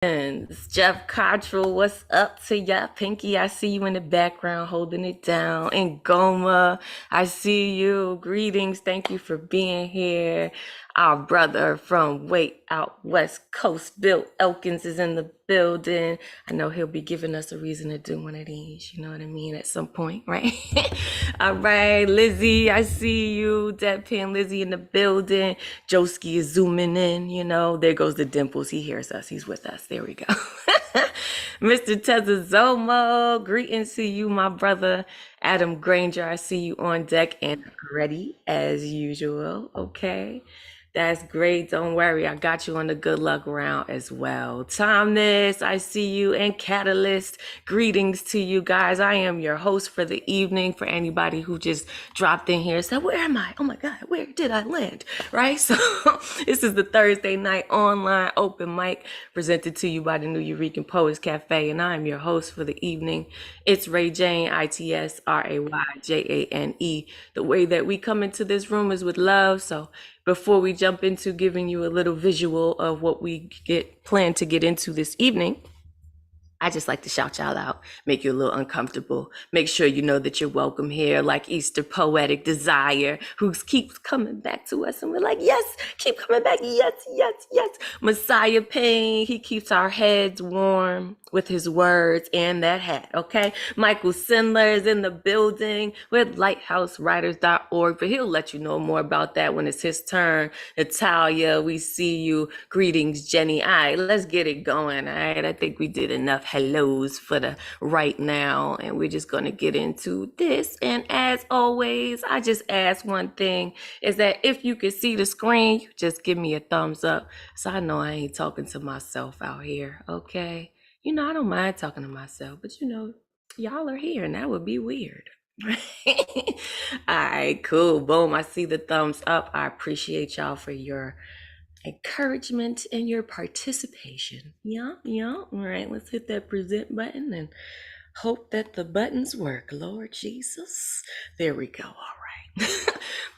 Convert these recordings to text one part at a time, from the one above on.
And Jeff Cottrell, what's up to ya? Pinky, I see you in the background holding it down. And Goma, I see you. Greetings. Thank you for being here. Our brother from way out West Coast, Bill Elkins, is in the building. I know he'll be giving us a reason to do one of these, you know what I mean, at some point, right? All right, Lizzie, I see you. Deadpan Lizzie in the building. Joski is zooming in, you know. There goes the dimples. He hears us. He's with us. There we go. Mr. Tezazomo, greetings to you, my brother. Adam Granger, I see you on deck and ready as usual. Okay. That's great. Don't worry. I got you on the good luck round as well. Thomas, I see you. And Catalyst, greetings to you guys. I am your host for the evening. For anybody who just dropped in here and said, where am I? Oh my God, where did I land? Right? So this is the Thursday night online open mic presented to you by the New Eurekan Poets Cafe. And I am your host for the evening. It's Ray Jane, ITSRAYJANE. The way that we come into this room is with love. So before we jump into giving you a little visual of what we plan to get into this evening, I just like to shout y'all out, make you a little uncomfortable, make sure you know that you're welcome here, like Easter Poetic Desire, who keeps coming back to us, and we're like, yes, keep coming back, yes, yes, yes. Messiah Payne, he keeps our heads warm with his words and that hat, okay? Michael Sindler is in the building with lighthousewriters.org, but he'll let you know more about that when it's his turn. Natalia, we see you. Greetings, Jenny. All right, let's get it going, all right? I think we did enough hellos for the right now, and we're just going to get into this. And as always, I just ask one thing, is that if you can see the screen, you just give me a thumbs up so I know I ain't talking to myself out here, okay? You know, I don't mind talking to myself, but you know, y'all are here and that would be weird. All right, cool. Boom. I see the thumbs up. I appreciate y'all for your encouragement and your participation. Yeah. All right, let's hit that present button and hope that the buttons work. Lord Jesus. There we go. All right.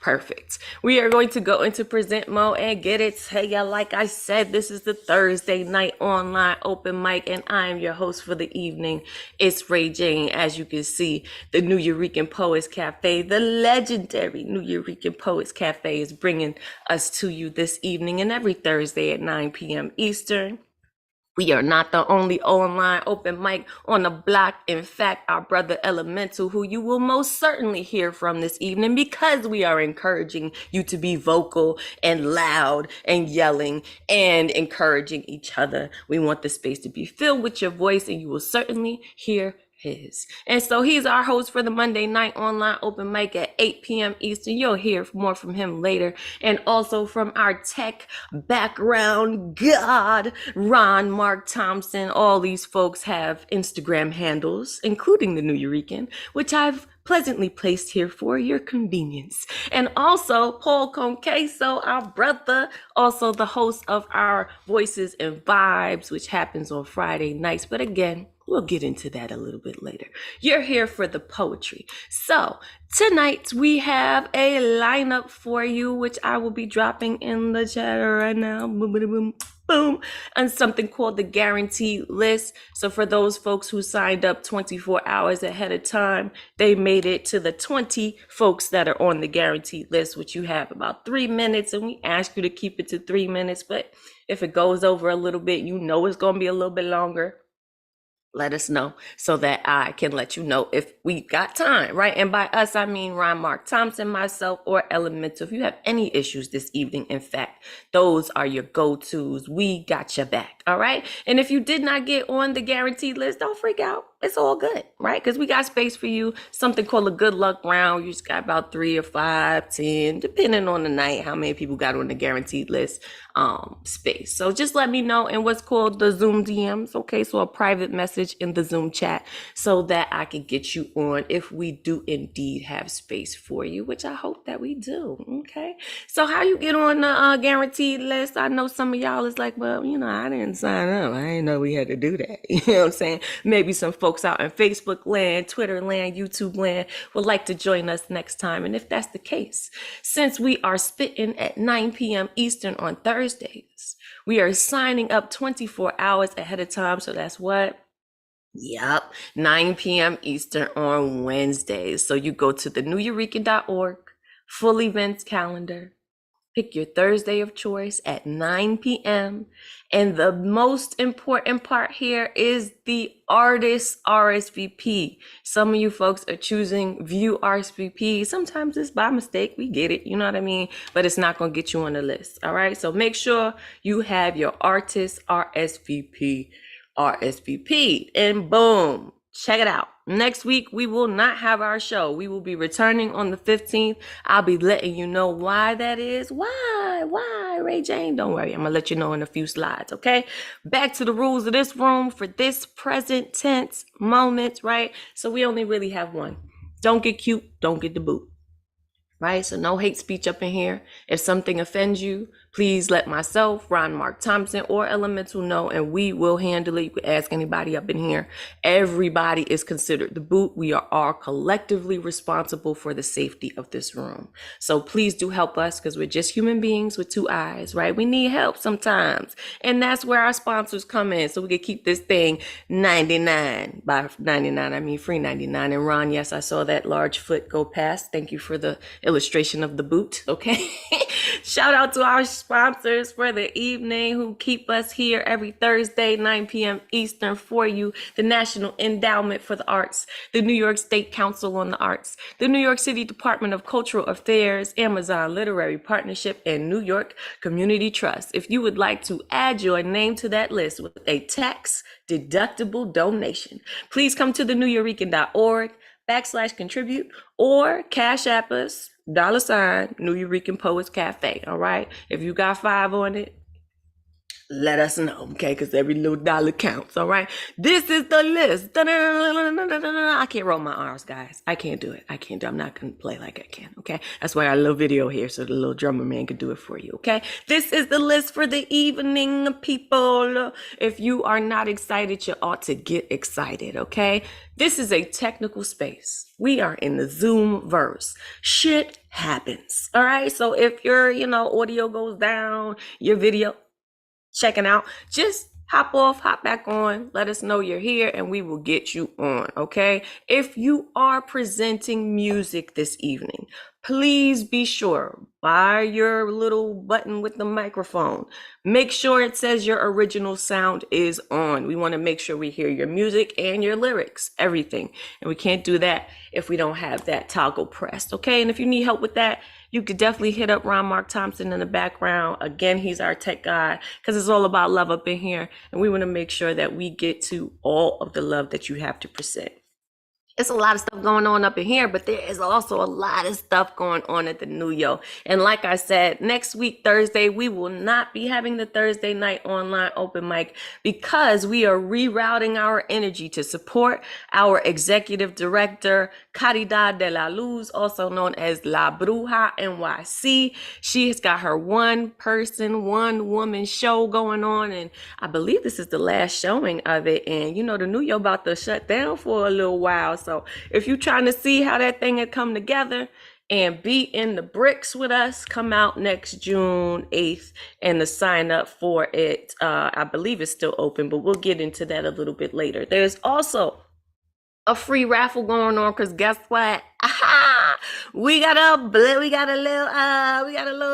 Perfect. We are going to go into present mode and get it to ya. Like I said, this is the Thursday night online open mic, and I am your host for the evening. It's Ray Jane. As you can see, the New Eurekan Poets Cafe, the legendary New Eurekan Poets Cafe, is bringing us to you this evening and every Thursday at 9 p.m. Eastern. We are not the only online open mic on the block. In fact, our brother Elemental, who you will most certainly hear from this evening, because we are encouraging you to be vocal and loud and yelling and encouraging each other. We want the space to be filled with your voice, and you will certainly hear his. And so he's our host for the Monday night online open mic at 8 p.m. Eastern. You'll hear more from him later. And also from our tech background god, Ron Mark Thompson. All these folks have Instagram handles, including the New Eurekan, which I've pleasantly placed here for your convenience. And also Paul Conqueso, our brother, also the host of our Voices and Vibes, which happens on Friday nights. But again, we'll get into that a little bit later. You're here for the poetry. So tonight we have a lineup for you, which I will be dropping in the chat right now. Boom, boom, boom, boom. And something called the guaranteed list. So for those folks who signed up 24 hours ahead of time, they made it to the 20 folks that are on the guaranteed list, which you have about 3 minutes. And we ask you to keep it to 3 minutes. But if it goes over a little bit, you know it's going to be a little bit longer. Let us know so that I can let you know if we got time, right? And by us, I mean Ron Mark Thompson, myself, or Elemental. If you have any issues this evening, in fact, those are your go-tos. We got your back, all right? And if you did not get on the guaranteed list, don't freak out. It's all good, right? Because we got space for you, something called a good luck round. You just got about 3 or 5, 10, depending on the night, how many people got on the guaranteed list space. So just let me know in what's called the Zoom DMs, okay? So a private message message in the Zoom chat so that I can get you on if we do indeed have space for you, which I hope that we do. Okay. So how you get on the guaranteed list? I know some of y'all is like, well, I didn't sign up. I didn't know we had to do that. You know what I'm saying? Maybe some folks out in Facebook land, Twitter land, YouTube land would like to join us next time. And if that's the case, since we are spitting at 9 p.m. Eastern on Thursdays, we are signing up 24 hours ahead of time. So that's what? Yep, 9 p.m. Eastern on Wednesdays. So you go to the newyourekan.org, full events calendar, pick your Thursday of choice at 9 p.m. And the most important part here is the artist RSVP. Some of you folks are choosing view RSVP. Sometimes it's by mistake. We get it. You know what I mean? But it's not going to get you on the list. All right. So make sure you have your artist RSVP, and boom, check it out. Next week, we will not have our show. We will be returning on the 15th. I'll be letting you know why that is. Why, Ray Jane? Don't worry. I'm going to let you know in a few slides, okay? Back to the rules of this room for this present tense moment, right? So we only really have one. Don't get cute. Don't get the boot. Right? So no hate speech up in here. If something offends you, please let myself, Ron Mark Thompson, or Elemental know, and we will handle it. You can ask anybody up in here. Everybody is considered the boot. We are all collectively responsible for the safety of this room. So please do help us, because we're just human beings with two eyes, right? We need help sometimes. And that's where our sponsors come in. So we can keep this thing 99. By 99, I mean free 99. And Ron, yes, I saw that large foot go past. Thank you for the illustration of the boot. Okay. Shout out to our sponsors for the evening who keep us here every Thursday, 9 p.m. Eastern for you. The National Endowment for the Arts, the New York State Council on the Arts, the New York City Department of Cultural Affairs, Amazon Literary Partnership, and New York Community Trust. If you would like to add your name to that list with a tax-deductible donation, please come to the newyourekan.org/contribute or Cash App us $ New Eurekan Poets Cafe. All right. If you got 5 on it, let us know, okay? Because every little dollar counts, all right? This is the list. I can't roll my R's, guys. I can't do it. I'm not going to play like I can, okay? That's why I got a little video here so the little drummer man can do it for you, okay? This is the list for the evening, people. If you are not excited, you ought to get excited, okay? This is a technical space. We are in the Zoom verse. Shit happens, all right? So if your, audio goes down, your video checking out, just hop off, hop back on, let us know you're here, and we will get you on, okay? If you are presenting music this evening, please be sure, by your little button with the microphone, make sure it says your original sound is on. We want to make sure we hear your music and your lyrics, everything. And we can't do that if we don't have that toggle pressed, okay? And if you need help with that, you could definitely hit up Ron Mark Thompson in the background. Again, he's our tech guy, because it's all about love up in here. And we want to make sure that we get to all of the love that you have to present. It's a lot of stuff going on up in here, but there is also a lot of stuff going on at the New Yo. And like I said, next week, Thursday, we will not be having the Thursday night online open mic because we are rerouting our energy to support our executive director, Caridad de la Luz, also known as La Bruja NYC. She has got her one woman show going on. And I believe this is the last showing of it. And the New Yo about to shut down for a little while. So if you're trying to see how that thing had come together and be in the bricks with us, come out next June 8th, and the sign up for it, I believe it's still open, but we'll get into that a little bit later. There's also a free raffle going on, because guess what? We got a little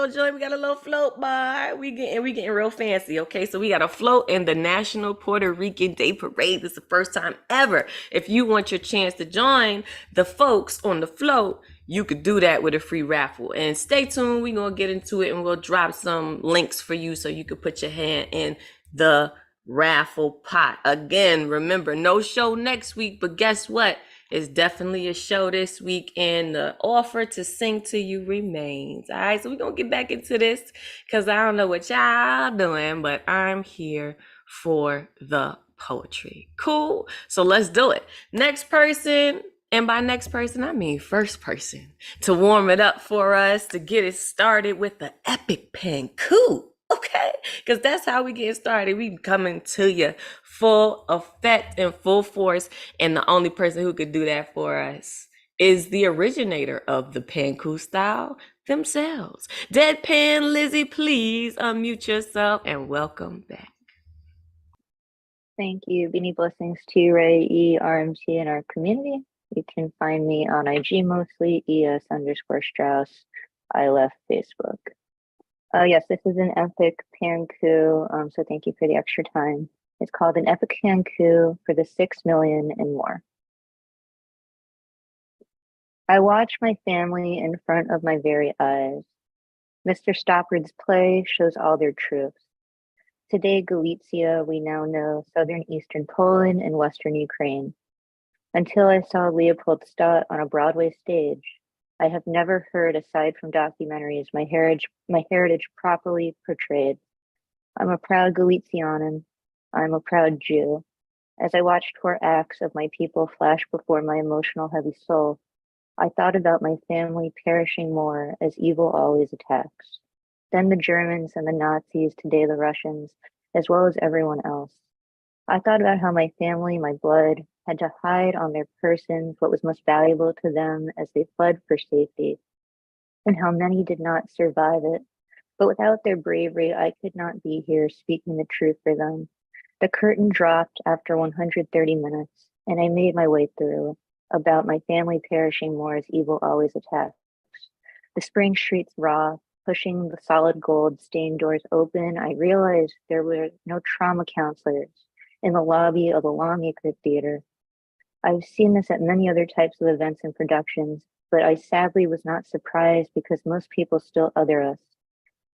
joint, we got a little float bar. We getting real fancy, okay? So we got a float in the National Puerto Rican Day Parade. This is the first time ever. If you want your chance to join the folks on the float, you could do that with a free raffle. And stay tuned, we're gonna get into it, and we'll drop some links for you so you could put your hand in the raffle pot. Again, remember, no show next week, but guess what? It's definitely a show this week, and the offer to sing to you remains. All right, so we're going to get back into this, because I don't know what y'all doing, but I'm here for the poetry. Cool. So let's do it. Next person, and by next person, I mean first person, to warm it up for us, to get it started with the epic Panku. Okay, because that's how we get started. We coming to you full effect and full force, and the only person who could do that for us is the originator of the Panku style themselves. Deadpan Lizzie, please unmute yourself and welcome back. Thank you. Many blessings to Ray, E, RMT, and our community. You can find me on IG mostly, ES_Strauss. I left Facebook. Yes, this is an epic Panku, so thank you for the extra time. It's called an epic Panku for the 6 million and more. I watch my family in front of my very eyes. Mr. Stoppard's play shows all their truths. Today, Galicia, we now know southern eastern Poland and western Ukraine. Until I saw Leopold Stott on a Broadway stage, I have never heard, aside from documentaries, my heritage properly portrayed. I'm a proud Galicianan. I'm a proud Jew. As I watched 4 acts of my people flash before my emotional heavy soul, I thought about my family perishing more as evil always attacks. Then the Germans and the Nazis, today the Russians, as well as everyone else. I thought about how my family, my blood, had to hide on their persons what was most valuable to them as they fled for safety, and how many did not survive it. But without their bravery, I could not be here speaking the truth for them. The curtain dropped after 130 minutes, and I made my way through, about my family perishing more as evil always attacks. The spring streets raw, pushing the solid gold stained doors open, I realized there were no trauma counselors in the lobby of the Longacre Theater. I've seen this at many other types of events and productions, but I sadly was not surprised because most people still other us,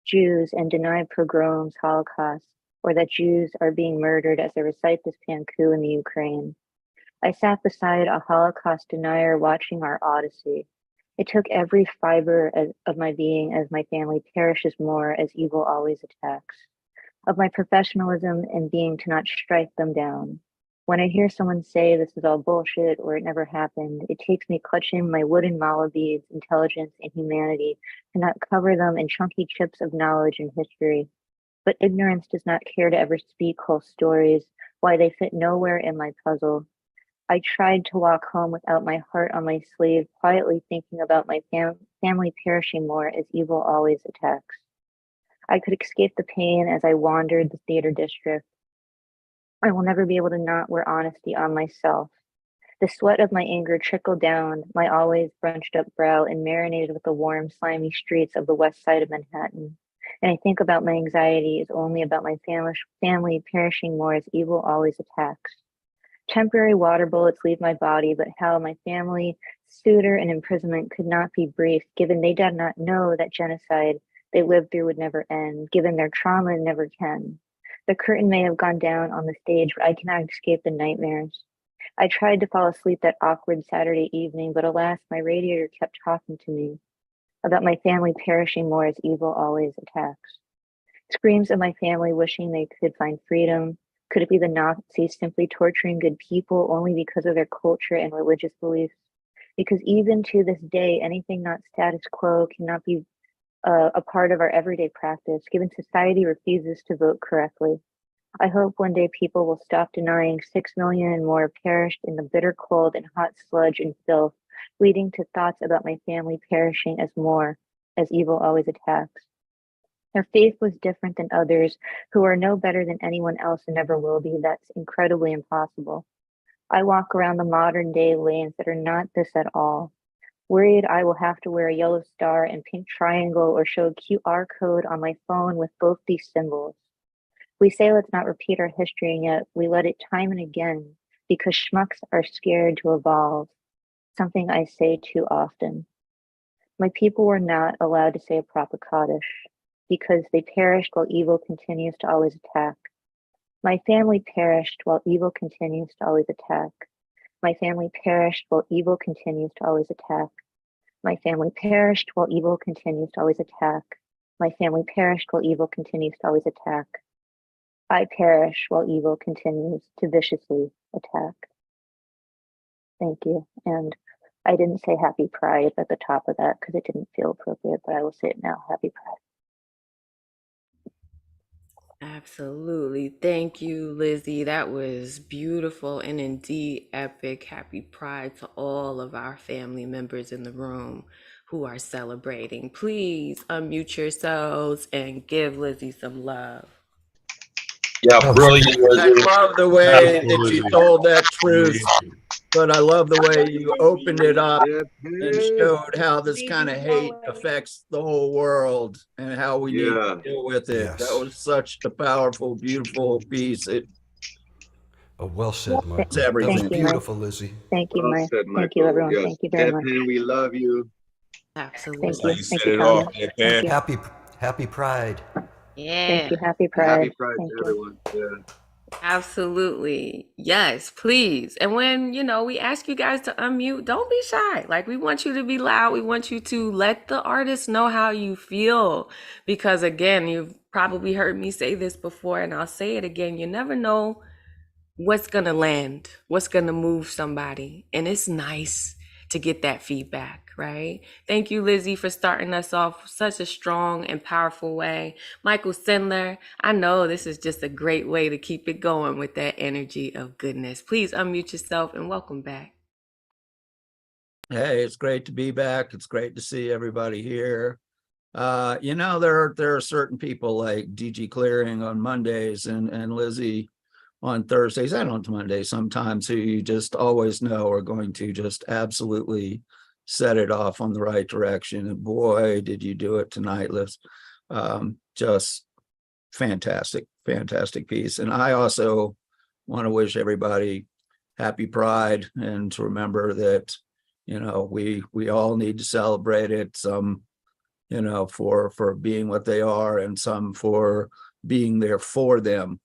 Jews, and deny pogroms, Holocaust, or that Jews are being murdered as I recite this Panku in the Ukraine. I sat beside a Holocaust denier watching our odyssey. It took every fiber of my being as my family perishes more as evil always attacks, of my professionalism and being to not strike them down. When I hear someone say this is all bullshit or it never happened, it takes me clutching my wooden mala beads, intelligence, and humanity to not cover them in chunky chips of knowledge and history. But ignorance does not care to ever speak whole stories, why they fit nowhere in my puzzle. I tried to walk home without my heart on my sleeve, quietly thinking about my family perishing more as evil always attacks. I could escape the pain as I wandered the theater district. I will never be able to not wear honesty on myself. The sweat of my anger trickled down my always bunched up brow and marinated with the warm, slimy streets of the west side of Manhattan. And I think about my anxiety is only about my family perishing more as evil always attacks. Temporary water bullets leave my body, but how my family, suitor, and imprisonment could not be brief, given they did not know that genocide they lived through would never end, given their trauma never can. The curtain may have gone down on the stage, but I cannot escape the nightmares. I tried to fall asleep that awkward Saturday evening, but alas, my radiator kept talking to me about my family perishing more as evil always attacks. Screams of my family wishing they could find freedom. Could it be the Nazis simply torturing good people only because of their culture and religious beliefs? Because even to this day, anything not status quo cannot be a part of our everyday practice, given society refuses to vote correctly. I hope one day people will stop denying 6 million and more perished in the bitter cold and hot sludge and filth, leading to thoughts about my family perishing as more as evil always attacks. Their faith was different than others who are no better than anyone else and never will be. That's incredibly impossible. I walk around the modern day lanes that are not this at all. Worried I will have to wear a yellow star and pink triangle or show a QR code on my phone with both these symbols. We say let's not repeat our history, and yet we let it time and again because schmucks are scared to evolve, something I say too often. My people were not allowed to say a proper Kaddish because they perished while evil continues to always attack. My family perished while evil continues to always attack. My family perished while evil continues to always attack. My family perished while evil continues to always attack. My family perished while evil continues to always attack. I perish while evil continues to viciously attack. Thank you. And I didn't say happy pride at the top of that because it didn't feel appropriate, but I will say it now. Happy pride. Absolutely. Thank you, Lizzie. That was beautiful and indeed epic. Happy Pride to all of our family members in the room who are celebrating. Please unmute yourselves and give Lizzie some love. Yeah, brilliant, I Lizzie. love the way that you Absolutely. told that truth, but I love the way Love you, you opened it Lizzie. up Hip, and hip. showed how this kind of Lizzie hate always. affects the whole world and how we need Yeah. to deal with it. That Yes. was such a powerful, beautiful piece. It's Oh, well said, Michael. That was Thank everything. you, Mike. beautiful, Lizzie. Thank you, Well Mike. said, Thank you, Michael. everyone. Yes. Thank you very much. Pepe, we love you. Thank Absolutely. you. You set Thank you, it Tommy. off, Pepe. Thank you. Happy Pride. Thank Yeah. you. Happy Happy Pride. Pride Thank to you. everyone. Yeah. Absolutely. Yes, please. And when, we ask you guys to unmute, don't be shy. Like, we want you to be loud. We want you to let the artist know how you feel. Because again, you've probably heard me say this before, and I'll say it again. You never know what's going to land, what's going to move somebody. And it's nice to get that feedback, right? Thank you, Lizzie, for starting us off such a strong and powerful way. Michael Sendler, I know this is just a great way to keep it going with that energy of goodness. Please unmute yourself and welcome back. Hey, it's great to be back. It's great to see everybody here. There are certain people like DG Clearing on Mondays and Lizzie on Thursdays and on Mondays sometimes who you just always know are going to just absolutely set it off on the right direction. And boy, did you do it tonight, Liz. Just fantastic piece. And I also want to wish everybody happy Pride and to remember that, we all need to celebrate it. Some, for being what they are and some for being there for them.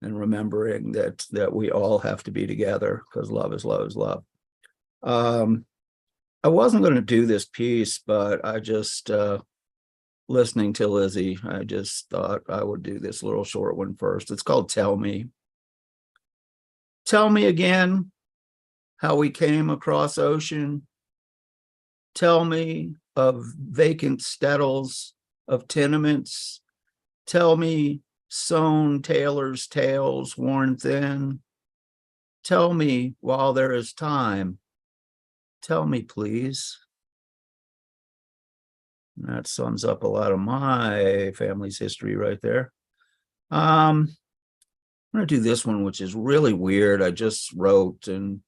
And remembering that we all have to be together because love is love is love. I wasn't going to do this piece, but I just listening to Lizzie, I just thought I would do this little short one first. It's called Tell Me. Tell me again how we came across ocean. Tell me of vacant stettles of tenements. Tell me sewn tailors' tales worn thin. Tell me while there is time. Tell me, please. And that sums up a lot of my family's history right there. I'm going to do this one, which is really weird. I just wrote and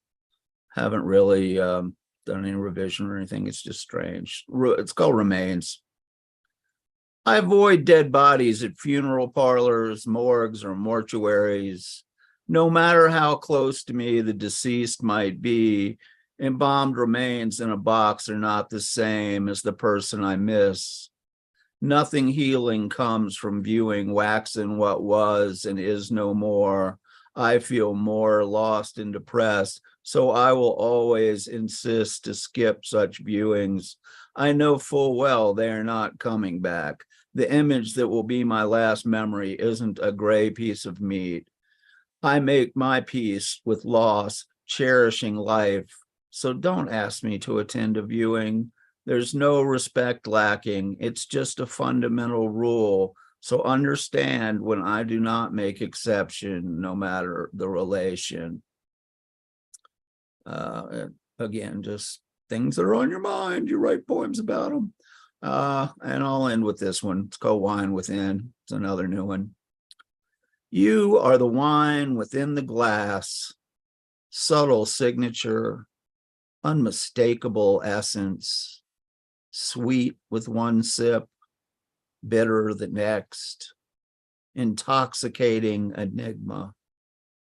haven't really done any revision or anything. It's just strange. It's called Remains. I avoid dead bodies at funeral parlors, morgues, or mortuaries. No matter how close to me the deceased might be, embalmed remains in a box are not the same as the person I miss. Nothing healing comes from viewing waxen what was and is no more. I feel more lost and depressed, so I will always insist to skip such viewings. I know full well they are not coming back. The image that will be my last memory isn't a gray piece of meat. I make my peace with loss, cherishing life. So don't ask me to attend a viewing. There's no respect lacking. It's just a fundamental rule. So understand when I do not make exception, no matter the relation. Again, just things that are on your mind. You write poems about them. And I'll end with this one. It's called Wine Within. It's another new one. You are the wine within the glass, subtle signature, unmistakable essence, sweet with one sip, bitter the next, intoxicating enigma,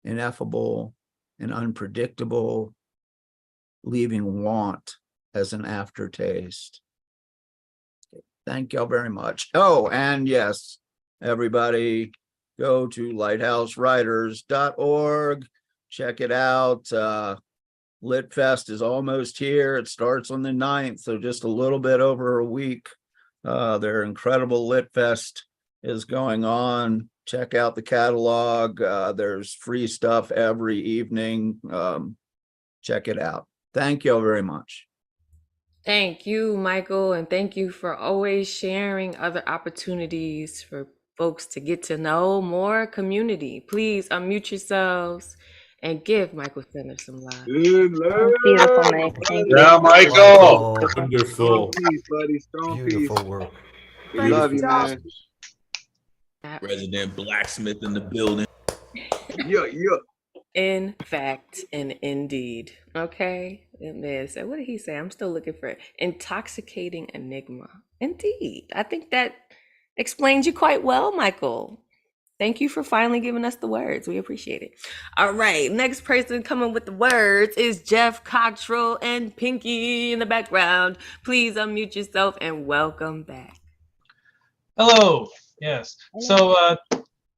ineffable and unpredictable, leaving want as an aftertaste. Thank y'all very much. Oh, and yes, everybody go to lighthousewriters.org. Check it out. Lit Fest is almost here. It starts on the 9th, so just a little bit over a week. Their incredible Lit Fest is going on. check out the catalog. There's free stuff every evening. Check it out. Thank you very much. Thank you, Michael, and thank you for always sharing other opportunities for folks to get to know more community. Please unmute yourselves and give Michael Center some love. Good That love. was beautiful, Mike. Thank you. Yeah, Michael. Michael, Strong Wonderful. piece, buddy. Strong piece. beautiful work. We love you, man. Resident blacksmith in the building. Yeah, yeah. In fact, and indeed. Okay. And man said, what did he say? I'm still looking for it. Intoxicating enigma. Indeed. I think that explains you quite well, Michael. Thank you for finally giving us the words. We appreciate it. All right. Next person coming with the words is Jeff Cottrell and Pinky in the background. Please unmute yourself and welcome back. Hello. Yes. So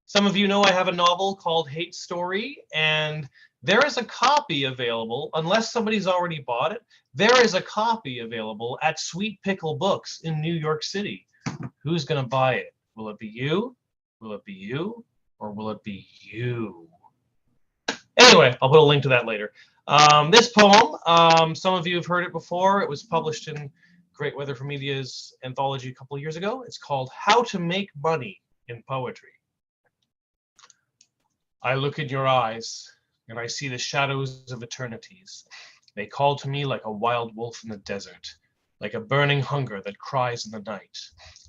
some of you know I have a novel called Hate Story, and there is a copy available, unless somebody's already bought it. There is a copy available at Sweet Pickle Books in New York City. Who's going to buy it? Will it be you? Will it be you? Or will it be you? Anyway, I'll put a link to that later. This poem, some of you have heard it before. It was published in Great Weather for Media's anthology a couple of years ago. It's called How to Make Money in Poetry. I look in your eyes, and I see the shadows of eternities. They call to me like a wild wolf in the desert, like a burning hunger that cries in the night,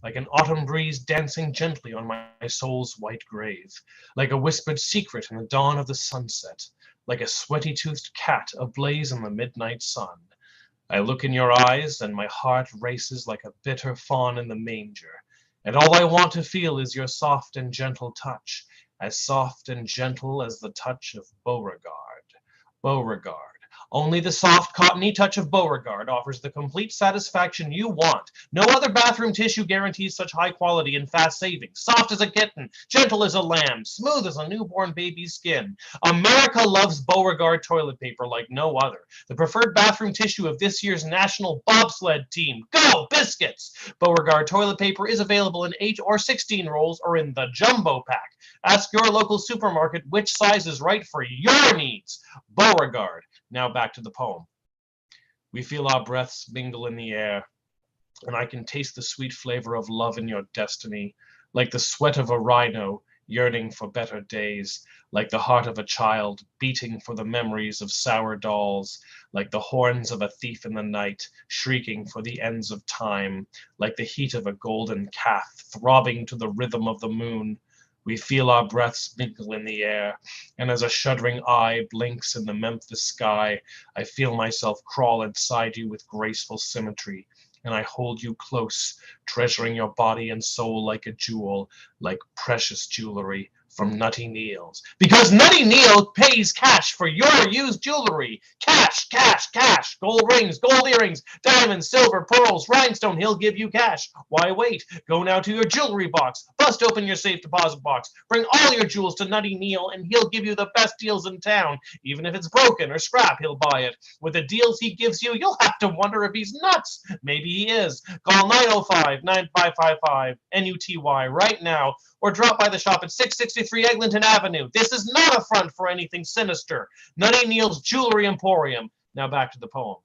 like an autumn breeze dancing gently on my soul's white grave, like a whispered secret in the dawn of the sunset, like a sweaty-toothed cat ablaze in the midnight sun. I look in your eyes, and my heart races like a bitter fawn in the manger, and all I want to feel is your soft and gentle touch, as soft and gentle as the touch of Beauregard. Beauregard. Only the soft, cottony touch of Beauregard offers the complete satisfaction you want. No other bathroom tissue guarantees such high quality and fast savings. Soft as a kitten, gentle as a lamb, smooth as a newborn baby's skin. America loves Beauregard toilet paper like no other. The preferred bathroom tissue of this year's national bobsled team. Go Biscuits! Beauregard toilet paper is available in 8 or 16 rolls or in the jumbo pack. Ask your local supermarket which size is right for your needs. Beauregard. Now back to the poem. We feel our breaths mingle in the air, and I can taste the sweet flavor of love in your destiny, like the sweat of a rhino yearning for better days, like the heart of a child beating for the memories of sour dolls, like the horns of a thief in the night shrieking for the ends of time, like the heat of a golden calf throbbing to the rhythm of the moon. We feel our breaths mingle in the air, and as a shuddering eye blinks in the Memphis sky, I feel myself crawl inside you with graceful symmetry, and I hold you close, treasuring your body and soul like a jewel, like precious jewelry from Nutty Neal's. Because Nutty Neal pays cash for your used jewelry. Cash, cash, cash. Gold rings, gold earrings, diamonds, silver, pearls, rhinestone, he'll give you cash. Why wait? Go now to your jewelry box. Bust open your safe deposit box. Bring all your jewels to Nutty Neal, and he'll give you the best deals in town. Even if it's broken or scrap, he'll buy it. With the deals he gives you, you'll have to wonder if he's nuts. Maybe he is. Call 905-9555-NUTY right now, or drop by the shop at 663 Eglinton Avenue. This is not a front for anything sinister. Nutty Neal's Jewelry Emporium. Now back to the poem.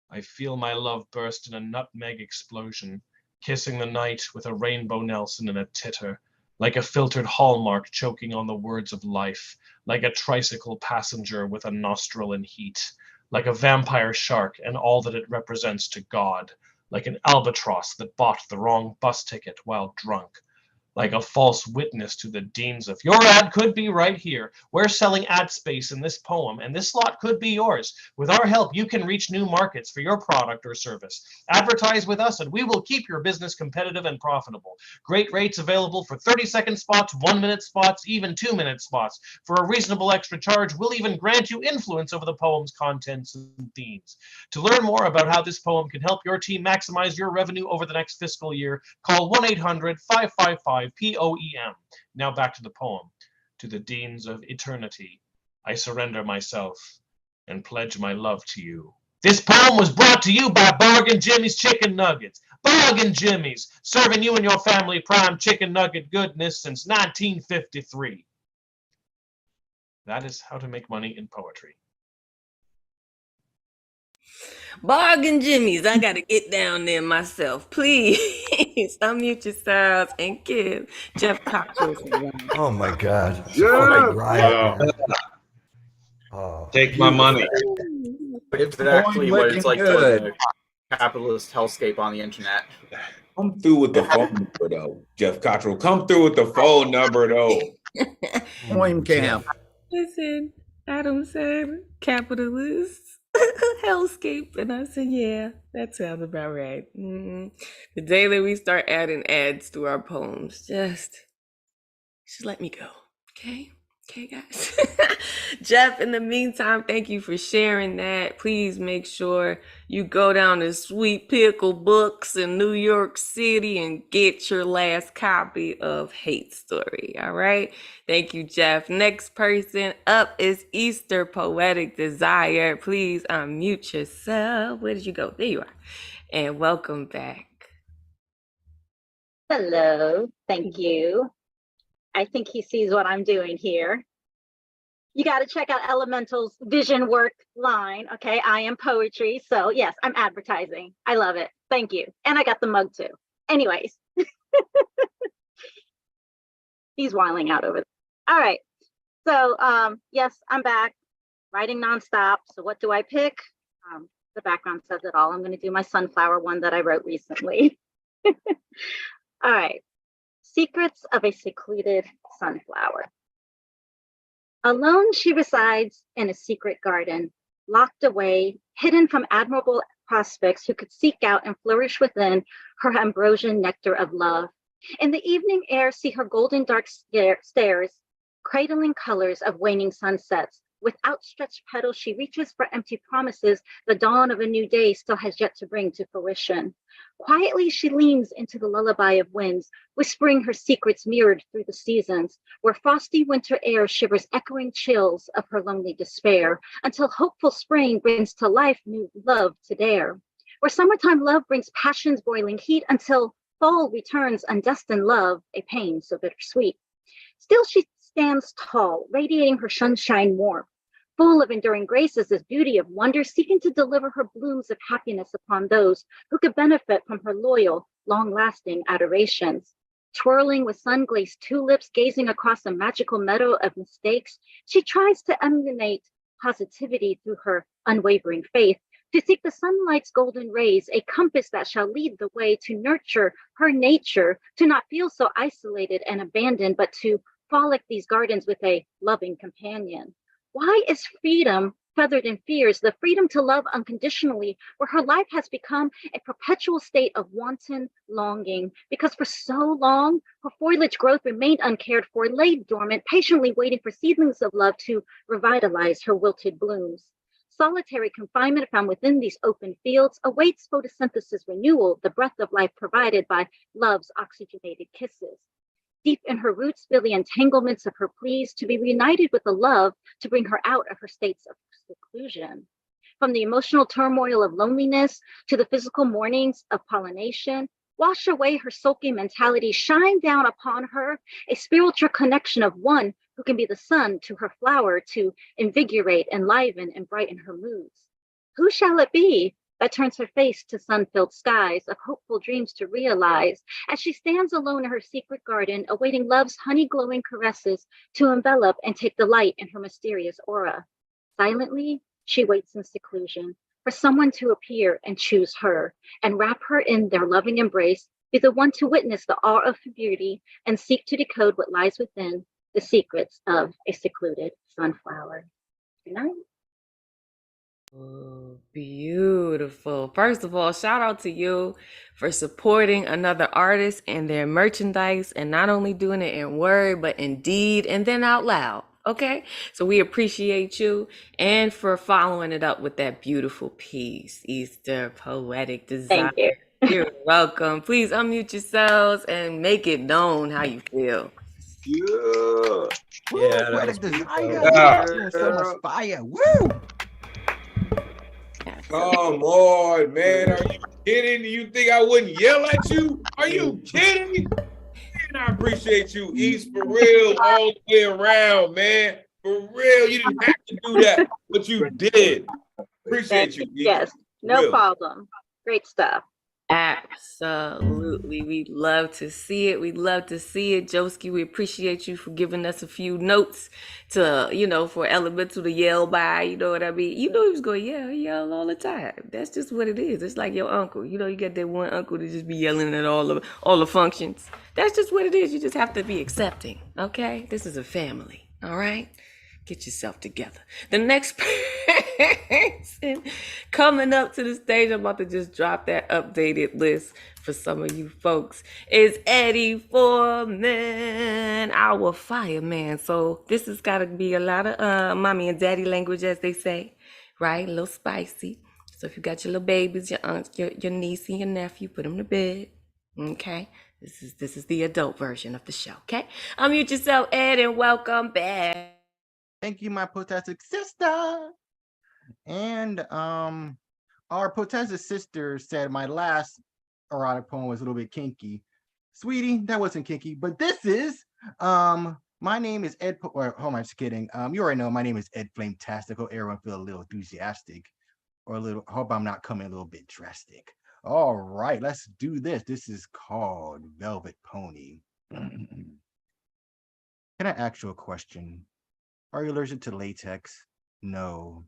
I feel my love burst in a nutmeg explosion, kissing the night with a rainbow Nelson and a titter, like a filtered hallmark choking on the words of life, like a tricycle passenger with a nostril in heat, like a vampire shark and all that it represents to God, like an albatross that bought the wrong bus ticket while drunk, like a false witness to the deans of your ad could be right here. We're selling ad space in this poem, and this slot could be yours. With our help, you can reach new markets for your product or service. Advertise with us, and we will keep your business competitive and profitable. Great rates available for 30-second spots, 1-minute spots, even 2-minute spots. For a reasonable extra charge, we'll even grant you influence over the poem's contents and themes. To learn more about how this poem can help your team maximize your revenue over the next fiscal year, call 1-800-555-POEM. Now back to the poem. To the deans of eternity, I surrender myself and pledge my love to you This poem was brought to you by Bargain Jimmy's Chicken Nuggets. Bargain Jimmy's, serving you and your family prime chicken nugget goodness since 1953. That is how to make money in poetry. Bargain Jimmy's, I gotta get down there myself. Please unmute yourselves and give Jeff Cottrell some love. Oh my God. Yeah. Right, man. Oh, Take my money. It's actually what it's like to good. live in a capitalist hellscape on the internet. Come through with the phone number, though, Jeff Cottrell. Come through with the phone number, though. Poem camp. Listen, Adam said capitalist hellscape, and I said, yeah, that sounds about right. The day that we start adding ads to our poems, just let me go, okay? Okay, guys. Jeff, in the meantime, thank you for sharing that. Please make sure you go down to Sweet Pickle Books in New York City and get your last copy of Hate Story. All right. Thank you, Jeff. Next person up is Easter Poetic Desire. Please unmute yourself. Where did you go? There you are. And welcome back. Hello. Thank you. I think he sees what I'm doing here. You got to check out Elemental's vision work line. Okay, I am poetry. So yes, I'm advertising. I love it. Thank you. And I got the mug too. Anyways, he's wiling out over there. All right. So yes, I'm back writing nonstop. So what do I pick? The background says it all. I'm going to do my sunflower one that I wrote recently. All right. Secrets of a Secluded Sunflower. Alone she resides in a secret garden, locked away, hidden from admirable prospects who could seek out and flourish within her ambrosian nectar of love. In the evening air, see her golden dark stairs, cradling colors of waning sunsets. With outstretched petals, she reaches for empty promises the dawn of a new day still has yet to bring to fruition. Quietly, she leans into the lullaby of winds, whispering her secrets mirrored through the seasons, where frosty winter air shivers echoing chills of her lonely despair, until hopeful spring brings to life new love to dare. Where summertime love brings passion's boiling heat, until fall returns undestined love, a pain so bittersweet. Still she stands tall, radiating her sunshine warmth, full of enduring graces as beauty of wonder, seeking to deliver her blooms of happiness upon those who could benefit from her loyal, long-lasting adorations. Twirling with sun-glazed tulips, gazing across a magical meadow of mistakes, she tries to emanate positivity through her unwavering faith, to seek the sunlight's golden rays, a compass that shall lead the way to nurture her nature, to not feel so isolated and abandoned, but to frolic these gardens with a loving companion. Why is freedom feathered in fears, the freedom to love unconditionally, where her life has become a perpetual state of wanton longing? Because for so long, her foliage growth remained uncared for, laid dormant, patiently waiting for seedlings of love to revitalize her wilted blooms. Solitary confinement found within these open fields awaits photosynthesis renewal, the breath of life provided by love's oxygenated kisses. Deep in her roots feel the entanglements of her pleas to be reunited with the love to bring her out of her states of seclusion. From the emotional turmoil of loneliness to the physical mournings of pollination, wash away her sulky mentality, shine down upon her a spiritual connection of one who can be the sun to her flower to invigorate, enliven, and brighten her moods. Who shall it be that turns her face to sun-filled skies of hopeful dreams to realize, as she stands alone in her secret garden, awaiting love's honey-glowing caresses to envelop and take delight in her mysterious aura? Silently, she waits in seclusion for someone to appear and choose her, and wrap her in their loving embrace, be the one to witness the awe of her beauty, and seek to decode what lies within the secrets of a secluded sunflower. Good night. Oh, beautiful. First of all, shout out to you for supporting another artist and their merchandise, and not only doing it in word, but in deed, and then out loud. Okay, so we appreciate you, and for following it up with that beautiful piece, Easter Poetic Desire. Thank you. You're welcome. Please unmute yourselves and make it known how you feel. Yeah. Yeah, Poetic desire. Yeah. So much fire. Woo! Come on, man. Are you kidding? Do you think I wouldn't yell at you? Are you kidding? And I appreciate you, East, for real, all the way around, man. For real. You didn't have to do that, but you did. Appreciate you, East. Yes, no problem. Great stuff. Absolutely. We love to see it. We love to see it. Joski, we appreciate you for giving us a few notes to, for Elemental to yell by. You know what I mean? He was going, he yell all the time. That's just what it is. It's like your uncle. You got that one uncle to just be yelling at all the functions. That's just what it is. You just have to be accepting. Okay? This is a family. All right? Get yourself together. The next person coming up to the stage, I'm about to just drop that updated list for some of you folks, is Eddie Foreman, our fireman. So this has got to be a lot of mommy and daddy language, as they say, right? A little spicy. So if you got your little babies, your aunts, your niece and your nephew, put them to bed. Okay? This is the adult version of the show, okay? Unmute yourself, Ed, and welcome back. Thank you, my potastic sister. And our potastic sister said my last erotic poem was a little bit kinky. Sweetie, that wasn't kinky, but this is. My name is Ed. Or, oh, I'm just kidding. You already know my name is Ed Flametastic. Hope everyone feel a little enthusiastic, or a little. Hope I'm not coming a little bit drastic. All right, let's do this. This is called Velvet Pony. Can I ask you a question? Are you allergic to latex? No.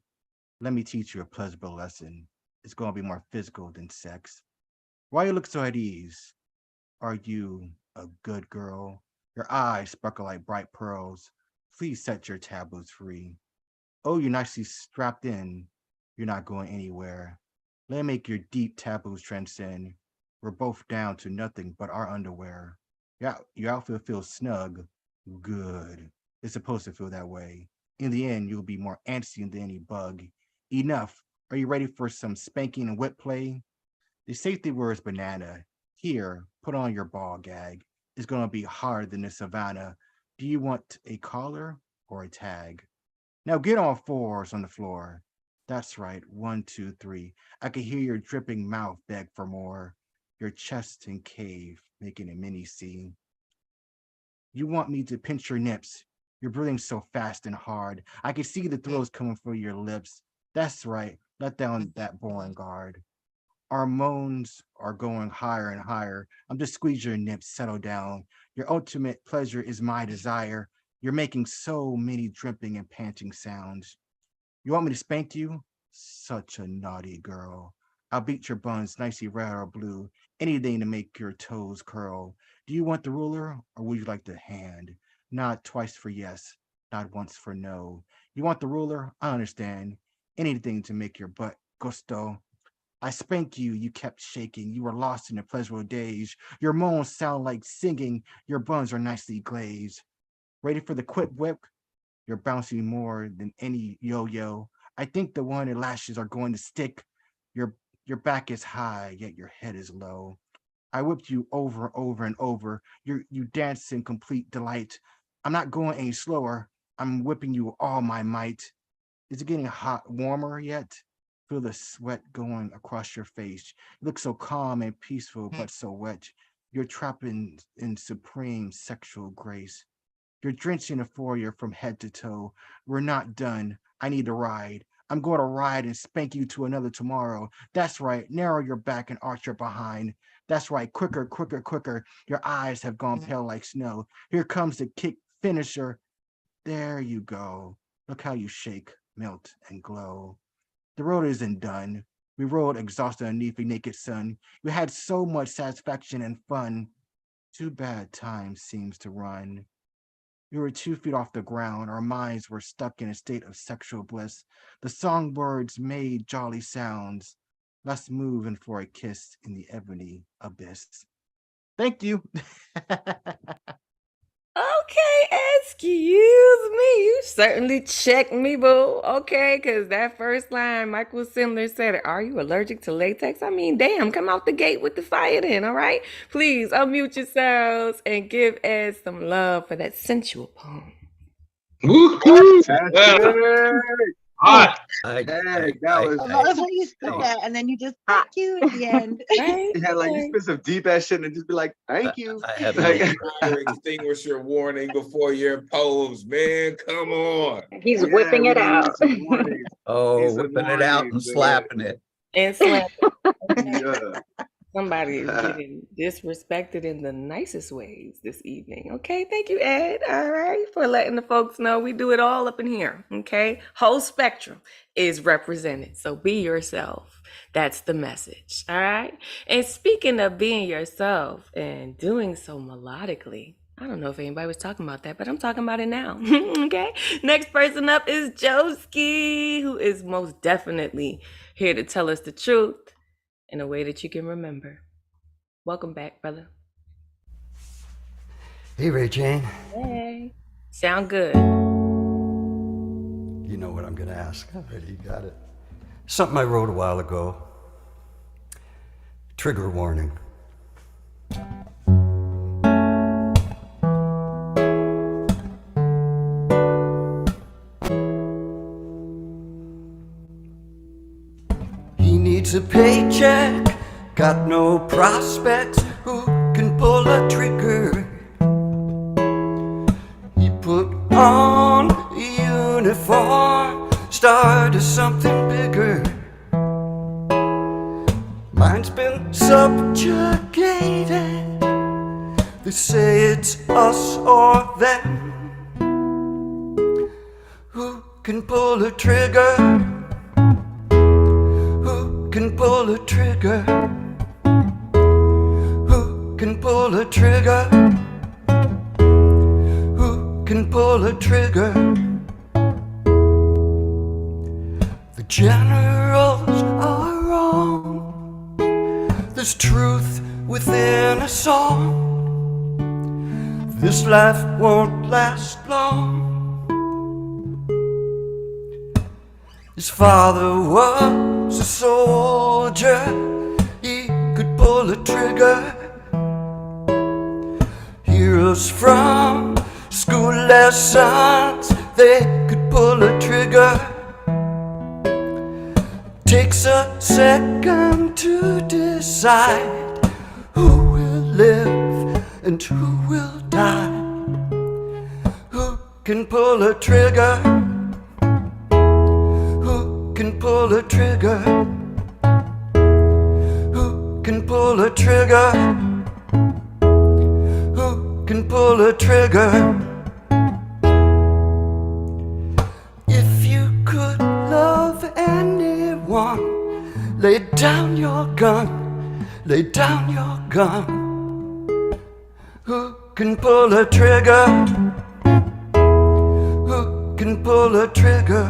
Let me teach you a pleasurable lesson. It's going to be more physical than sex. Why you look so at ease? Are you a good girl? Your eyes sparkle like bright pearls. Please set your taboos free. Oh, you're nicely strapped in. You're not going anywhere. Let me make your deep taboos transcend. We're both down to nothing but our underwear. Your outfit feels snug. Good. It's supposed to feel that way. In the end, you'll be more antsy than any bug. Enough. Are you ready for some spanking and whip play? The safety word is banana. Here, put on your ball gag. It's going to be harder than the savannah. Do you want a collar or a tag? Now get on fours on the floor. That's right. 1, 2, 3. I can hear your dripping mouth beg for more. Your chest and cave, making a mini C. You want me to pinch your nips. You're breathing so fast and hard. I can see the thrills coming through your lips. That's right. Let down that boring guard. Our moans are going higher and higher. I'm just squeeze your nips, settle down. Your ultimate pleasure is my desire. You're making so many dripping and panting sounds. You want me to spank you? Such a naughty girl. I'll beat your buns nicely red or blue. Anything to make your toes curl. Do you want the ruler or would you like the hand? Not twice for yes, not once for no. You want the ruler? I understand. Anything to make your butt gusto. I spank you, you kept shaking. You were lost in the pleasurable days. Your moans sound like singing. Your buns are nicely glazed. Ready for the quick whip? You're bouncing more than any yo-yo. I think the one lashes are going to stick. Your back is high, yet your head is low. I whipped you over and over. You dance in complete delight. I'm not going any slower. I'm whipping you all my might. Is it getting hot, warmer yet? Feel the sweat going across your face. You look so calm and peaceful, but so wet. You're trapped in supreme sexual grace. You're drenching euphoria from head to toe. We're not done. I need to ride. I'm going to ride and spank you to another tomorrow. That's right. Narrow your back and arch your behind. That's right. Quicker, quicker, quicker. Your eyes have gone pale like snow. Here comes the kick finisher. There you go. Look how you shake, melt, and glow. The road isn't done. We rode exhausted underneath the naked sun. We had so much satisfaction and fun. Too bad time seems to run. We were 2 feet off the ground. Our minds were stuck in a state of sexual bliss. The songbirds made jolly sounds. Let's move in for a kiss in the ebony abyss. Thank you. Okay, excuse me. You certainly checked me, boo. Okay, because that first line, Michael Sindler said, "Are you allergic to latex?" I mean, damn, come out the gate with the fire then, all right? Please unmute yourselves and give Ed some love for that sensual poem. Woo-hoo. That's it. Hot. Dang, that was. I love how you said that, and then you just thank you at the end. Right? Yeah, like you spit some deep ass shit and just be like, thank you. I have Like, Fire extinguisher warning before your pose, man. Come on. He's yeah, whipping we it need out. some warnings. oh, Need some whipping it out warnings, and man. slapping it. And slam. Yeah. Somebody is getting disrespected in the nicest ways this evening. Okay, thank you, Ed. All right, for letting the folks know we do it all up in here. Okay, whole spectrum is represented. So be yourself. That's the message. All right. And speaking of being yourself and doing so melodically, I don't know if anybody was talking about that, but I'm talking about it now. Okay. Next person up is Joski, who is most definitely here to tell us the truth in a way that you can remember. Welcome back, brother. Hey, Ray Jane. Hey. Sound good. You know what I'm going to ask already. You got it. Something I wrote a while ago. Trigger warning. He needs a paycheck, got no prospects, who can pull a trigger? He put on a uniform, started something bigger. Mine's been subjugated. They say it's us or them. Who can pull a trigger? Who can pull a trigger? Who can pull a trigger? Who can pull a trigger? The generals are wrong. There's truth within a song. This life won't last long. His father was a soldier. He could pull a trigger. Heroes from school lessons, they could pull a trigger. Takes a second to decide who will live and who will die. Who can pull a trigger? Who can pull a trigger? Who can pull a trigger? Who can pull a trigger? If you could love anyone, lay down your gun, lay down your gun. Who can pull a trigger? Who can pull a trigger?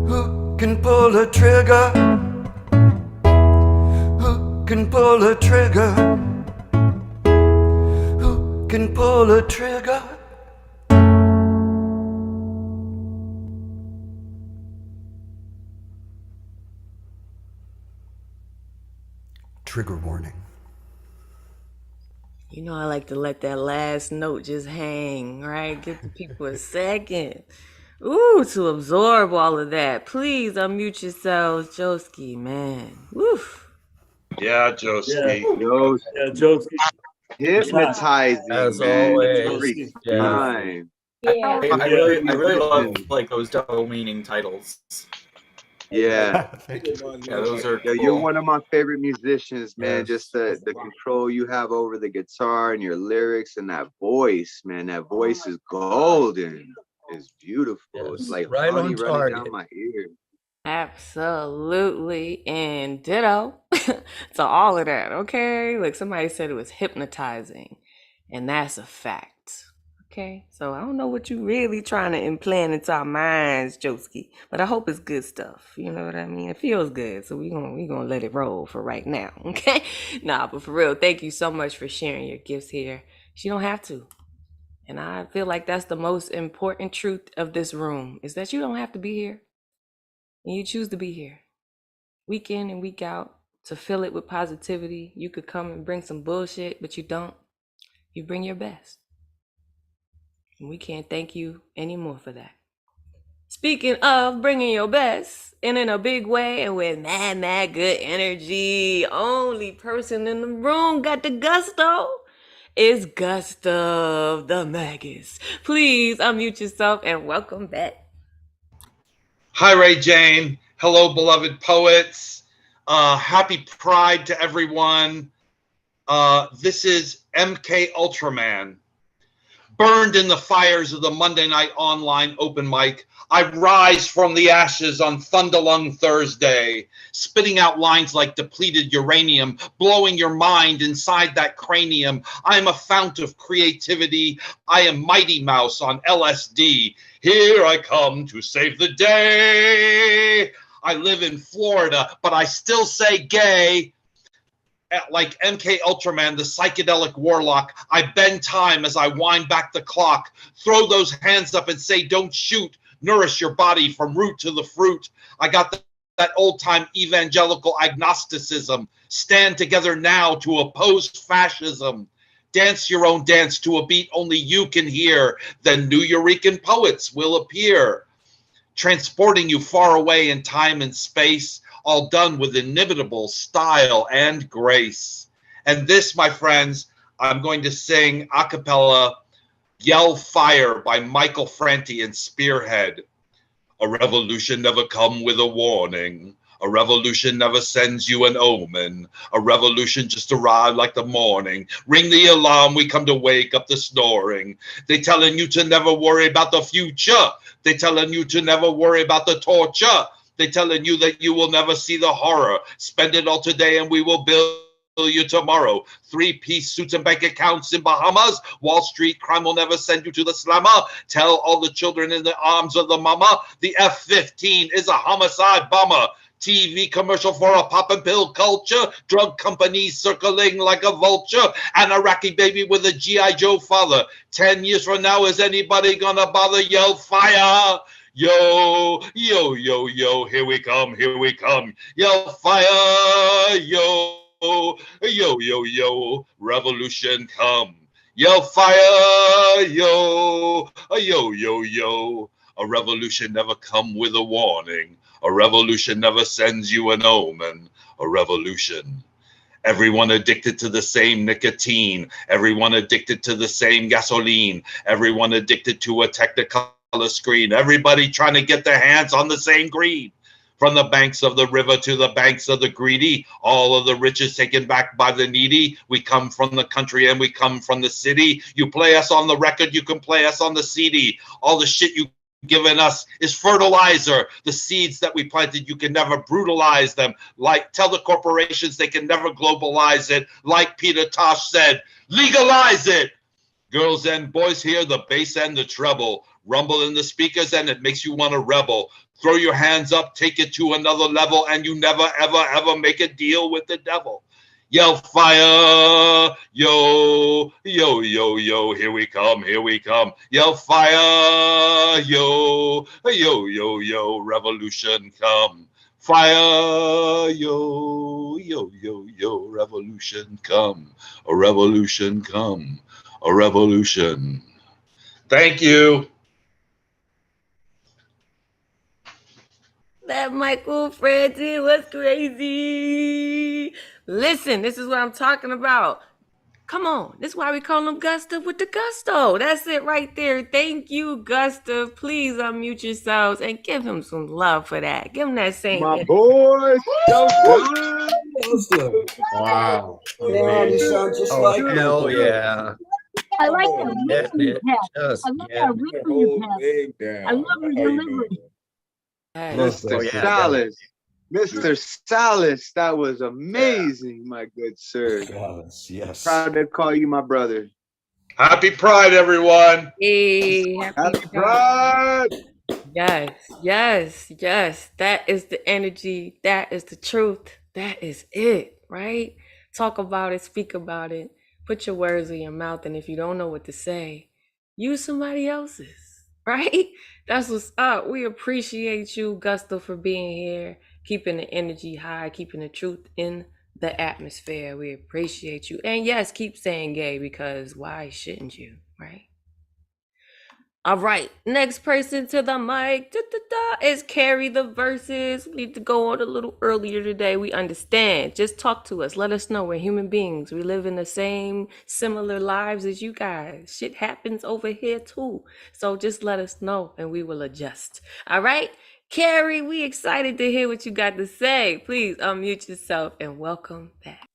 Who can pull a trigger? Who can pull a trigger? Who can pull a trigger? Trigger warning. You know, I like to let that last note just hang, right? Give the people a second. Ooh, to absorb all of that. Please unmute yourselves, Joski, man. Woof. Yeah, Joski. Yo, Josie. hypnotizing, As man. always. Every Yeah. time. Yeah. I really love like those double meaning titles. Yeah. Thank you. Yeah, those are Yo, cool. you're one of my favorite musicians, man. Yes. Just the control you have over the guitar and your lyrics and that voice, man. That voice is golden. It's beautiful. It's Yes, like right honey on running target. down my ear. Absolutely. And ditto to all of that, okay? Like somebody said it was hypnotizing, and that's a fact. Okay, so I don't know what you really trying to implant into our minds, Joski, but I hope it's good stuff. You know what I mean? It feels good, so we gonna let it roll for right now. Okay, nah, but for real, thank you so much for sharing your gifts here. You don't have to, and I feel like that's the most important truth of this room is that you don't have to be here, and you choose to be here, week in and week out, to fill it with positivity. You could come and bring some bullshit, but you don't. You bring your best. And we can't thank you anymore for that. Speaking of bringing your best and in a big way and with mad good energy, only person in the room got the gusto is Gustav the Magus. Please unmute yourself and welcome back. Hi, Ray Jane. Hello, beloved poets. Happy Pride to everyone. This is MK Ultraman. Burned in the fires of the Monday night online open mic, I rise from the ashes on Thunderlung Thursday, spitting out lines like depleted uranium, blowing your mind inside that cranium. I am a fount of creativity. I am Mighty Mouse on LSD. Here I come to save the day. I live in Florida, but I still say gay. Like MK Ultraman, the psychedelic warlock, I bend time as I wind back the clock. Throw those hands up and say, don't shoot. Nourish your body from root to the fruit. I got that old-time evangelical agnosticism. Stand together now to oppose fascism. Dance your own dance to a beat only you can hear. Then New Eurekan poets will appear, transporting you far away in time and space, all done with inimitable style and grace. And this, my friends, I'm going to sing a cappella, Yell Fire by Michael Franti and Spearhead. A revolution never come with a warning. A revolution never sends you an omen. A revolution just arrived like the morning. Ring the alarm, we come to wake up the snoring. They telling you to never worry about the future. They telling you to never worry about the torture. They telling you that you will never see the horror. Spend it all today and we will build you tomorrow. 3-piece suits and bank accounts in Bahamas. Wall Street crime will never send you to the slammer. Tell all the children in the arms of the mama, the F-15 is a homicide bomber. TV commercial for a pop and pill culture. Drug companies circling like a vulture. An Iraqi baby with a G.I. Joe father. 10 years from now, is anybody gonna bother? Yell fire! Yo, yo, yo, yo, here we come, here we come. Yell fire, yo, yo, yo, yo, revolution come. Yell fire, yo, yo, yo, yo. A revolution never come with a warning. A revolution never sends you an omen. A revolution. Everyone addicted to the same nicotine. Everyone addicted to the same gasoline. Everyone addicted to a technicolor screen. Everybody trying to get their hands on the same green. From the banks of the river to the banks of the greedy, all of the riches taken back by the needy. We come from the country and we come from the city. You play us on the record, you can play us on the CD. All the shit you given us is fertilizer. The seeds that we planted, you can never brutalize them. Like, tell the corporations they can never globalize it. Like Peter Tosh said, legalize it. Girls and boys hear the bass and the treble rumble in the speakers, and it makes you want to rebel. Throw your hands up, take it to another level, and you never, ever, ever make a deal with the devil. Yell fire, yo, yo, yo, yo, here we come, here we come. Yell fire, yo, yo, yo, yo, revolution come. Fire, yo, yo, yo, yo, revolution come. A revolution come. A revolution. Thank you. That Michael Franti was crazy. Listen, this is what I'm talking about. Come on. This is why we call him Gustav with the gusto. That's it right there. Thank you, Gustav. Please unmute yourselves and give him some love for that. Give him that same. My boy, Wow. Damn, you sound just like Hell yeah. I like that rhythm you have. Just I love yeah. that rhythm you have. I love your delivery. Mr. yeah, Salas. Mr. Salas, that was amazing, my good sir. Yes. Proud to call you my brother. Happy Pride, everyone. Hey, Happy Pride. Yes, yes, yes. That is the energy. That is the truth. That is it, right? Talk about it, speak about it. Put your words in your mouth, and if you don't know what to say, use somebody else's, right? That's what's up. We appreciate you, Gusto, for being here, keeping the energy high, keeping the truth in the atmosphere. We appreciate you. And yes, keep saying gay, because why shouldn't you, right? All right, next person to the mic is Carrie the Verses. We need to go on a little earlier today. We understand. Just talk to us. Let us know we're human beings. We live in the same similar lives as you guys. Shit happens over here too. So just let us know and we will adjust. All right, Carrie, we excited to hear what you got to say. Please unmute yourself and welcome back.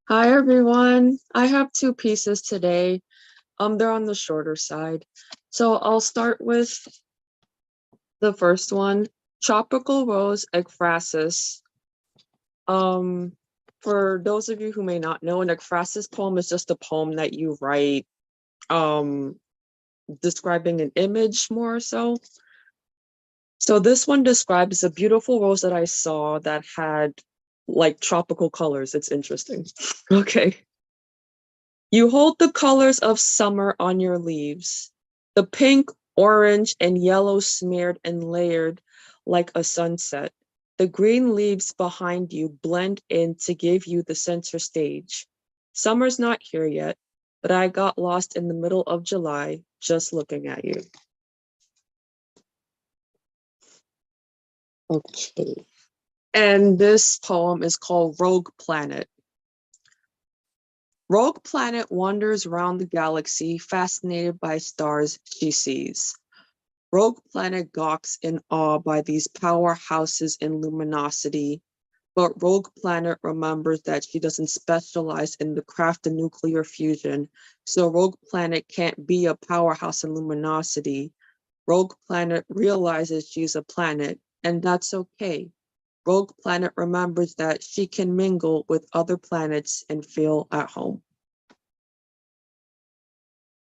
Hi everyone. I have two pieces today. They're on the shorter side. So I'll start with the first one, Tropical Rose Ekphrasis. For those of you who may not know, an ekphrasis poem is just a poem that you write describing an image more so. So this one describes a beautiful rose that I saw that had like tropical colors. It's interesting. Okay. You hold the colors of summer on your leaves, the pink, orange, and yellow smeared and layered like a sunset. The green leaves behind you blend in to give you the center stage. Summer's not here yet, but I got lost in the middle of July just looking at you. Okay. And this poem is called Rogue Planet. Rogue Planet wanders around the galaxy, fascinated by stars she sees. Rogue Planet gawks in awe by these powerhouses in luminosity, but Rogue Planet remembers that she doesn't specialize in the craft of nuclear fusion, so Rogue Planet can't be a powerhouse in luminosity. Rogue Planet realizes she's a planet, and that's okay. Rogue Planet remembers that she can mingle with other planets and feel at home.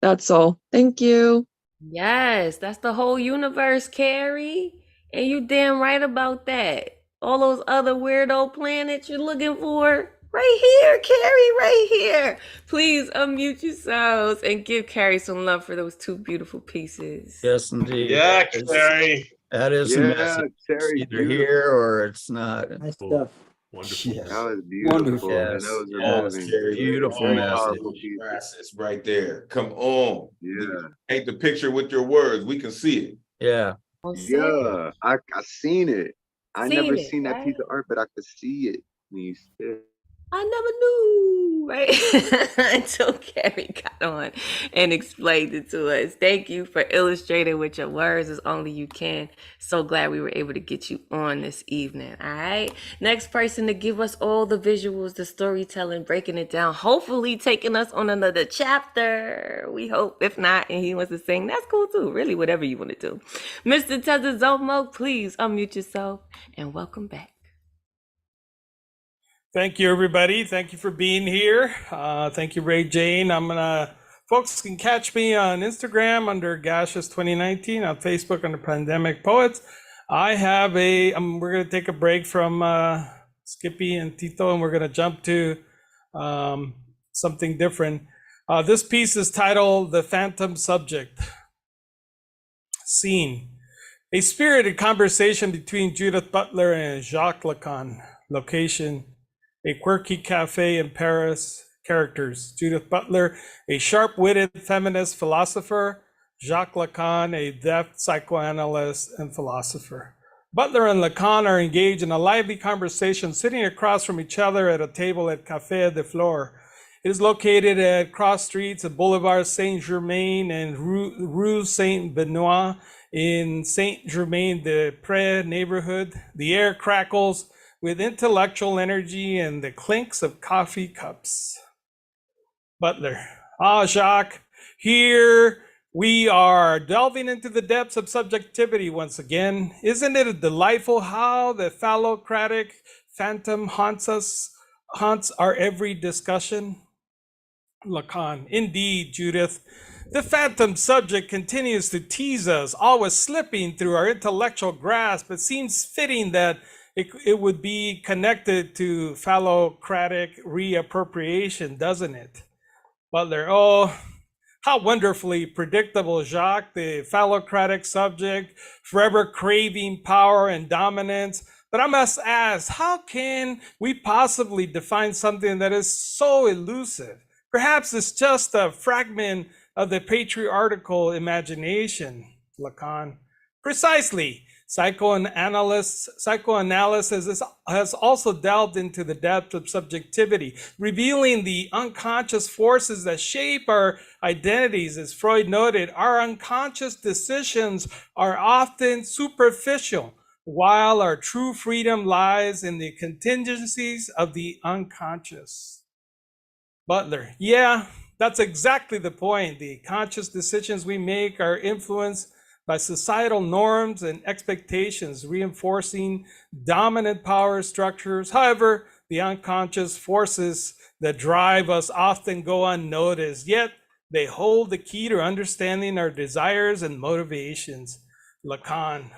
That's all. Thank you. Yes, that's the whole universe, Carrie. And you damn right about that. All those other weirdo planets you're looking for, right here, Carrie, right here. Please unmute yourselves and give Carrie some love for those two beautiful pieces. Yes, indeed. Yeah, Carrie. That is a message. Terry, It's either here or it's not. Nice stuff. Wonderful. Yes. that was beautiful, man. Yes. Those are Yes, moving. Terry, beautiful Very message. powerful pieces. Process right there. Come on. Yeah. Paint the picture with your words. We can see it. Yeah. Yeah, I seen it. I never Seen it, seen that right? piece of art, but I could see it when you said. I never knew, right? Until Carrie got on and explained it to us. Thank you for illustrating with your words as only you can. So glad we were able to get you on this evening. All right. Next person to give us all the visuals, the storytelling, breaking it down, hopefully taking us on another chapter. We hope. If not, and he wants to sing, that's cool too. Really, whatever you want to do. Mr. Tezazomo, please unmute yourself and welcome back. Thank you, everybody. Thank you for being here. Thank you, Ray Jane. Folks can catch me on Instagram under Gaseous2019, on Facebook under Pandemic Poets. I have we're going to take a break from Skippy and Tito, and we're going to jump to something different. This piece is titled The Phantom Subject. Scene: a spirited conversation between Judith Butler and Jacques Lacan. Location: a quirky cafe in Paris. Characters: Judith Butler, a sharp-witted feminist philosopher. Jacques Lacan, a deft psychoanalyst and philosopher. Butler and Lacan are engaged in a lively conversation sitting across from each other at a table at Café de Flore. It is located at cross streets of Boulevard Saint-Germain and Rue Saint-Benoît in Saint-Germain-des-Prés neighborhood. The air crackles with intellectual energy and the clinks of coffee cups. Butler: ah, Jacques, here we are delving into the depths of subjectivity once again. Isn't it delightful how the phallocratic phantom haunts our every discussion? Lacan: indeed, Judith. The phantom subject continues to tease us, always slipping through our intellectual grasp. It seems fitting that it would be connected to phallocratic reappropriation, doesn't it? Butler: oh, how wonderfully predictable, Jacques, the phallocratic subject, forever craving power and dominance. But I must ask, how can we possibly define something that is so elusive? Perhaps it's just a fragment of the patriarchal imagination, Lacan. Precisely. Psychoanalysis has also delved into the depth of subjectivity, revealing the unconscious forces that shape our identities. As Freud noted, our unconscious decisions are often superficial, while our true freedom lies in the contingencies of the unconscious. Butler, yeah, that's exactly the point. The conscious decisions we make are influenced by societal norms and expectations, reinforcing dominant power structures. However, the unconscious forces that drive us often go unnoticed, yet they hold the key to understanding our desires and motivations. Lacan,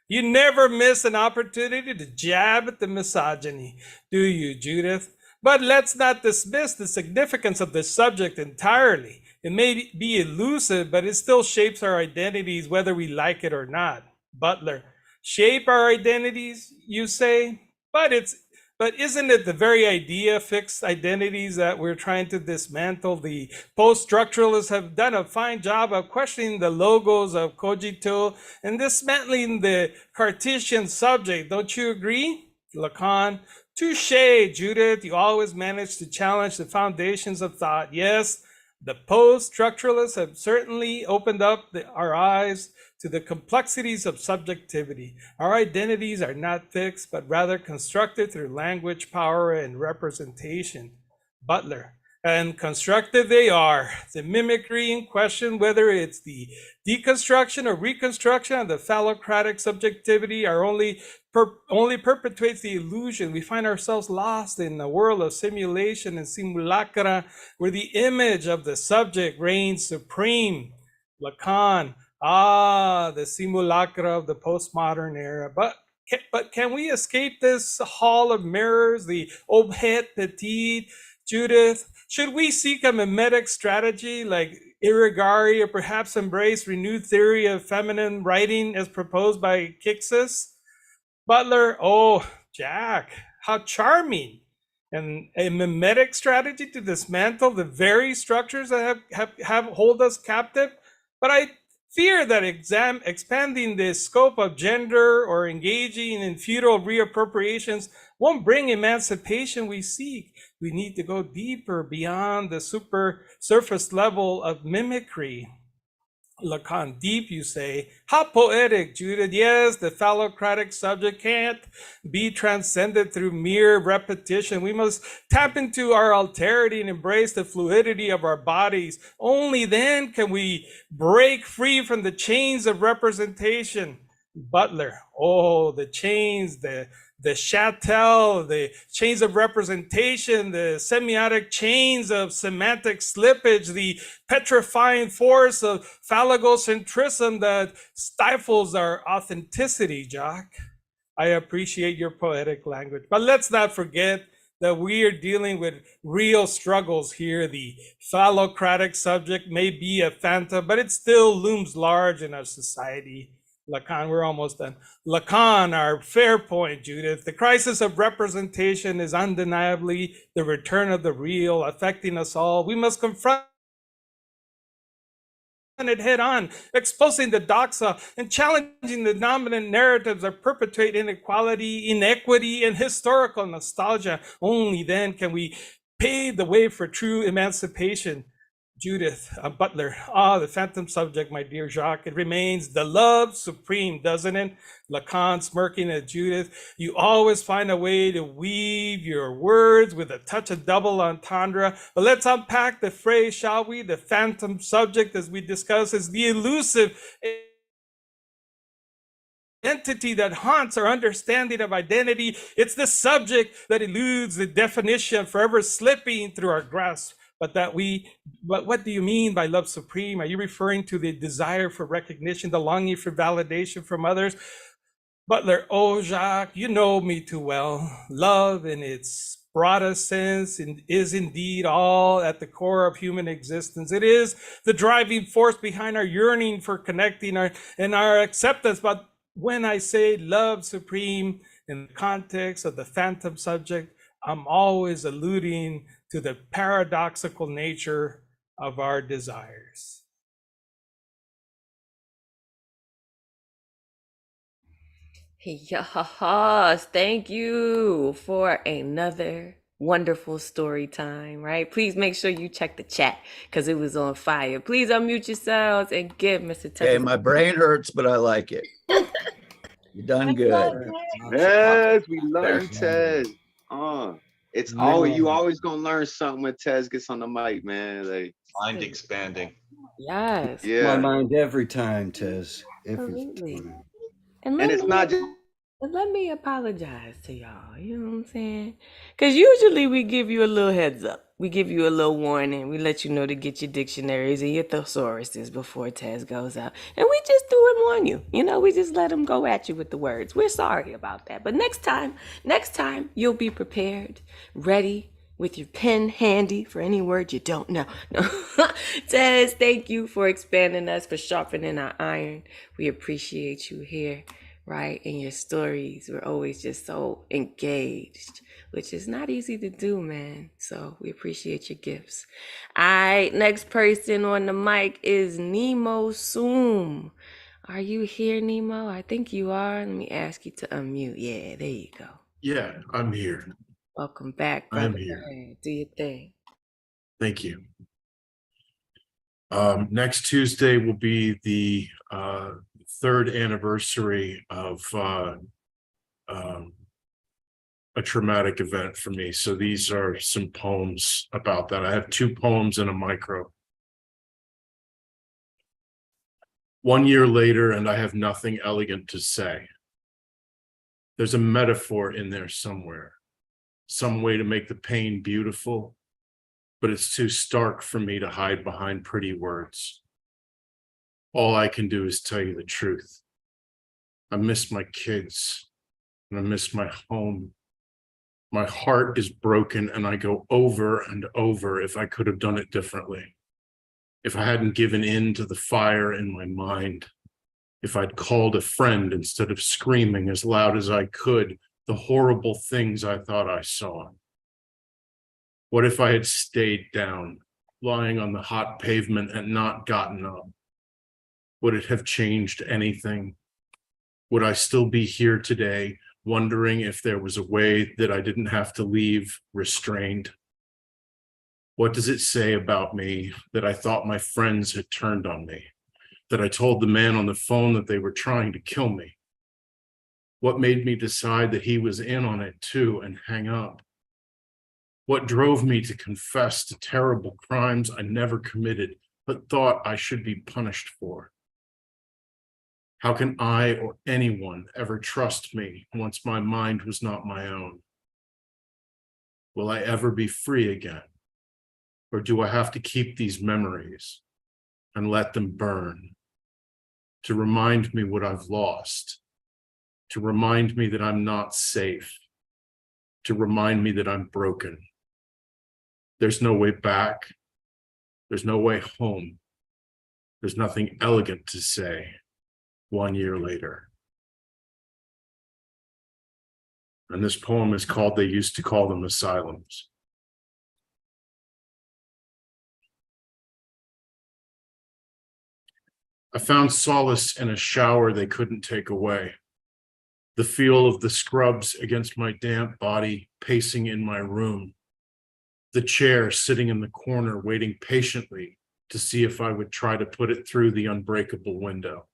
you never miss an opportunity to jab at the misogyny, do you, Judith? But let's not dismiss the significance of this subject entirely. It may be elusive, but it still shapes our identities whether we like it or not. Butler, shape our identities, you say? But isn't it the very idea, fixed identities, that we're trying to dismantle? The post-structuralists have done a fine job of questioning the logos of cogito and dismantling the Cartesian subject. Don't you agree? Lacan, touche, Judith. You always manage to challenge the foundations of thought. Yes, the post-structuralists have certainly opened up our eyes to the complexities of subjectivity. Our identities are not fixed, but rather constructed through language, power, and representation. Butler, and constructed they are. The mimicry in question, whether it's the deconstruction or reconstruction of the phallocratic subjectivity, are only perpetuates the illusion. We find ourselves lost in a world of simulation and simulacra, where the image of the subject reigns supreme. Lacan, the simulacra of the postmodern era. But can we escape this hall of mirrors, the objet petit, Judith? Should we seek a mimetic strategy like Irigari, or perhaps embrace renewed theory of feminine writing as proposed by Kixis? Butler, oh, Jack, how charming. And a mimetic strategy to dismantle the very structures that have hold us captive. But I fear that expanding the scope of gender or engaging in feudal reappropriations won't bring emancipation we seek. We need to go deeper beyond the surface level of mimicry. Lacan, deep, you say. How poetic, Judith. Yes, the phallocratic subject can't be transcended through mere repetition. We must tap into our alterity and embrace the fluidity of our bodies. Only then can we break free from the chains of representation. Butler, oh, the chains, the chattel, the chains of representation, the semiotic chains of semantic slippage, the petrifying force of phallogocentrism that stifles our authenticity, Jack. I appreciate your poetic language, but let's not forget that we are dealing with real struggles here. The phallocratic subject may be a phantom, but it still looms large in our society. Lacan, we're almost done. Lacan, our fair point, Judith. The crisis of representation is undeniably the return of the real, affecting us all. We must confront it head on, exposing the doxa and challenging the dominant narratives that perpetuate inequality, inequity, and historical nostalgia. Only then can we pave the way for true emancipation. Judith, Butler, the phantom subject, my dear Jacques, it remains the love supreme, doesn't it? Lacan smirking at Judith, you always find a way to weave your words with a touch of double entendre. But let's unpack the phrase, shall we? The phantom subject, as we discussed, is the elusive entity that haunts our understanding of identity. It's the subject that eludes the definition, forever slipping through our grasp. But what do you mean by love supreme? Are you referring to the desire for recognition, the longing for validation from others? Butler, oh, Jacques, you know me too well. Love in its broadest sense is indeed all at the core of human existence. It is the driving force behind our yearning for connecting and our acceptance. But when I say love supreme in the context of the phantom subject, I'm always alluding to the paradoxical nature of our desires. Yes, thank you for another wonderful story time, right? Please make sure you check the chat because it was on fire. Please unmute yourselves and give Mr. Hey, Tez. my brain hurts, but I like it. You done good. Yes, we love you, Tez. It's always you always gonna learn something when Tez gets on the mic, man. Like Mind expanding. Yes. My yeah, mind every time, Tez. Every Absolutely. time. And and it's not just let me apologize to y'all. You know what I'm saying? Because usually we give you a little heads up. We give you a little warning. We let you know to get your dictionaries and your thesauruses before Tez goes out. And we just threw him on you. You know, we just let him go at you with the words. We're sorry about that. But next time, you'll be prepared, ready, with your pen handy for any word you don't know. No. Tez, thank you for expanding us, for sharpening our iron. We appreciate you here. Right? And your stories were always just so engaged, which is not easy to do, man. So we appreciate your gifts. All right, next person on the mic is Nemo Soom. Are you here, Nemo? I think you are. Let me ask you to unmute. Yeah, there you go. Yeah, I'm here. Welcome back, I am brother. here. Go ahead, do your thing. Thank you. Next Tuesday will be the third anniversary of a traumatic event for me. So these are some poems about that. I have 2 poems and a micro. 1 year later, and I have nothing elegant to say. There's a metaphor in there somewhere, some way to make the pain beautiful, but it's too stark for me to hide behind pretty words. All I can do is tell you the truth. I miss my kids, and I miss my home. My heart is broken, and I go over and over if I could have done it differently. If I hadn't given in to the fire in my mind. If I'd called a friend instead of screaming as loud as I could the horrible things I thought I saw. What if I had stayed down, lying on the hot pavement and not gotten up? Would it have changed anything? Would I still be here today, wondering if there was a way that I didn't have to leave restrained? What does it say about me that I thought my friends had turned on me? That I told the man on the phone that they were trying to kill me? What made me decide that he was in on it too and hang up? What drove me to confess to terrible crimes I never committed, but thought I should be punished for? How can I or anyone ever trust me once my mind was not my own? Will I ever be free again? Or do I have to keep these memories and let them burn to remind me what I've lost, to remind me that I'm not safe, to remind me that I'm broken? There's no way back. There's no way home. There's nothing elegant to say 1 year later. And this poem is called They Used to Call Them Asylums. I found solace in a shower they couldn't take away. The feel of the scrubs against my damp body pacing in my room. The chair sitting in the corner waiting patiently to see if I would try to put it through the unbreakable window.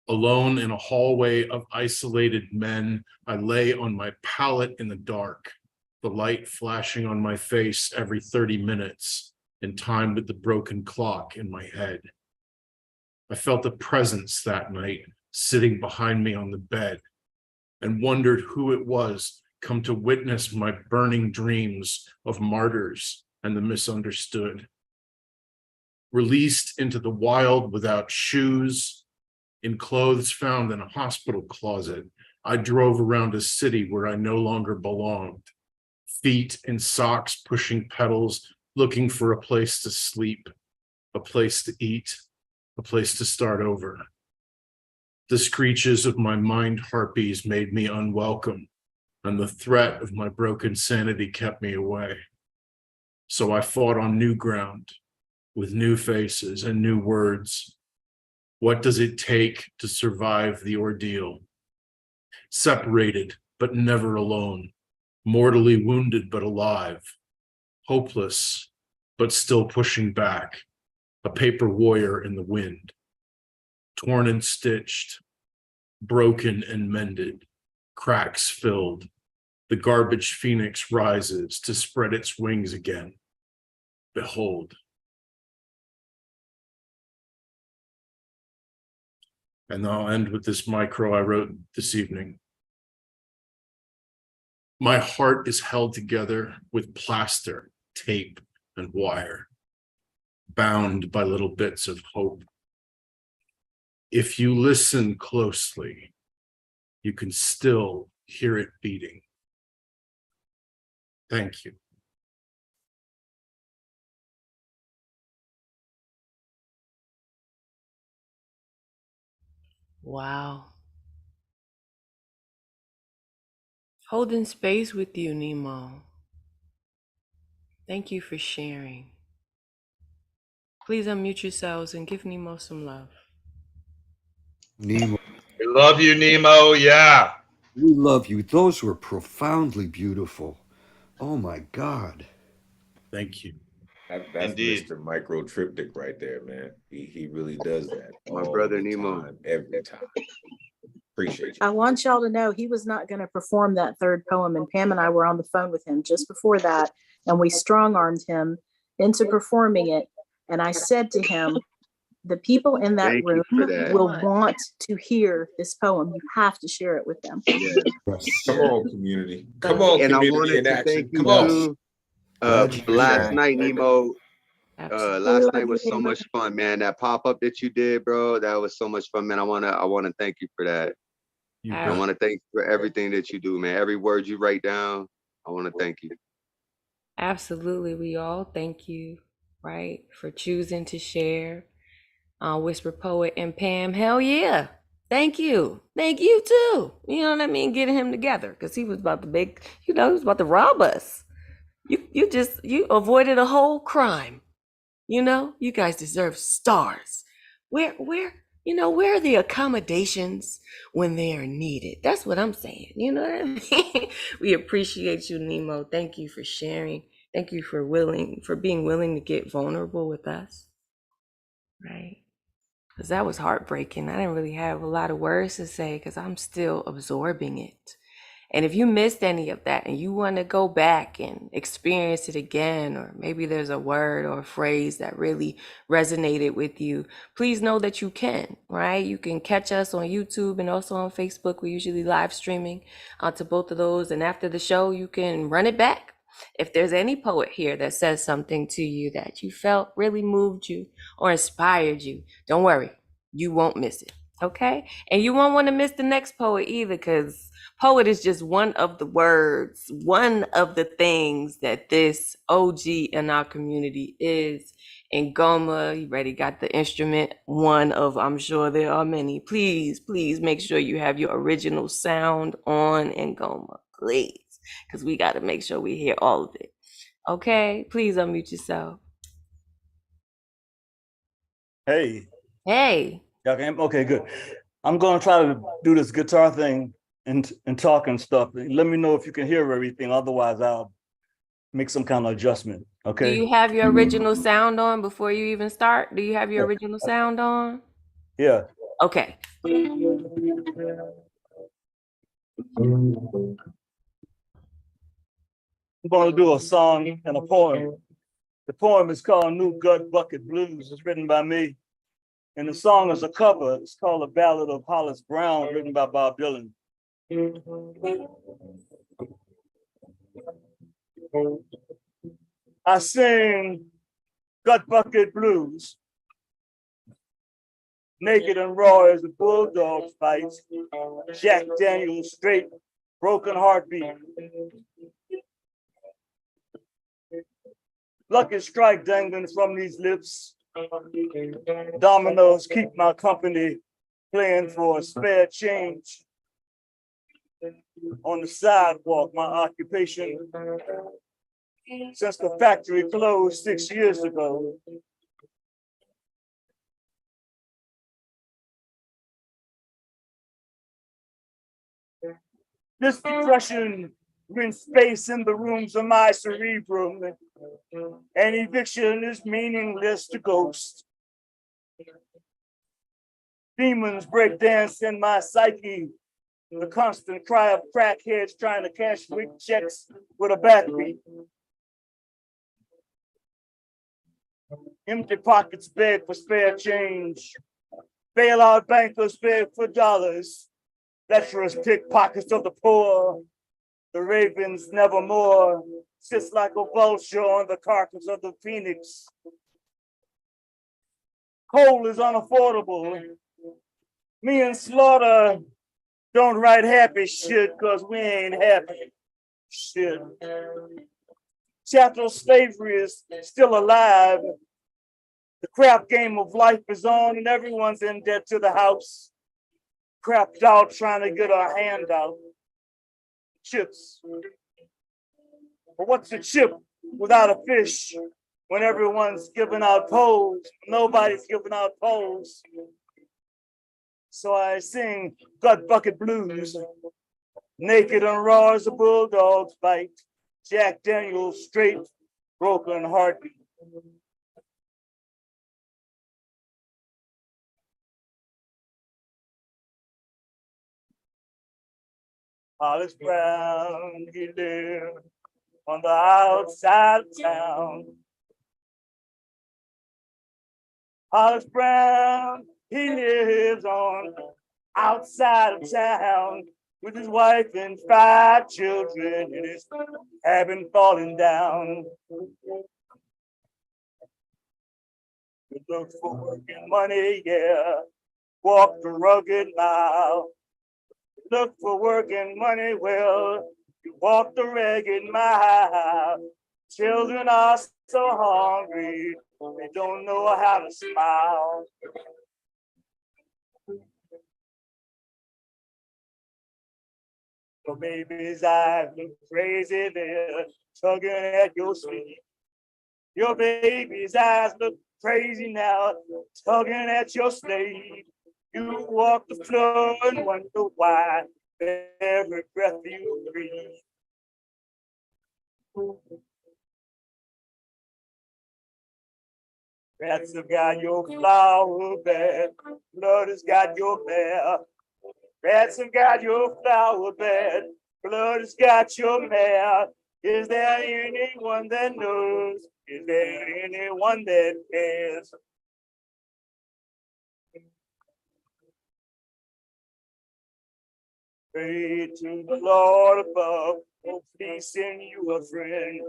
Alone in a hallway of isolated men, I lay on my pallet in the dark, the light flashing on my face every 30 minutes in time with the broken clock in my head. I felt a presence that night sitting behind me on the bed and wondered who it was come to witness my burning dreams of martyrs and the misunderstood. Released into the wild without shoes, in clothes found in a hospital closet, I drove around a city where I no longer belonged, feet in socks pushing pedals, looking for a place to sleep, a place to eat, a place to start over. The screeches of my mind harpies made me unwelcome, and the threat of my broken sanity kept me away. So I fought on new ground, with new faces and new words. What does it take to survive the ordeal? Separated, but never alone. Mortally wounded, but alive. Hopeless, but still pushing back. A paper warrior in the wind. Torn and stitched, broken and mended, cracks filled. The garbage phoenix rises to spread its wings again. Behold. And I'll end with this micro I wrote this evening. My heart is held together with plaster, tape, and wire, bound by little bits of hope. If you listen closely, you can still hear it beating. Thank you. Wow. Holding space with you, Nemo. Thank you for sharing. Please unmute yourselves and give Nemo some love. Nemo, We love you, Nemo. Yeah. we love you. Those were profoundly beautiful. Oh my God. Thank you. That's Indeed. Mr. Micro Triptych right there, man. He really does that. My all brother the Nemo. time, every time. Appreciate you. I want y'all to know he was not going to perform that third poem, and Pam and I were on the phone with him just before that, and we strong-armed him into performing it. And I said to him, the people in that Thank room you for that. will want to hear this poem. You have to share it with them. Yeah. Come on, community. Come on, And I community wanted in to action. thank you Come on. too. Glad you Last did. night, Nemo. Absolutely. Last night was so much fun, man. That pop-up that you did, bro, that was so much fun, man. I wanna thank you for that. I want to thank you for everything that you do, man. Every word you write down, I want to thank you. Absolutely. We all thank you, right, for choosing to share. Whisper Poet and Pam, hell yeah. Thank you. Thank you too. You know what I mean? Getting him together because he was about to he was about to rob us. You avoided a whole crime. You know, you guys deserve stars. Where are the accommodations when they are needed? That's what I'm saying. You know what I mean? We appreciate you, Nemo. Thank you for sharing. Thank you for being willing to get vulnerable with us. Right? Because that was heartbreaking. I didn't really have a lot of words to say because I'm still absorbing it. And if you missed any of that and you want to go back and experience it again, or maybe there's a word or a phrase that really resonated with you, please know that you can, right? You can catch us on YouTube and also on Facebook. We're usually live streaming to both of those. And after the show, you can run it back. If there's any poet here that says something to you that you felt really moved you or inspired you, don't worry, you won't miss it. Okay? And you won't want to miss the next poet either, because poet is just one of the words, one of the things that this OG in our community is. And Goma, you already got the instrument, one of, I'm sure there are many. Please make sure you have your original sound on in Goma, please, because we got to make sure we hear all of it. Okay? Please unmute yourself. Hey. Hey. Y'all can, okay, good. I'm going to try to do this guitar thing and talk and stuff. Let me know if you can hear everything. Otherwise, I'll make some kind of adjustment. Okay. Do you have your original sound on before you even start? Do you have your original sound on? Yeah. Okay. I'm going to do a song and a poem. The poem is called New Gut Bucket Blues. It's written by me. And the song is a cover. It's called A Ballad of Hollis Brown, written by Bob Dylan. I sing gut bucket blues, naked and raw as a bulldog fights, Jack Daniels straight, broken heartbeat. Lucky strike dangling from these lips. Dominoes keep my company, playing for a spare change. On the sidewalk, my occupation. Since the factory closed 6 years ago, This depression rents space in the rooms of my cerebrum, and eviction is meaningless to ghosts. Demons break dance in my psyche, the constant cry of crackheads trying to cash weak checks with a backbeat. Empty pockets beg for spare change. Bailout bankers beg for dollars. Lecherous pickpockets of the poor. The ravens nevermore sits like a vulture on the carcass of the phoenix. Coal is unaffordable. Me and Slaughter don't write happy shit because we ain't happy shit. Chattel slavery is still alive. The crap game of life is on and everyone's in debt to the house. Crapped out trying to get a handout. Chips. But what's a chip without a fish when everyone's giving out poles? Nobody's giving out poles. So I sing gut bucket blues. Naked and raw as a bulldog's bite. Jack Daniels straight, broken heartbeat. Hollis Brown, he lived on the outside of town. Hollis Brown, he lives on outside of town with his wife and 5 children and his cabin falling down. He looks for working money, yeah, walk the rugged mile. Look for work and money, well, you walk the ragged mile. Children are so hungry, they don't know how to smile. Your baby's eyes look crazy, they're tugging at your sleeve. Your baby's eyes look crazy now, tugging at your sleeve. You walk the floor and wonder why every breath you breathe. Rats have got your flower bed, blood has got your mare. Rats have got your flower bed, blood has got your mare. Is there anyone that knows? Is there anyone that cares? Pray to the Lord above, oh please send you a friend.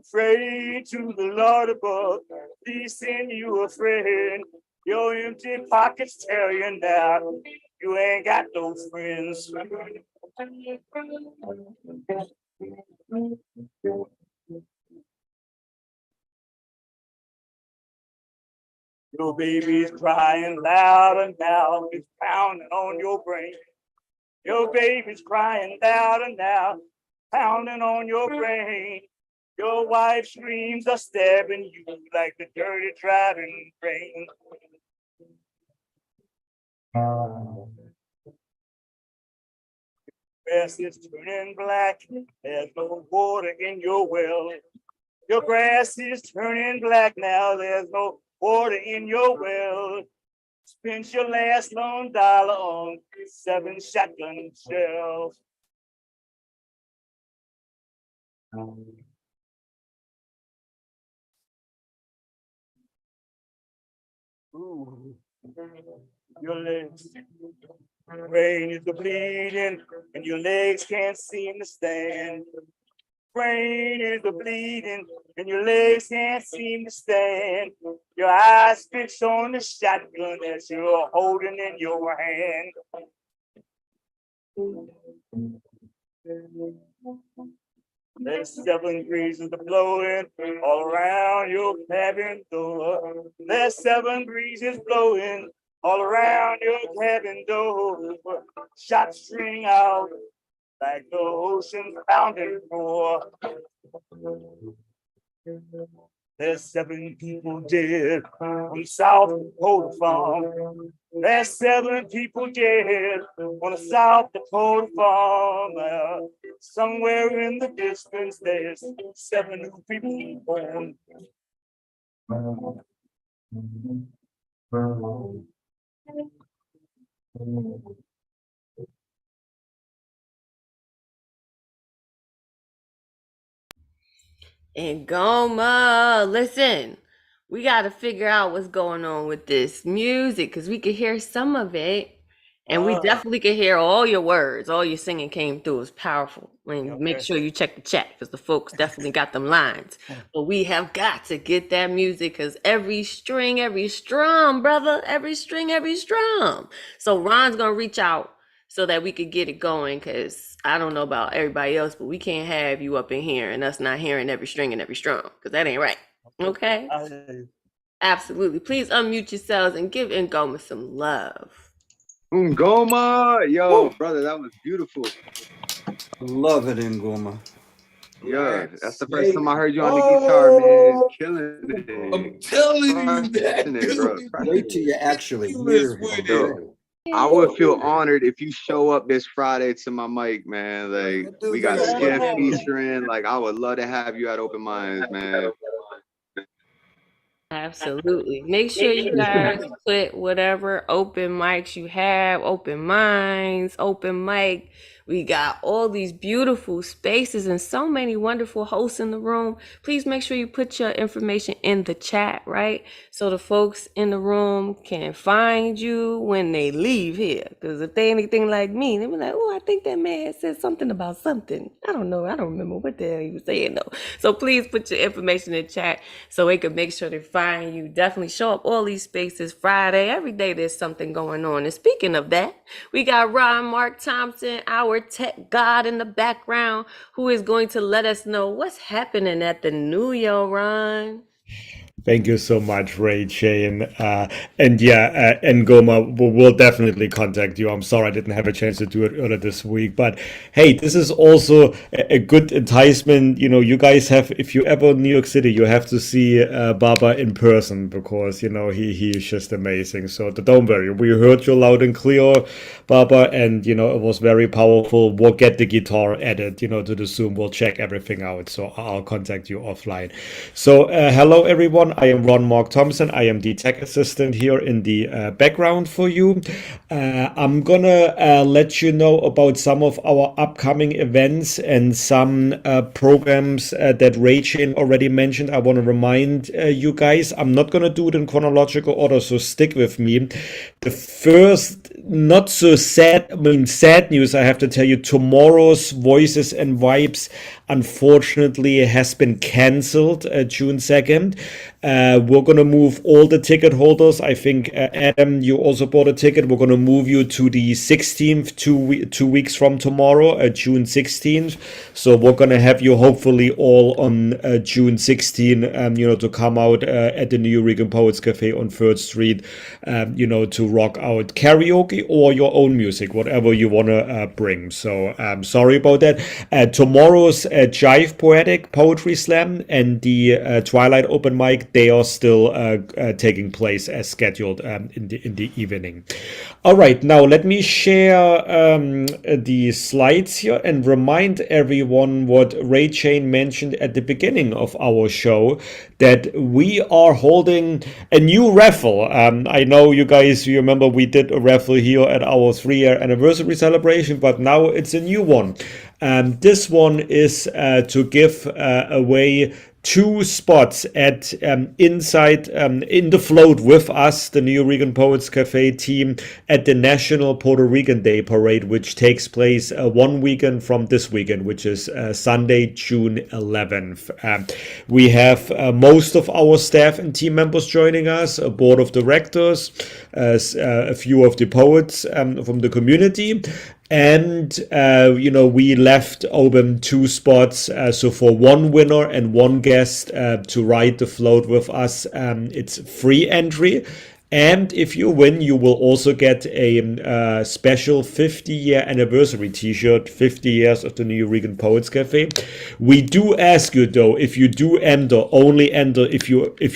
Pray to the Lord above, please send you a friend. Your empty pockets tell you now, you ain't got no friends. Your baby's crying loud and loud, it's pounding on your brain. Your baby's crying loud and loud, pounding on your brain. Your wife's screams are stabbing you like the dirty driving rain. Grass is turning black, there's no water in your well. Your grass is turning black now, there's no water in your well. Spent your last lone dollar on 7 shotgun shells. Ooh, your legs, brain is bleeding, and your legs can't seem to stand. Brain is bleeding, and your legs can't seem to stand. Your eyes fixed on the shotgun that you're holding in your hand. There's 7 breezes blowing all around your cabin door. There's 7 breezes blowing all around your cabin door. Shots string out like the ocean pounding roar. There's 7 people dead on South Dakota farm. There's 7 people dead on a South Dakota farm. Somewhere in the distance, there's 7 new people born. And Goma, listen, we got to figure out what's going on with this music because we could hear some of it. And we definitely could hear all your words. All your singing came through. It was powerful. And make sure you check the chat because the folks definitely got them lines. But we have got to get that music because every string, every strum, brother, every string, every strum. So Ron's going to reach out so that we could get it going because I don't know about everybody else, but we can't have you up in here and us not hearing every string and every strum because that ain't right. Okay? Absolutely. Please unmute yourselves and give Ngoma some love. Ngoma, yo, brother, that was beautiful. Love it, Ngoma. Yeah, that's the first time I heard you on the guitar, man. Killing it. I'm telling you that. Wait till you actually hear it. I would feel honored if you show up this Friday to my mic, man. Like we got Skiff featuring. Like I would love to have you at Open Minds, man. Absolutely. Make sure you guys put whatever open mics you have, open minds, open mic. We got all these beautiful spaces and so many wonderful hosts in the room. Please make sure you put your information in the chat, right? So the folks in the room can find you when they leave here. Because if they anything like me, they be like, oh, I think that man said something about something. I don't know. I don't remember what the hell he was saying though. So please put your information in the chat so they can make sure they find you. Definitely show up all these spaces Friday. Every day there's something going on. And speaking of that, we got Ron Mark Thompson, our tech god in the background, who is going to let us know what's happening at the New Year, Ron. Thank you so much, Ray Shane. And yeah, Ngoma, we'll definitely contact you. I'm sorry I didn't have a chance to do it earlier this week. But hey, this is also a good enticement. You know, you guys have, if you ever in New York City, you have to see Baba in person because, you know, he is just amazing. So don't worry. We heard you loud and clear, Baba, and, you know, it was very powerful. We'll get the guitar added, you know, to the Zoom. We'll check everything out. So I'll contact you offline. So hello, everyone. I am Ron Mark Thompson. I am the tech assistant here in the background for you. I'm gonna let you know about some of our upcoming events and some programs that Ray-Chan already mentioned. I want to remind you guys, I'm not gonna do it in chronological order, so stick with me. The first not so sad news, I have to tell you, tomorrow's Voices and Vibes unfortunately has been cancelled June 2nd. We're going to move all the ticket holders. I think, Adam, you also bought a ticket. We're going to move you to the 16th, 2 weeks from tomorrow, June 16th. So we're going to have you hopefully all on June 16th, you know, to come out at the New York Poets Cafe on 3rd Street, you know, to rock out karaoke or your own music, whatever you want to bring. So sorry about that. Tomorrow's Jive Poetic Poetry Slam and the Twilight Open Mic, they are still taking place as scheduled in the evening. All right, now let me share the slides here and remind everyone what Ray-Chan mentioned at the beginning of our show, that we are holding a new raffle. I know you guys, you remember we did a raffle here at our 3-year anniversary celebration, but now it's a new one. This one is to give away 2 spots at inside in the float with us, the New Rican Poets Cafe team, at the National Puerto Rican Day Parade, which takes place 1 weekend from this weekend, which is Sunday, June 11th. We have most of our staff and team members joining us, a board of directors, a few of the poets from the community. And, you know, we left open 2 spots. So for 1 winner and 1 guest to ride the float with us, it's free entry. And if you win, you will also get a special 50-year anniversary t-shirt, 50 years of the New Regan Poets Cafe. We do ask you though, if you do enter, only enter if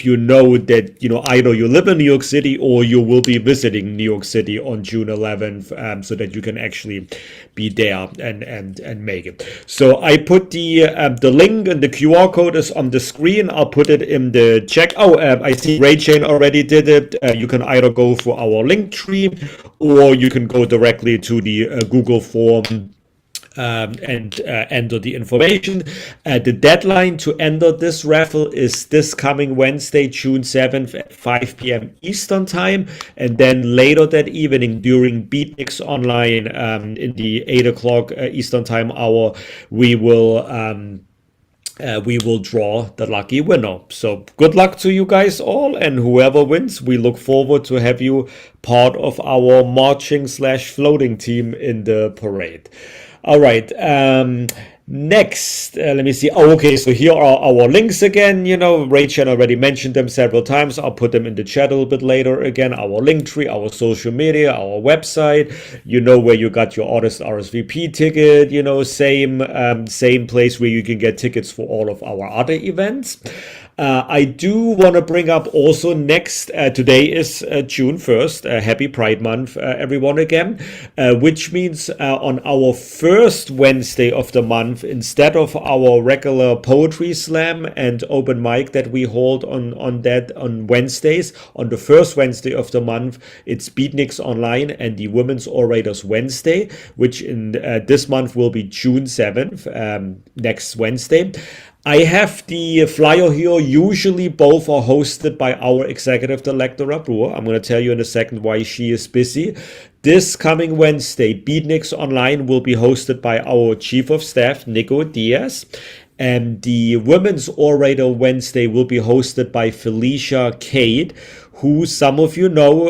you know that, you know, either you live in New York City or you will be visiting New York City on June 11th, so that you can actually be there and make it. So I put the link and the QR code is on the screen. I'll put it in the check. Oh, I see Ray Jane already did it. You can either go for our link tree or you can go directly to the Google form and enter the information. The deadline to enter this raffle is this coming Wednesday, June 7th at 5 p.m. Eastern Time. And then later that evening during Beatniks Online in the 8 o'clock Eastern Time hour, we will draw the lucky winner. So good luck to you guys all, and whoever wins, we look forward to have you part of our marching/floating team in the parade. All right. Next, let me see. Oh, okay. So here are our links again. You know, Rachel already mentioned them several times. I'll put them in the chat a little bit later. Again, our link tree, our social media, our website. You know where you got your artist RSVP ticket. You know, same place where you can get tickets for all of our other events. I do want to bring up also next, today is June 1st, happy Pride Month, everyone again, which means on our first Wednesday of the month, instead of our regular poetry slam and open mic that we hold on Wednesdays, on the first Wednesday of the month, it's Beatniks Online and the Women's Orators Wednesday, which in this month will be June 7th, next Wednesday. I have the flyer here. Usually both are hosted by our executive director, Brewer. I'm going to tell you in a second why she is busy. This coming Wednesday, Beatniks Online will be hosted by our chief of staff, Nico Diaz. And the Women's Orator Wednesday will be hosted by Felicia Cade, who some of you know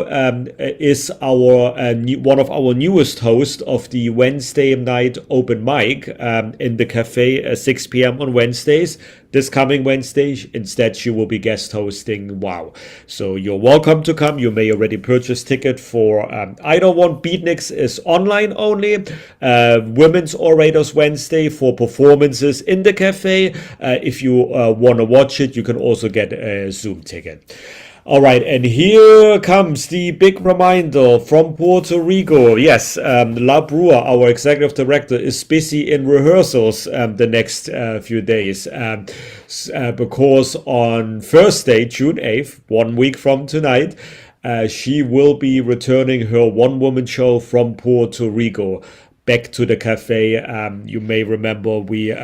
is our one of our newest hosts of the Wednesday night open mic in the cafe at 6 p.m. on Wednesdays. This coming Wednesday, instead, she will be guest hosting. Wow. So you're welcome to come. You may already purchase ticket for either one. Beatniks is online only. Women's Orators Wednesday for performances in the cafe. If you want to watch it, you can also get a Zoom ticket. All right, and here comes the big reminder from Puerto Rico. Yes, La Brewer, our executive director, is busy in rehearsals the next few days because on Thursday, June 8th, 1 week from tonight, she will be returning her one-woman show from Puerto Rico back to the cafe. You may remember we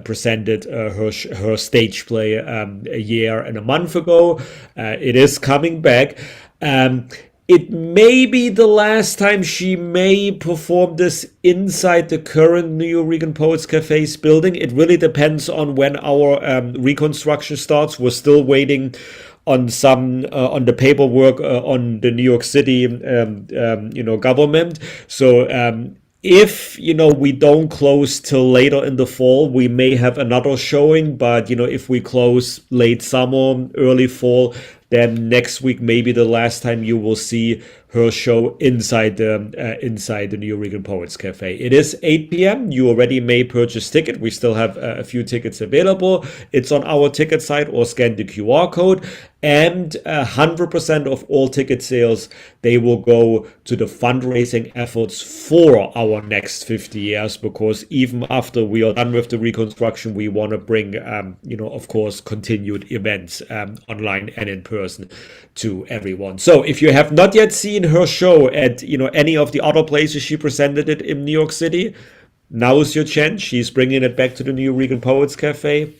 presented her stage play a year and a month ago. It is coming back. It may be the last time she may perform this inside the current New Regan Poets Cafe's building. It really depends on when our reconstruction starts. We're still waiting on some on the paperwork on the New York City government. So if we don't close till later in the fall, we may have another showing. But if we close late summer, early fall, then next week may be the last time you will see her show inside the New Regan Poets Cafe. It is 8 p.m. You already may purchase ticket. We still have a few tickets available. It's on our ticket site or scan the QR code. And 100% of all ticket sales, they will go to the fundraising efforts for our next 50 years, because even after we are done with the reconstruction, we want to bring, of course, continued events online and in person to everyone. So if you have not yet seen her show at, any of the other places she presented it in New York City, now is your chance. She's bringing it back to the New Regan Poets Cafe.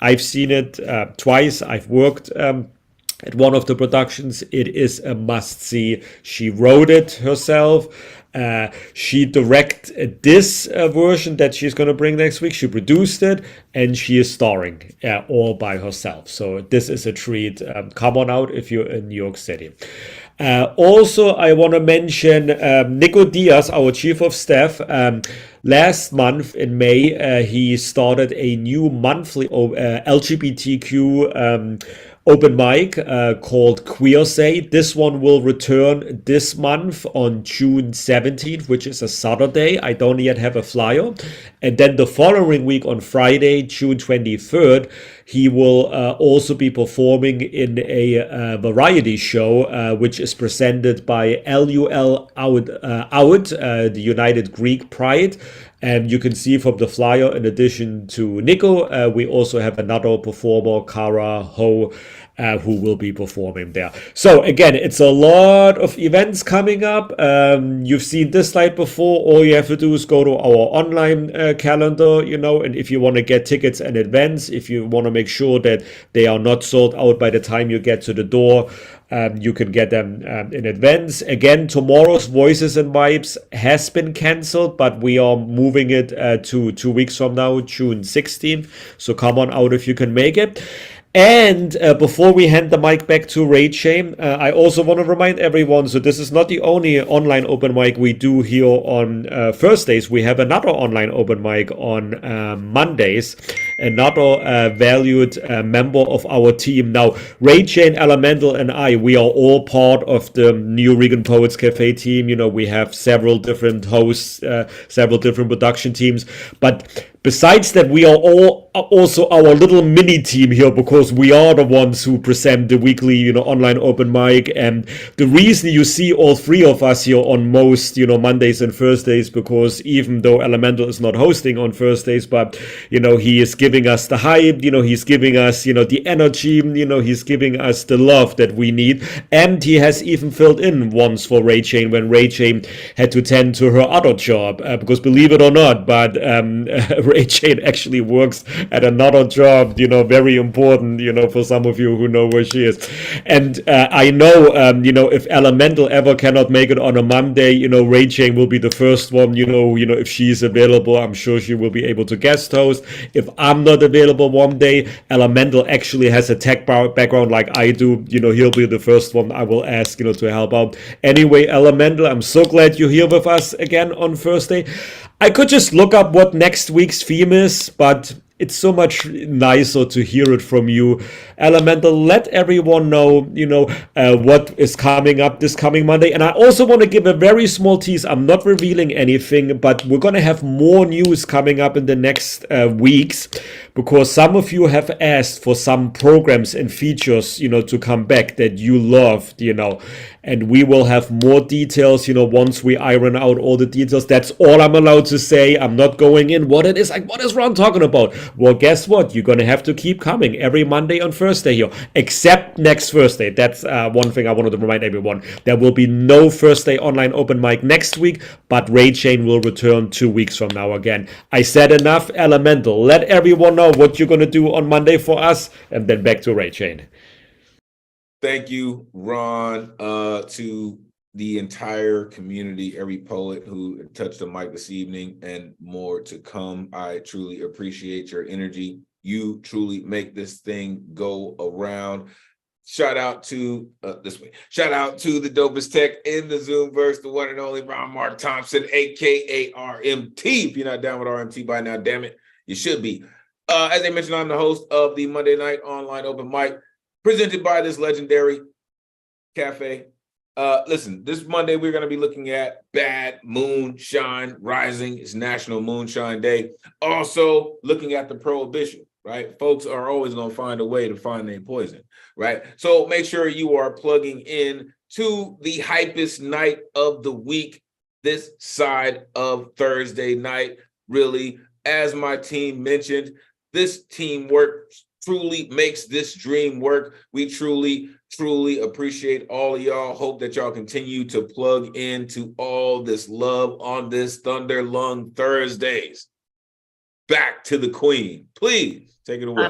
I've seen it twice. I've worked at one of the productions. It is a must-see. She wrote it herself. She directed this version that she's going to bring next week. She produced it, and she is starring all by herself. So this is a treat. Come on out if you're in New York City. Also, I want to mention Nico Diaz, our chief of staff. Last month in May, he started a new monthly LGBTQ open mic called Queer Say. This one will return this month on June 17th, which is a Saturday. I don't yet have a flyer. And then the following week on Friday, June 23rd, he will also be performing in a variety show, which is presented by LUL Out, the United Greek Pride. And you can see from the flyer, in addition to Nico, we also have another performer, Kara Ho, who will be performing there. So again, it's a lot of events coming up. You've seen this slide before. All you have to do is go to our online calendar, and if you want to get tickets in advance, if you want to make sure that they are not sold out by the time you get to the door, you can get them in advance. Again, tomorrow's Voices and Vibes has been cancelled, but we are moving it to 2 weeks from now, June 16th. So come on out if you can make it. And before we hand the mic back to Ray Shane, I also want to remind everyone, so this is not the only online open mic we do here on Thursdays. We have another online open mic on Mondays. Another valued member of our team. Now, Ray Shane, Elemental, and I, we are all part of the New Regan Poets Cafe team. We have several different hosts, several different production teams. But besides that, we are all also our little mini team here, because we are the ones who present the weekly, online open mic. And the reason you see all three of us here on most, Mondays and Thursdays, because even though Elemental is not hosting on Thursdays, but, he is giving us the hype, he's giving us, the energy, he's giving us the love that we need. And he has even filled in once for Ray Shane when Ray Shane had to tend to her other job, because believe it or not, but Ray Shane actually works at another job, very important, for some of you who know where she is. And I know, if Elemental ever cannot make it on a Monday, Ray Shane will be the first one, if she's available, I'm sure she will be able to guest host. If I'm not available one day, Elemental actually has a tech background like I do, he'll be the first one I will ask, to help out. Anyway, Elemental, I'm so glad you're here with us again on Thursday. I could just look up what next week's theme is, but it's so much nicer to hear it from you. Elemental, let everyone know, what is coming up this coming Monday. And I also want to give a very small tease. I'm not revealing anything, but we're going to have more news coming up in the next weeks, because some of you have asked for some programs and features, to come back that you loved, and we will have more details, once we iron out all the details. That's all I'm allowed to say. I'm not going in what it is. Like, what is Ron talking about? Well, guess what? You're going to have to keep coming every Monday and Thursday here, except next Thursday. That's one thing I wanted to remind everyone. There will be no Thursday online open mic next week, but Ray Shane will return 2 weeks from now again. I said enough, Elemental. Let everyone know what you're going to do on Monday for us, and then back to Ray Shane. Thank you, Ron, to the entire community, every poet who touched the mic this evening, and more to come. I truly appreciate your energy. You truly make this thing go around. Shout out to Shout out to the dopest tech in the Zoomverse, the one and only Ron Mark Thompson, aka RMT. If you're not down with RMT by now, damn it, you should be. As I mentioned, I'm the host of the Monday Night Online Open Mic, presented by this legendary cafe. Listen, this Monday we're going to be looking at Bad Moonshine Rising. It's National Moonshine Day. Also looking at the prohibition, right? Folks are always going to find a way to find their poison, right? So make sure you are plugging in to the hypest night of the week, this side of Thursday night. Really, as my team mentioned, this teamwork truly makes this dream work. We truly appreciate all of y'all. Hope that y'all continue to plug into all this love on this Thunder Lung Thursdays. Back to the queen. Please take it away.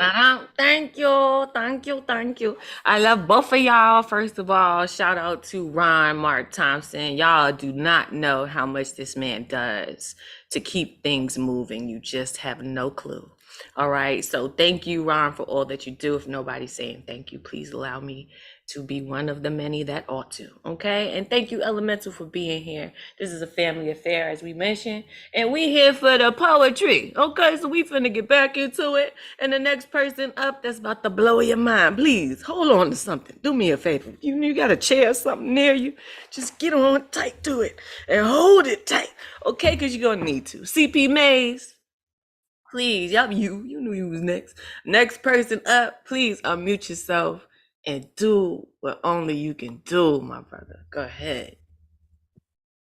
Thank you. I love both of y'all. First of all, shout out to Ron Mark Thompson. Y'all do not know how much this man does to keep things moving. You just have no clue. All right. So thank you, Ron, for all that you do. If nobody's saying thank you, please allow me to be one of the many that ought to. Okay. And thank you, Elemental, for being here. This is a family affair, as we mentioned, and we here for the poetry. Okay. So we finna get back into it. And the next person up that's about to blow your mind, please hold on to something. Do me a favor. You got a chair or something near you, just get on tight to it and hold it tight. Okay. Because you're going to need to. CP Mays. Please, y'all, you knew you was next. Next person up, please unmute yourself and do what only you can do, my brother. Go ahead.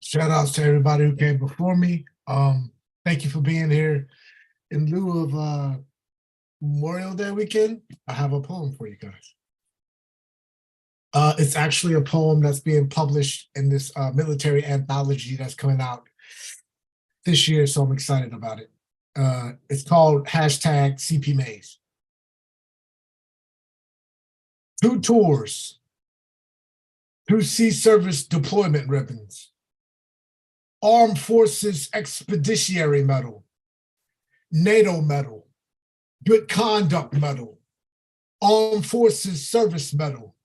Shout outs to everybody who came before me. Thank you for being here. In lieu of Memorial Day weekend, I have a poem for you guys. It's actually a poem that's being published in this military anthology that's coming out this year, so I'm excited about it. It's called #CP Mays. 2 tours, 2 sea service deployment ribbons, Armed Forces Expeditionary Medal, NATO Medal, Good Conduct Medal, Armed Forces Service Medal,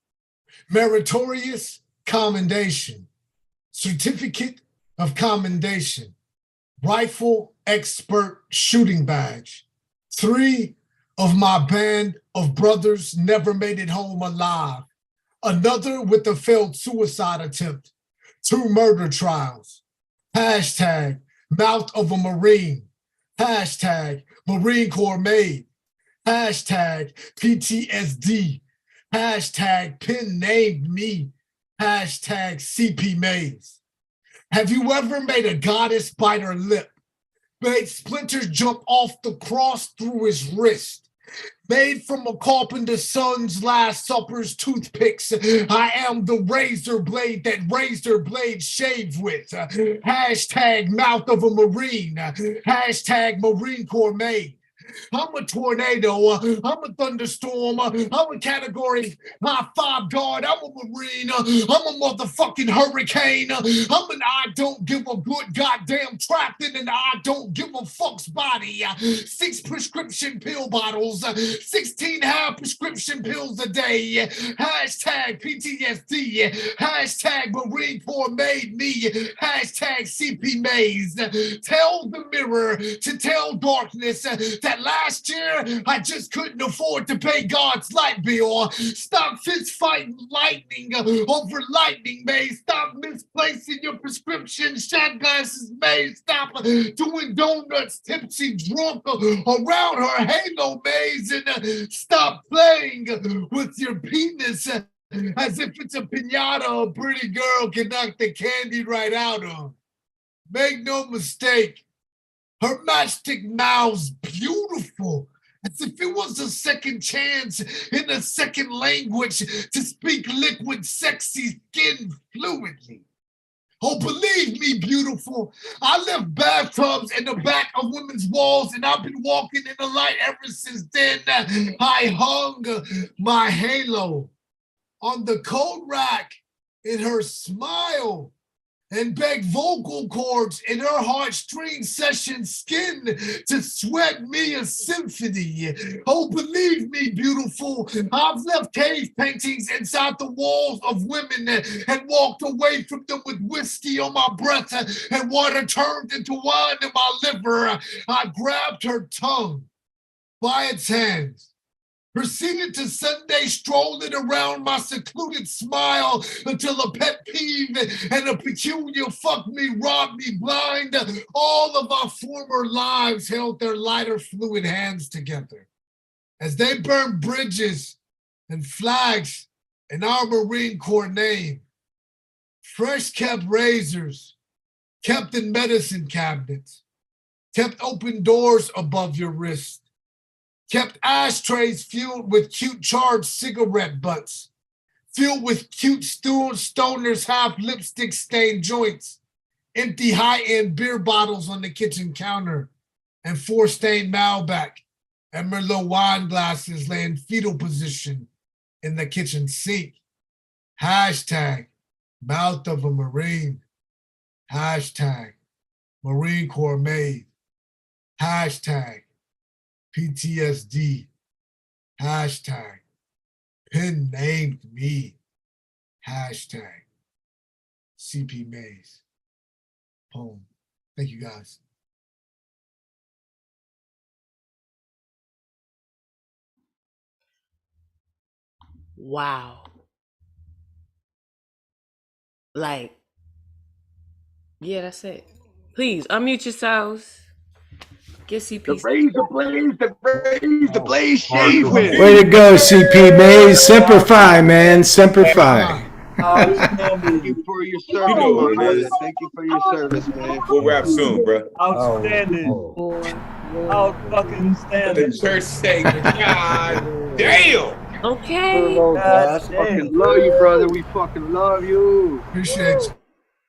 Meritorious Commendation, Certificate of Commendation, Rifle Expert Shooting Badge. 3 of my band of brothers never made it home alive. Another with a failed suicide attempt. 2 murder trials. #Mouth of a Marine. #Marine Corps made. #PTSD. #Pen named me. #CP Mays. Have you ever made a goddess bite her lip? Made splinters jump off the cross through his wrist? Made from a carpenter's son's last supper's toothpicks. I am the razor blade that razor blades shave with. #Mouth of a Marine. #Marine Corps made. I'm a tornado. I'm a thunderstorm. I'm a category 5 guard. I'm a Marine. I'm a motherfucking hurricane. I'm an I don't give a good goddamn trapped in an I don't give a fuck's body. 6 prescription pill bottles. 16 half prescription pills a day. #PTSD. Marine Corps made me. #CP Mays. Tell the mirror to tell darkness that last year I just couldn't afford to pay God's light bill. Stop fist fighting lightning over lightning, Mays. Stop misplacing your prescription shot glasses, Mays. Stop doing donuts tipsy drunk around her halo, Mays. And stop playing with your penis as if it's a piñata a pretty girl can knock the candy right out of. Make no mistake, her matchstick mouth's beautiful, as if it was a second chance in a second language to speak liquid, sexy skin fluidly. Oh, believe me, beautiful, I left bathtubs in the back of women's walls, and I've been walking in the light ever since then. I hung my halo on the coat rack in her smile and begged vocal cords in her heartstring session skin to sweat me a symphony. Oh, believe me, beautiful, I've left cave paintings inside the walls of women and walked away from them with whiskey on my breath and water turned into wine in my liver. I grabbed her tongue by its hands, proceeded to Sunday strolling around my secluded smile until a pet peeve and a peculiar fuck me, rob me blind. All of our former lives held their lighter fluid hands together as they burned bridges and flags in our Marine Corps name. Fresh kept razors, kept in medicine cabinets, kept open doors above your wrist, kept ashtrays filled with cute charred cigarette butts, filled with cute stoners half lipstick stained joints, empty high-end beer bottles on the kitchen counter, and 4 stained Malbec and Merlot wine glasses lay in fetal position in the kitchen sink. Mouth of a Marine. Marine Corps made. PTSD. Hashtag. Pin named me. Hashtag. CP Mays. Poem. Thank you guys. Wow. Like, yeah, that's it. Please unmute yourselves. Get CP. The blaze shaving. Way to go, CP Mays. Semper Fi, man. Semper Fi. Thank you for your service, my brother. Thank you for your service, man. We'll wrap soon, bro. Outstanding. Out fucking standing. The church say, God damn. Okay. Fucking love you, brother. We fucking love you. Appreciate you.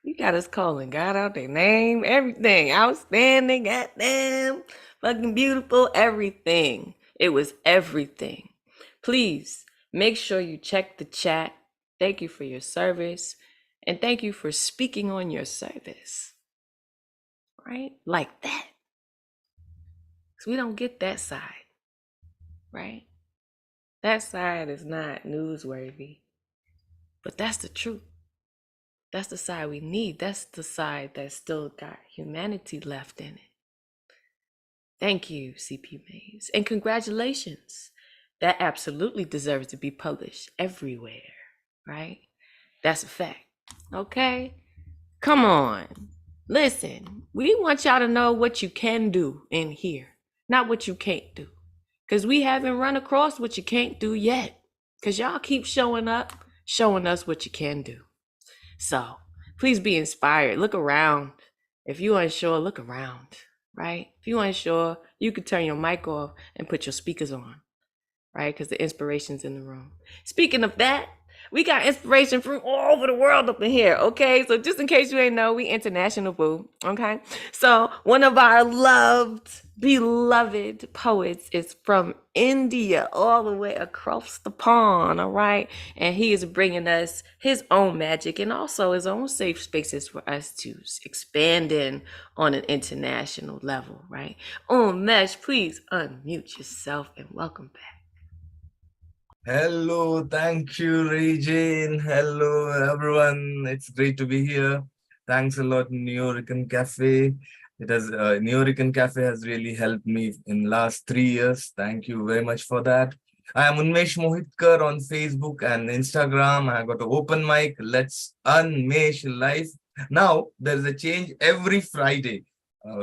You got us calling God out their name, everything. Outstanding, goddamn, fucking beautiful, everything. It was everything. Please make sure you check the chat. Thank you for your service. And thank you for speaking on your service. Right? Like that. Because we don't get that side. Right? That side is not newsworthy. But that's the truth. That's the side we need. That's the side that still got humanity left in it. Thank you, CP Mays. And congratulations. That absolutely deserves to be published everywhere, right? That's a fact. Okay? Come on. Listen, we want y'all to know what you can do in here, not what you can't do. Because we haven't run across what you can't do yet. Because y'all keep showing up, showing us what you can do. So please be inspired. Look around. If you're unsure, look around, right? If you're unsure, you could turn your mic off and put your speakers on, right? Because the inspiration's in the room. Speaking of that, we got inspiration from all over the world up in here, okay? So just in case you ain't know, we international, boo, okay? So one of our loved, beloved poets is from India, all the way across the pond, all right? And he is bringing us his own magic and also his own safe spaces for us to expand in on an international level, right? Mesh, please unmute yourself and welcome back. Hello, thank you, Regine. Hello, everyone. It's great to be here. Thanks a lot, Nuyorican Cafe. Nuyorican Cafe has really helped me in last 3 years. Thank you very much for that. I am Unmesh Mohitkar on Facebook and Instagram. I got an open mic. Let's Unmesh Life. Now there's a change every Friday.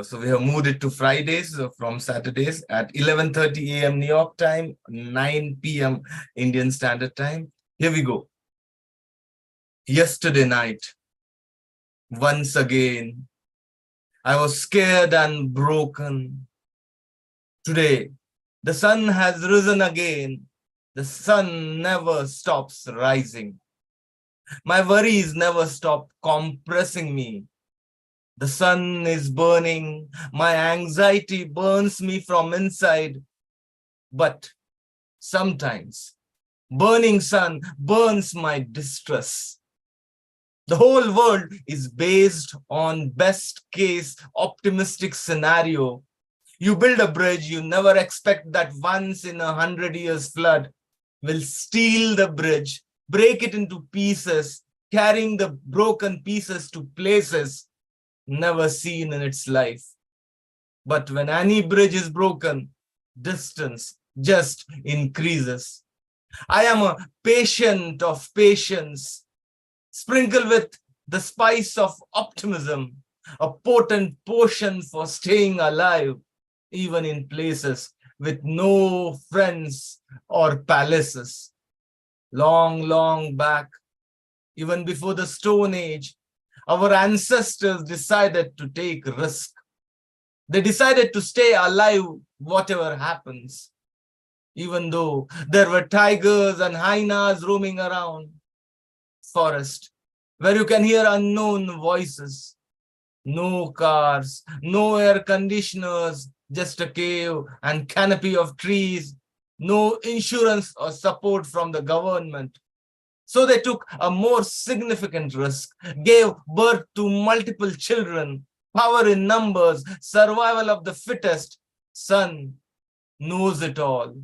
So we have moved it to Fridays from Saturdays at 11:30 a.m. New York time, 9 p.m. Indian Standard Time. Here we go. Yesterday night, once again, I was scared and broken. Today, the sun has risen again. The sun never stops rising. My worries never stop compressing me. The sun is burning. My anxiety burns me from inside. But sometimes, burning sun burns my distress. The whole world is based on best case optimistic scenario. You build a bridge, you never expect that once in 100 years flood will steal the bridge, break it into pieces, carrying the broken pieces to places never seen in its life. But when any bridge is broken, distance just increases. I am a patient of patience, sprinkled with the spice of optimism, a potent potion for staying alive, even in places with no friends or palaces. Long, long back, even before the Stone Age, our ancestors decided to take risk. They decided to stay alive whatever happens. Even though there were tigers and hyenas roaming around, forest, where you can hear unknown voices. No cars, no air conditioners, just a cave and canopy of trees. No insurance or support from the government. So they took a more significant risk, gave birth to multiple children, power in numbers, survival of the fittest, sun, knows it all.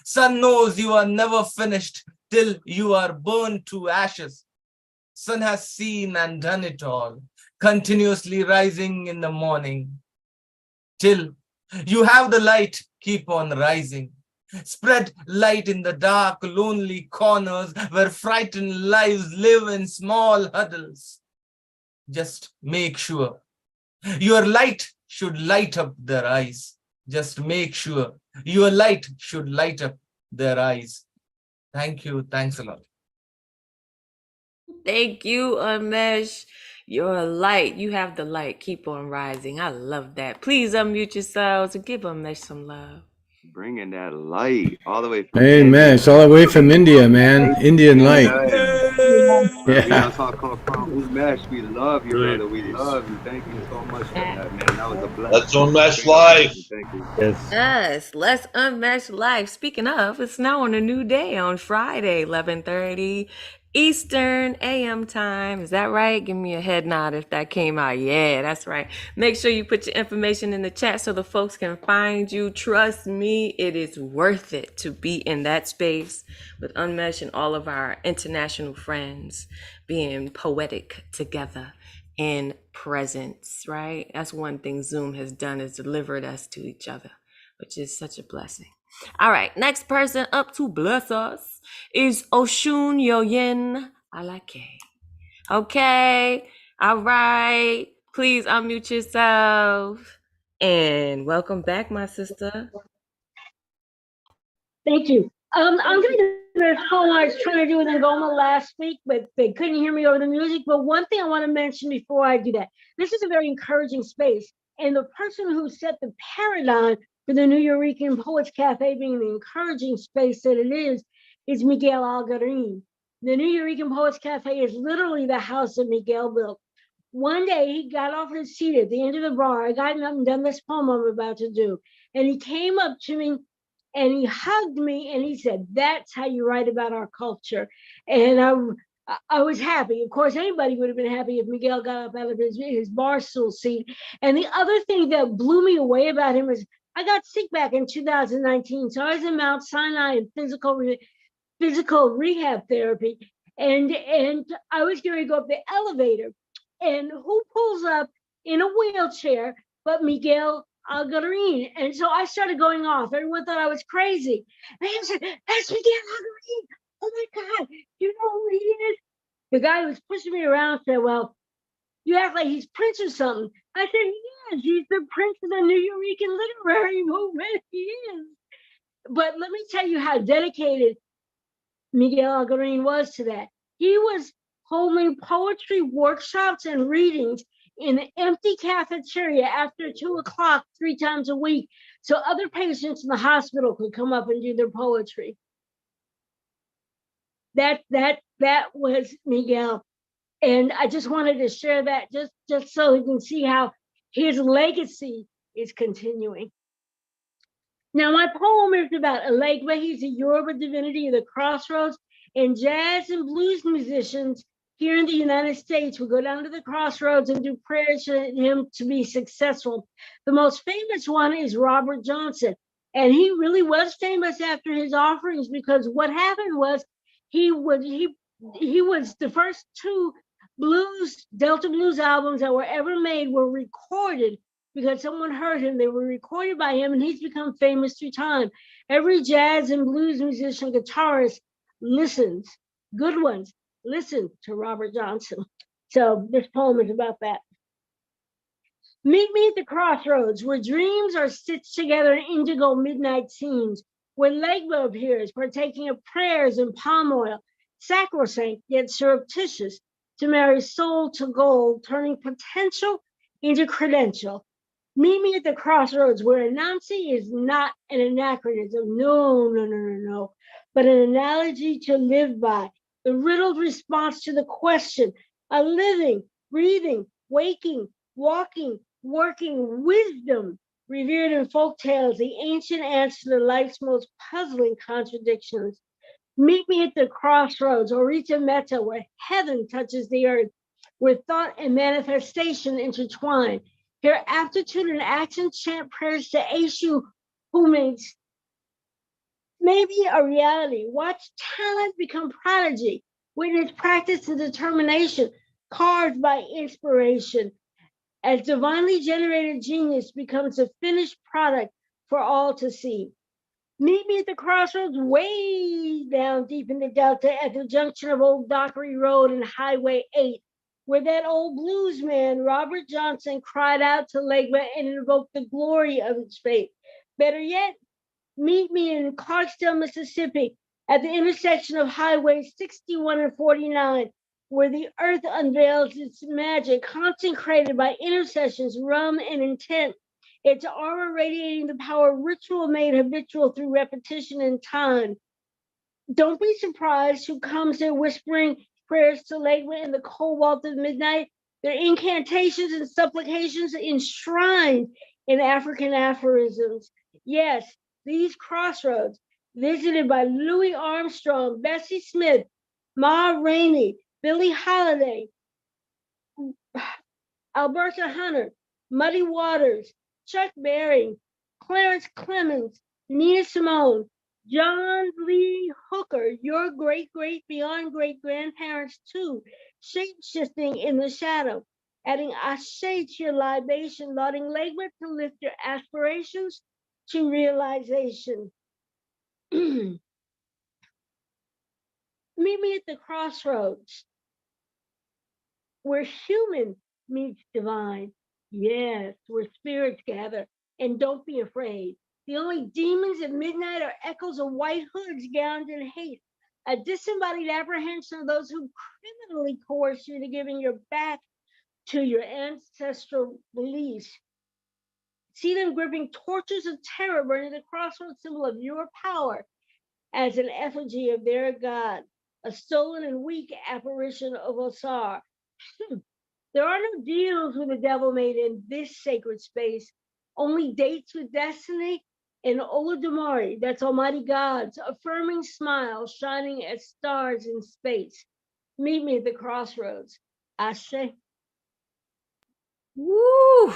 Sun knows you are never finished till you are burned to ashes. Sun has seen and done it all, continuously rising in the morning. Till you have the light, keep on rising. Spread light in the dark, lonely corners where frightened lives live in small huddles. Just make sure your light should light up their eyes. Just make sure your light should light up their eyes. Thank you. Thanks a lot. Thank you, Unmesh. You're a light. You have the light. Keep on rising. I love that. Please unmute yourselves and give Unmesh some love. Bringing that light all the way from Hey India. man, it's all the way from India, man. Indian light. We Yeah. don't talk from Umesh. We love you, brother. We love you. Thank you so much for that, man. That was a blessing. Let's unmesh life. Thank you. Yes, let's unmesh life. Speaking of, it's now on a new day on Friday, 11:30 Eastern AM time. Is that right? Give me a head nod if that came out. Yeah, that's right. Make sure you put your information in the chat so the folks can find you. Trust me, it is worth it to be in that space with Unmesh and all of our international friends being poetic together in presence, right? That's one thing Zoom has done, is delivered us to each other, which is such a blessing. All right, next person up to bless us is Oshun Yoyin Alake. Okay, all right. Please unmute yourself. And welcome back, my sister. Thank you. I'm going to do this poem I was trying to do with Ngoma last week, but they couldn't hear me over the music. But one thing I want to mention before I do that, this is a very encouraging space. And the person who set the paradigm for the New Eurekan Poets Cafe being the encouraging space that it is Miguel Algarin. The New Eurekan Poets Cafe is literally the house that Miguel built. One day he got off his seat at the end of the bar. I got up and done this poem I'm about to do. And he came up to me and he hugged me and he said, "That's how you write about our culture." And I was happy. Of course, anybody would have been happy if Miguel got up out of his bar stool seat. And the other thing that blew me away about him is I got sick back in 2019. So I was in Mount Sinai in physical rehab therapy. And I was going to go up the elevator. And who pulls up in a wheelchair but Miguel Algarin? And so I started going off. Everyone thought I was crazy. And I said, "That's Miguel Algarin. Oh my God, you know who he is?" The guy who was pushing me around said, "Well, you act like he's Prince or something." I said, "Yes, he's the Prince of the New Eurekan literary movement. He is." But let me tell you how dedicated Miguel Algarin was to that. He was holding poetry workshops and readings in an empty cafeteria after 2 o'clock 3 times a week, so other patients in the hospital could come up and do their poetry. That was Miguel. And I just wanted to share that just so you can see how his legacy is continuing. Now, my poem is about Elegba. He's a Yoruba divinity of the crossroads, and jazz and blues musicians here in the United States will go down to the crossroads and do prayers for him to be successful. The most famous one is Robert Johnson, and he really was famous after his offerings, because what happened was he was the first 2 Delta blues albums that were ever made were recorded because someone heard him. They were recorded by him, and he's become famous through time. Every jazz and blues musician, guitarist listens, good ones, listen to Robert Johnson. So this poem is about that. Meet me at the crossroads, where dreams are stitched together in indigo midnight scenes, where Legba appears, partaking of prayers and palm oil, sacrosanct yet surreptitious, to marry soul to gold, turning potential into credential. Meet me at the crossroads, where Anansi is not an anachronism, no, but an analogy to live by, the riddled response to the question, a living, breathing, waking, walking, working wisdom, revered in folk tales, the ancient answer to life's most puzzling contradictions. Meet me at the crossroads, Orita Meta, where heaven touches the earth, where thought and manifestation intertwine. Hear aptitude and action chant prayers to Eshu, who made maybe a reality. Watch talent become prodigy. Witness practice and determination carved by inspiration as divinely generated genius becomes a finished product for all to see. Meet me at the crossroads way down deep in the Delta at the junction of Old Dockery Road and Highway 8, where that old blues man, Robert Johnson, cried out to Legba and invoked the glory of its fate. Better yet, meet me in Clarksdale, Mississippi, at the intersection of Highways 61 and 49, where the earth unveils its magic, consecrated by intercessions, rum, and intent. Its aura radiating the power of ritual made habitual through repetition and time. Don't be surprised who comes there whispering prayers to Legba in the cold vault of midnight. Their incantations and supplications enshrined in African aphorisms. Yes, these crossroads, visited by Louis Armstrong, Bessie Smith, Ma Rainey, Billie Holiday, Alberta Hunter, Muddy Waters, Chuck Berry, Clarence Clemens, Nina Simone, John Lee Hooker, your great beyond great grandparents too, shape-shifting in the shadow, adding ashe to your libation, lauding Legba to lift your aspirations to realization. Meet me at the crossroads where human meets divine. Yes, where spirits gather. And don't be afraid. The only demons at midnight are echoes of white hoods gowned in hate, a disembodied apprehension of those who criminally coerce you into giving your back to your ancestral beliefs. See them gripping torches of terror, burning the crossroads symbol of your power as an effigy of their god, a stolen and weak apparition of Osar. There are no deals with the devil made in this sacred space, only dates with destiny and Olodumare, that's Almighty God's affirming smile shining as stars in space. Meet me at the crossroads. Ashe. Woo!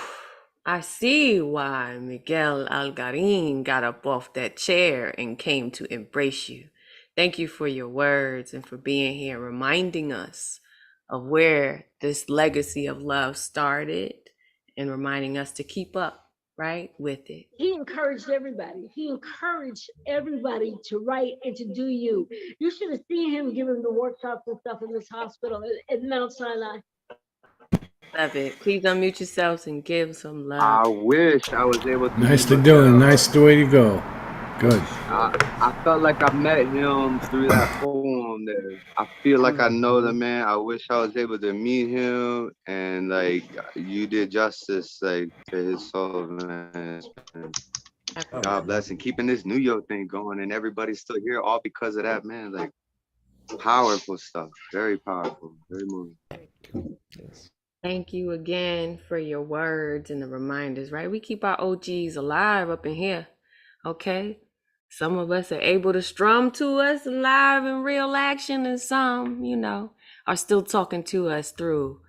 I see why Miguel Algarin got up off that chair and came to embrace you. Thank you for your words and for being here, reminding us of where this legacy of love started and reminding us to keep up, right, with it. He encouraged everybody. He encouraged everybody to write and to do you. You should have seen him giving the workshops and stuff in this hospital at Mount Sinai. Love it. Please unmute yourselves and give some love. I wish I was able to. Nice to do. Nice the way to go. Good. I felt like I met him through that poem there. I feel like I know the man. I wish I was able to meet him, and like you did justice like to his soul, man. God bless, and keeping this New York thing going, and everybody's still here, all because of that, man. Like powerful stuff, very powerful, very moving. Thank you again for your words and the reminders, right? We keep our OGs alive up in here, okay? Some of us are able to strum to us live in real action, and some, you know, are still talking to us through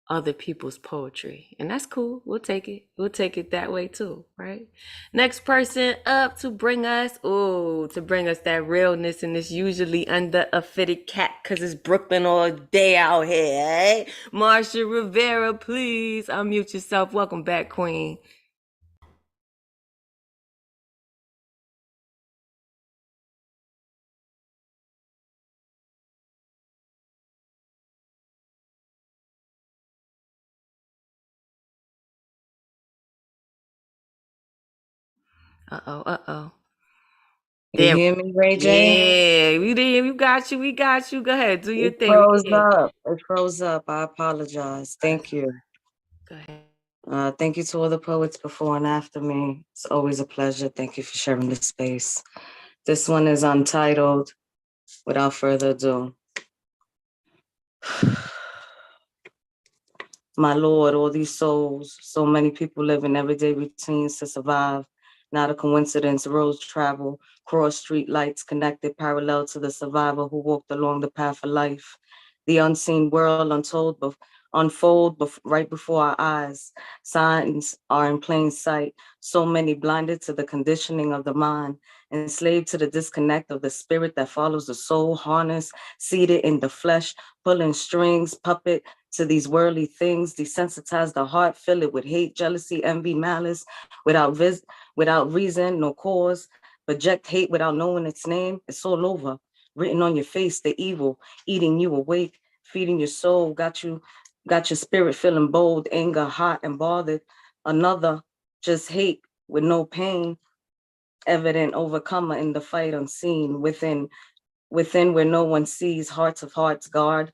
other people's poetry. And that's cool. We'll take it. We'll take it that way too, right? Next person up to bring us that realness, and it's usually under a fitted cap because it's Brooklyn all day out here, eh? Marsha Rivera, please unmute yourself. Welcome back, Queen. Uh-oh. You hear me, Ray J? Yeah, we did. We got you. Go ahead. Do your thing. It froze up. I apologize. Thank you. Go ahead. Thank you to all the poets before and after me. It's always a pleasure. Thank you for sharing this space. This one is untitled. Without further ado. My Lord, all these souls, so many people live in everyday routines to survive. Not a coincidence, roads travel, cross street lights connected parallel to the survivor who walked along the path of life. The unseen world untold unfold right before our eyes. Signs are in plain sight. So many blinded to the conditioning of the mind, enslaved to the disconnect of the spirit that follows the soul, harnessed, seated in the flesh, pulling strings, puppet to these worldly things, desensitize the heart, fill it with hate, jealousy, envy, malice, without reason, no cause, project hate without knowing its name. It's all over, written on your face, the evil, eating you awake, feeding your soul, got your spirit feeling bold, anger, hot and bothered. Another, just hate with no pain, evident overcomer in the fight unseen, within where no one sees, hearts of hearts, God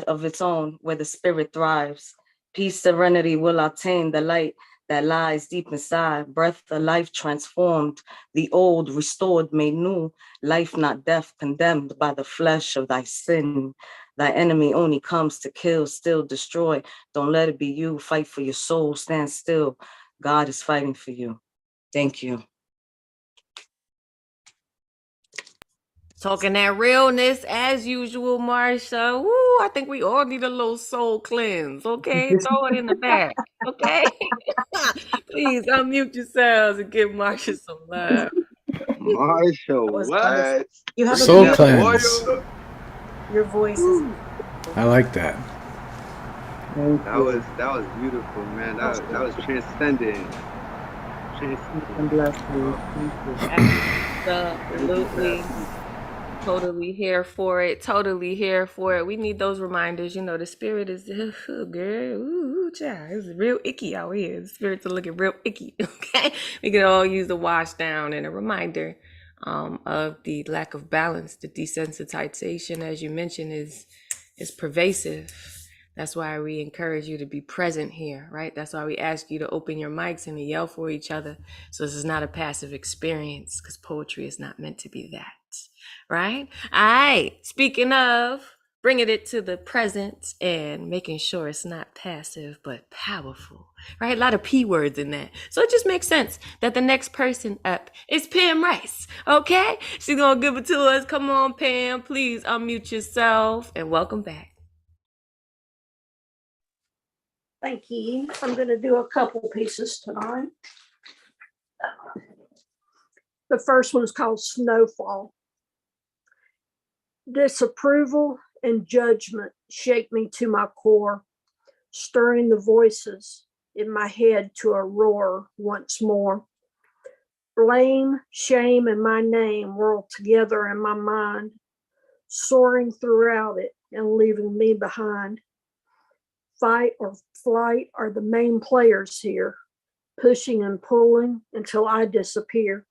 of its own, where the spirit thrives. Peace, serenity will attain the light that lies deep inside, breath of life transformed, the old restored, made new, life not death, condemned by the flesh of thy sin. Thy enemy only comes to kill, still destroy. Don't let it be you, fight for your soul, stand still. God is fighting for you. Thank you. Talking that realness as usual, Marsha. Woo, I think we all need a little soul cleanse, okay? Throw it in the back, okay? Please unmute yourselves and give Marsha some love. Marsha, what? You have a Soul beautiful cleanse. voice. Your voice is. I like that. That was beautiful, man. That was transcendent. Bless you. Absolutely. Totally here for it. Totally here for it. We need those reminders. You know, the spirit is, girl, ooh, child, it's real icky out here. The spirits are looking real icky. Okay, we can all use a wash down and a reminder of the lack of balance. The desensitization, as you mentioned, is pervasive. That's why we encourage you to be present here, right? That's why we ask you to open your mics and to yell for each other. So this is not a passive experience, because poetry is not meant to be that. Right? All right. Speaking of bringing it to the present and making sure it's not passive, but powerful, right? A lot of P words in that. So it just makes sense that the next person up is Pam Rice. Okay? She's going to give it to us. Come on, Pam. Please unmute yourself and welcome back. Thank you. I'm going to do a couple pieces tonight. The first one is called Snowfall. Disapproval and judgment shake me to my core, stirring the voices in my head to a roar once more. Blame, shame, and my name whirl together in my mind, soaring throughout it and leaving me behind. Fight or flight are the main players here, pushing and pulling until I disappear.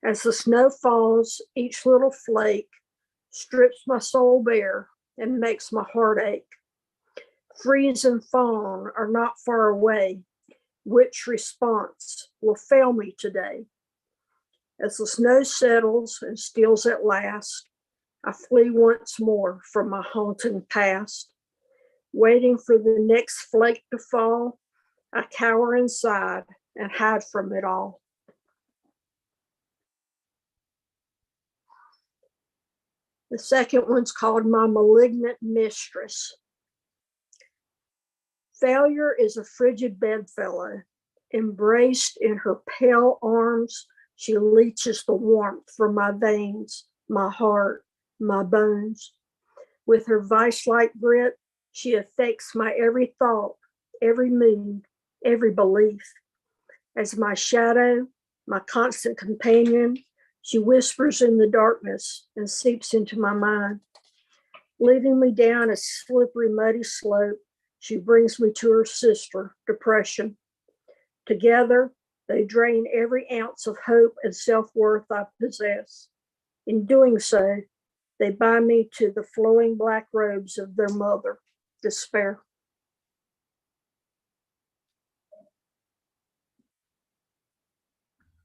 As the snow falls, each little flake strips my soul bare and makes my heart ache. Freeze and fawn are not far away. Which response will fail me today? As the snow settles and steals at last, I flee once more from my haunting past. Waiting for the next flake to fall, I cower inside and hide from it all. The second one's called My Malignant Mistress. Failure is a frigid bedfellow. Embraced in her pale arms, she leeches the warmth from my veins, my heart, my bones. With her vice-like grip, she affects my every thought, every mood, every belief. As my shadow, my constant companion, she whispers in the darkness and seeps into my mind. Leading me down a slippery, muddy slope, she brings me to her sister, depression. Together, they drain every ounce of hope and self-worth I possess. In doing so, they bind me to the flowing black robes of their mother, despair.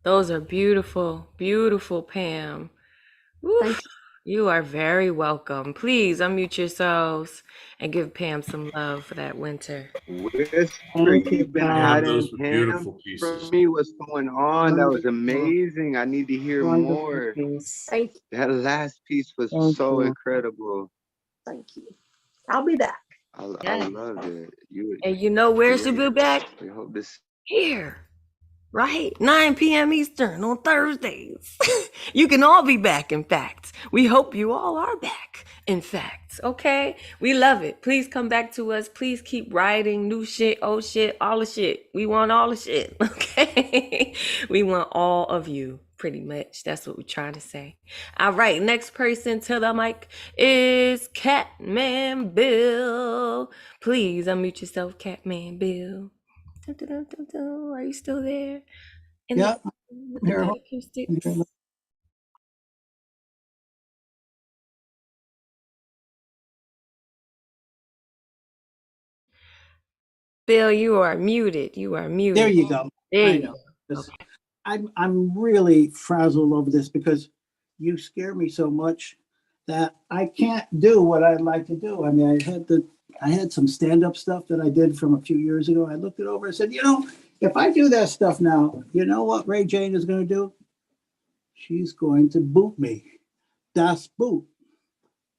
Those are beautiful, beautiful, Pam. Oof, you are very welcome. Please unmute yourselves and give Pam some love for that winter. Whisper, you've been Pam, hiding those were Pam beautiful from pieces. me. What's going on? That was amazing. I need to hear more. Thank you. That last piece was Thank so you. incredible. Thank you. I'll be back. I Yes. loved it. You And you know where she'll be back? we hope this Here. Right? 9 p.m. Eastern on Thursdays. You can all be back, in fact. We hope you all are back, in fact. Okay? We love it. Please come back to us. Please keep writing new shit, old shit, all the shit. We want all the shit. Okay? We want all of you, pretty much. That's what we're trying to say. All right. Next person to the mic is Catman Bill. Please unmute yourself, Catman Bill. Are you still there? Yeah, With I'm the here. good acoustics. Bill, you are muted. You are muted. There you go. There I you know. go. This- I'm really frazzled over this because you scare me so much that I can't do what I'd like to do. I mean, I had some stand-up stuff that I did from a few years ago. I looked it over and said, if I do that stuff now, you know what Ray Jane is going to do? She's going to boot me. Das Boot.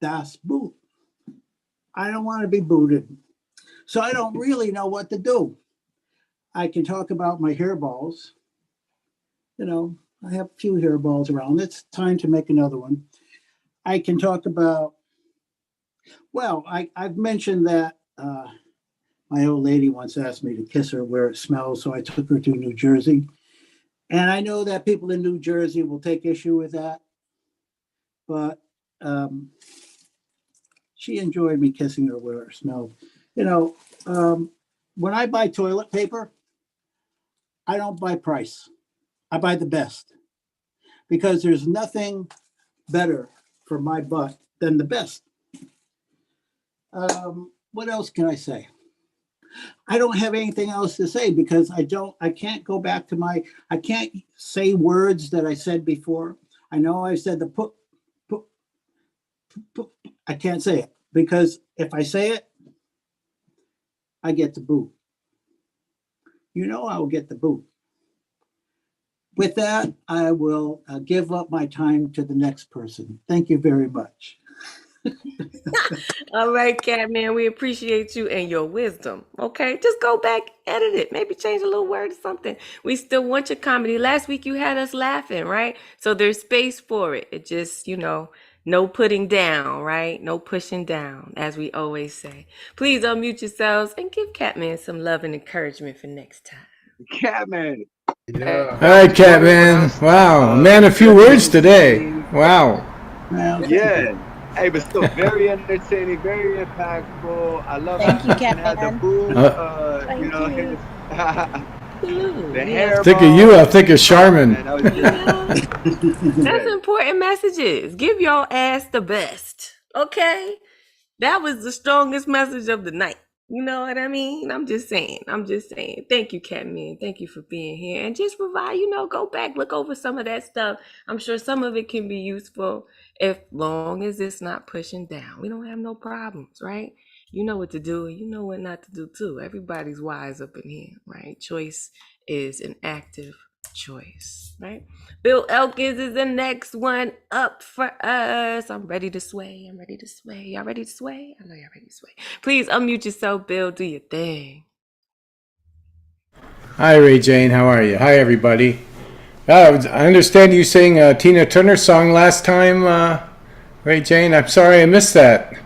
Das Boot. I don't want to be booted. So I don't really know what to do. I can talk about my hairballs. I have a few hairballs around. It's time to make another one. I can talk about, I've mentioned that my old lady once asked me to kiss her where it smells, so I took her to New Jersey. And I know that people in New Jersey will take issue with that, but she enjoyed me kissing her where it smelled. When I buy toilet paper, I don't buy price. I buy the best because there's nothing better for my butt than the best. What else can I say? I don't have anything else to say because I can't go back to I can't say words that I said before. I know I said the put, I can't say it because if I say it, I get the boot. I will get the boot. With that, I will give up my time to the next person. Thank you very much. All right, Catman, we appreciate you and your wisdom. Okay, just go back, edit it, maybe change a little word or something. We still want your comedy. Last week you had us laughing, right? So there's space for it. It just, no putting down, right? No pushing down, as we always say. Please unmute yourselves and give Catman some love and encouragement for next time. Catman. Yeah. All right, Catman. Wow, man, a few words today. Wow. Yeah. Hey, but still very entertaining, very impactful. I love Thank how you, Catman had the Catman. boot. Thank you. The hair. Think of you, I think of Charmin. Man, that was good. That's important messages. Give your ass the best. Okay? That was the strongest message of the night. You know what I mean? I'm just saying. Thank you, Catman. Thank you for being here. And just provide, go back, look over some of that stuff. I'm sure some of it can be useful as long as it's not pushing down. We don't have no problems, right? You know what to do, and you know what not to do too. Everybody's wise up in here, right? Choice is an active choice, right? Bill Elkins is the next one up for us. I'm ready to sway. Y'all ready to sway? I know y'all ready to sway. Please unmute yourself, Bill. Do your thing. Hi, Ray Jane. How are you? Hi, everybody. I understand you sang a Tina Turner song last time, Ray Jane. I'm sorry I missed that.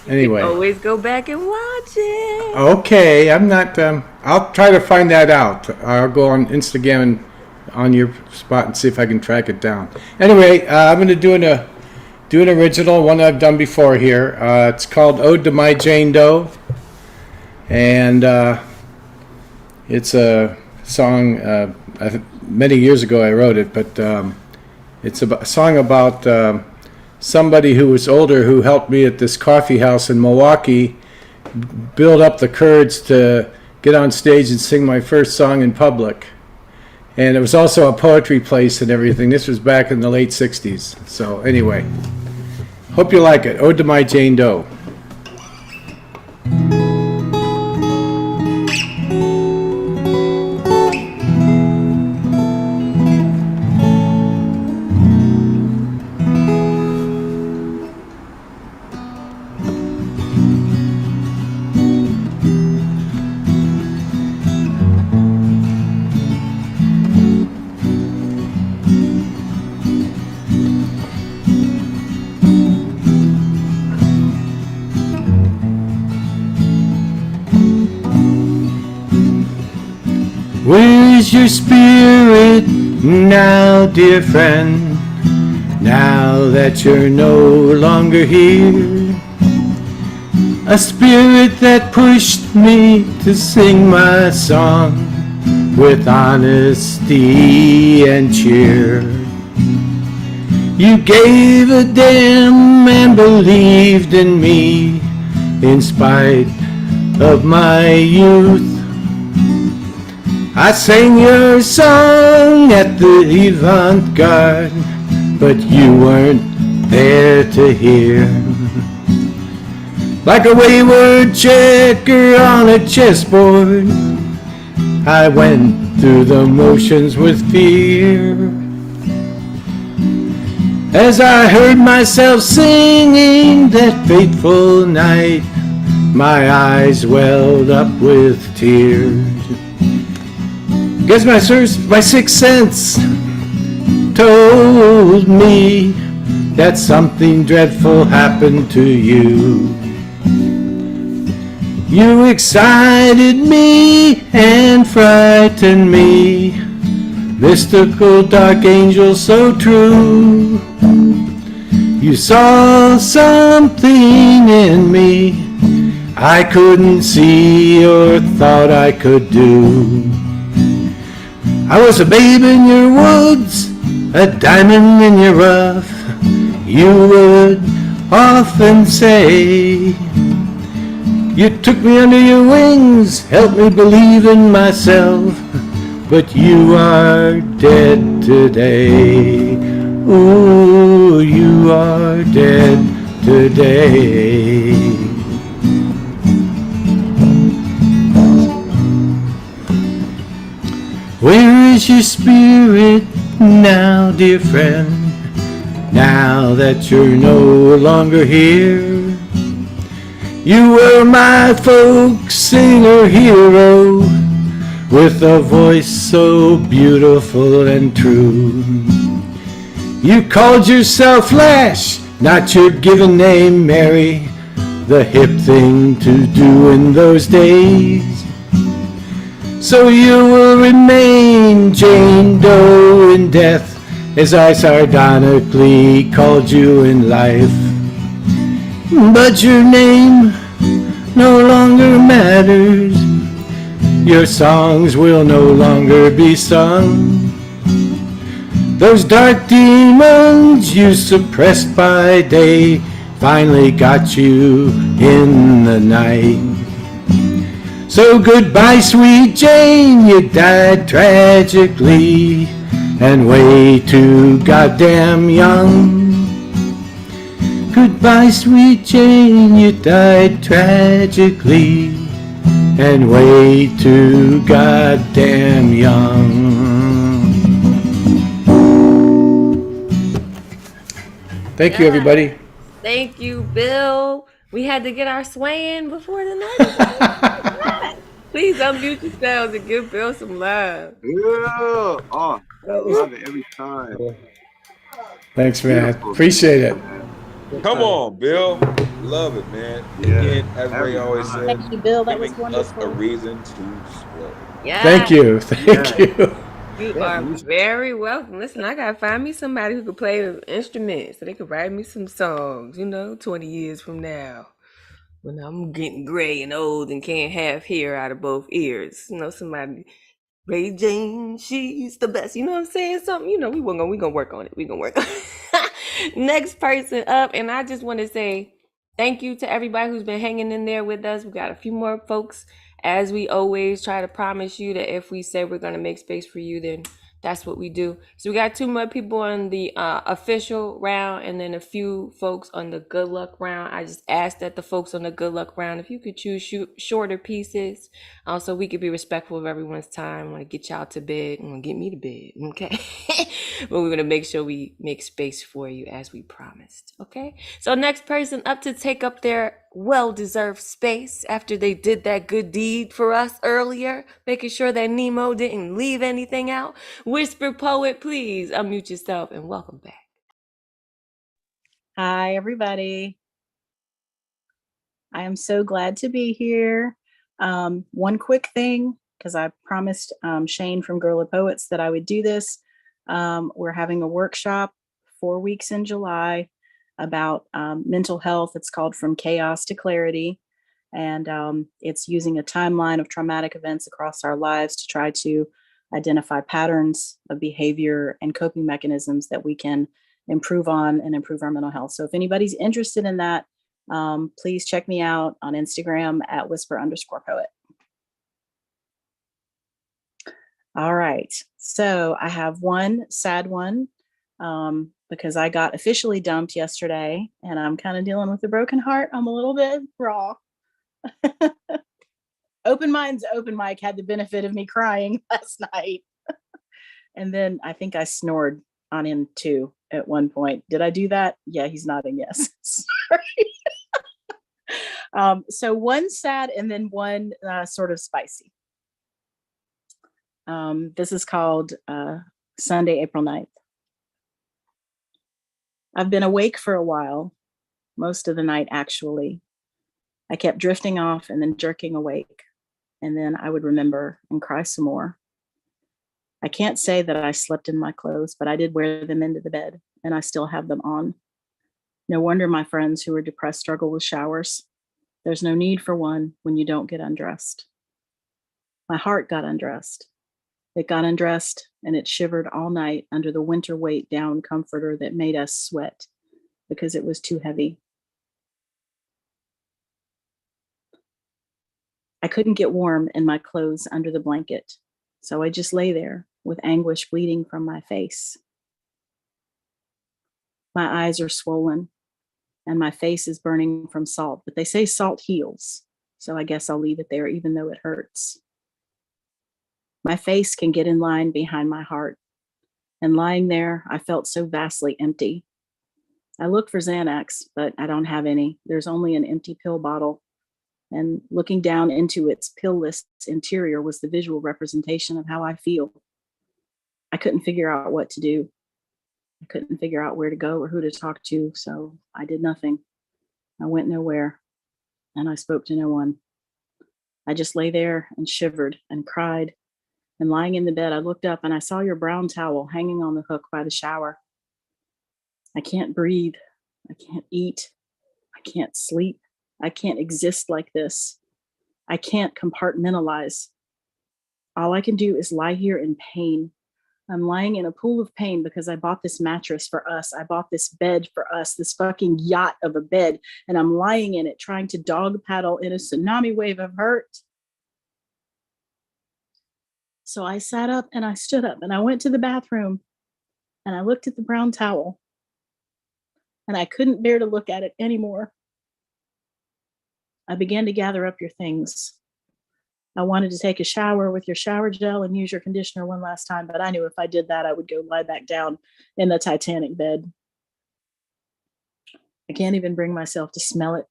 Anyway. Always go back and watch it. Okay, I'm not. I'll try to find that out. I'll go on Instagram and on your spot and see if I can track it down. Anyway, I'm going to do an original, one I've done before here. It's called "Ode to My Jane Doe," and it's a song. Many years ago I wrote it, but it's a song about somebody who was older who helped me at this coffee house in Milwaukee build up the courage to get on stage and sing my first song in public. And it was also a poetry place and everything. This was back in the late 60s. So anyway, hope you like it. Ode to My Jane Doe. is your spirit now, dear friend? Now that you're no longer here, a spirit that pushed me to sing my song with honesty and cheer. You gave a damn and believed in me in spite of my youth. I sang your song at the avant-garde, but you weren't there to hear. Like a wayward checker on a chessboard, I went through the motions with fear. As I heard myself singing that fateful night, my eyes welled up with tears. Guess my sixth sense told me that something dreadful happened to you. You excited me and frightened me, mystical dark angel so true. You saw something in me I couldn't see or thought I could do. I was a babe in your woods, a diamond in your rough. You would often say, you took me under your wings, helped me believe in myself, but you are dead today. Ooh, you are dead today. Where is your spirit now, dear friend? Now that you're no longer here. You were my folk singer hero, with a voice so beautiful and true. You called yourself Flash, not your given name, Mary, the hip thing to do in those days. So you will remain Jane Doe in death, as I sardonically called you in life. But your name no longer matters. Your songs will no longer be sung. Those dark demons you suppressed by day finally got you in the night. So goodbye, sweet Jane, you died tragically and way too goddamn young. Goodbye, sweet Jane, you died tragically and way too goddamn young. Thank you, everybody. Thank you, Bill. We had to get our swaying before the night. Please unmute yourselves and give Bill some love. Yeah. Oh, I love it every time. Thanks, man. Beautiful. Appreciate it. Come on, Bill. Love it, man. Yeah, Again, as Ray every always time. says, Thank you, Bill. That was giving us a wonderful. reason to sway. Yeah. Thank you. Thank you. You are very welcome. Listen, I gotta find me somebody who could play an instrument so they could write me some songs, 20 years from now. When I'm getting gray and old and can't have hair out of both ears. Somebody, Ray Jane, she's the best. You know what I'm saying? Something, we gonna work on it. We gonna work on it. Next person up, and I just want to say thank you to everybody who's been hanging in there with us. We got a few more folks. As we always try to promise you that if we say we're gonna make space for you, then that's what we do. So we got 2 more people on the official round and then a few folks on the good luck round. I just asked that the folks on the good luck round, if you could choose shorter pieces, so we could be respectful of everyone's time. I want to get y'all to bed. I want to get me to bed, okay? But we're going to make sure we make space for you as we promised, okay? So next person up to take up their well-deserved space after they did that good deed for us earlier, making sure that Nemo didn't leave anything out. Whisper Poet, please unmute yourself and welcome back. Hi, everybody. I am so glad to be here. One quick thing. because I promised Shane from Girl of Poets that I would do this. We're having a workshop 4 weeks in July about mental health. It's called From Chaos to Clarity. And it's using a timeline of traumatic events across our lives to try to identify patterns of behavior and coping mechanisms that we can improve on and improve our mental health. So if anybody's interested in that, please check me out on Instagram at whisper_poet. All right, so I have one sad one because I got officially dumped yesterday and I'm kind of dealing with a broken heart. I'm a little bit raw. Open Minds Open Mic had the benefit of me crying last night. And then I think I snored on him too at one point. Did I do that? Yeah, he's nodding yes. Sorry. So one sad and then one sort of spicy. This is called Sunday, April 9th. I've been awake for a while, most of the night actually. I kept drifting off and then jerking awake, and then I would remember and cry some more. I can't say that I slept in my clothes, but I did wear them into the bed, and I still have them on. No wonder my friends who are depressed struggle with showers. There's no need for one when you don't get undressed. My heart got undressed. It got undressed and it shivered all night under the winter weight down comforter that made us sweat because it was too heavy. I couldn't get warm in my clothes under the blanket, so I just lay there with anguish bleeding from my face. My eyes are swollen and my face is burning from salt, but they say salt heals, so I guess I'll leave it there even though it hurts. My face can get in line behind my heart, and lying there, I felt so vastly empty. I looked for Xanax, but I don't have any. There's only an empty pill bottle, and looking down into its pill-less interior was the visual representation of how I feel. I couldn't figure out what to do. I couldn't figure out where to go or who to talk to, so I did nothing. I went nowhere, and I spoke to no one. I just lay there and shivered and cried. And lying in the bed, I looked up and I saw your brown towel hanging on the hook by the shower. I can't breathe. I can't eat. I can't sleep. I can't exist like this. I can't compartmentalize. All I can do is lie here in pain. I'm lying in a pool of pain because I bought this mattress for us. I bought this bed for us, this fucking yacht of a bed, and I'm lying in it trying to dog paddle in a tsunami wave of hurt. So I sat up and I stood up and I went to the bathroom and I looked at the brown towel and I couldn't bear to look at it anymore. I began to gather up your things. I wanted to take a shower with your shower gel and use your conditioner one last time, but I knew if I did that, I would go lie back down in the Titanic bed. I can't even bring myself to smell it.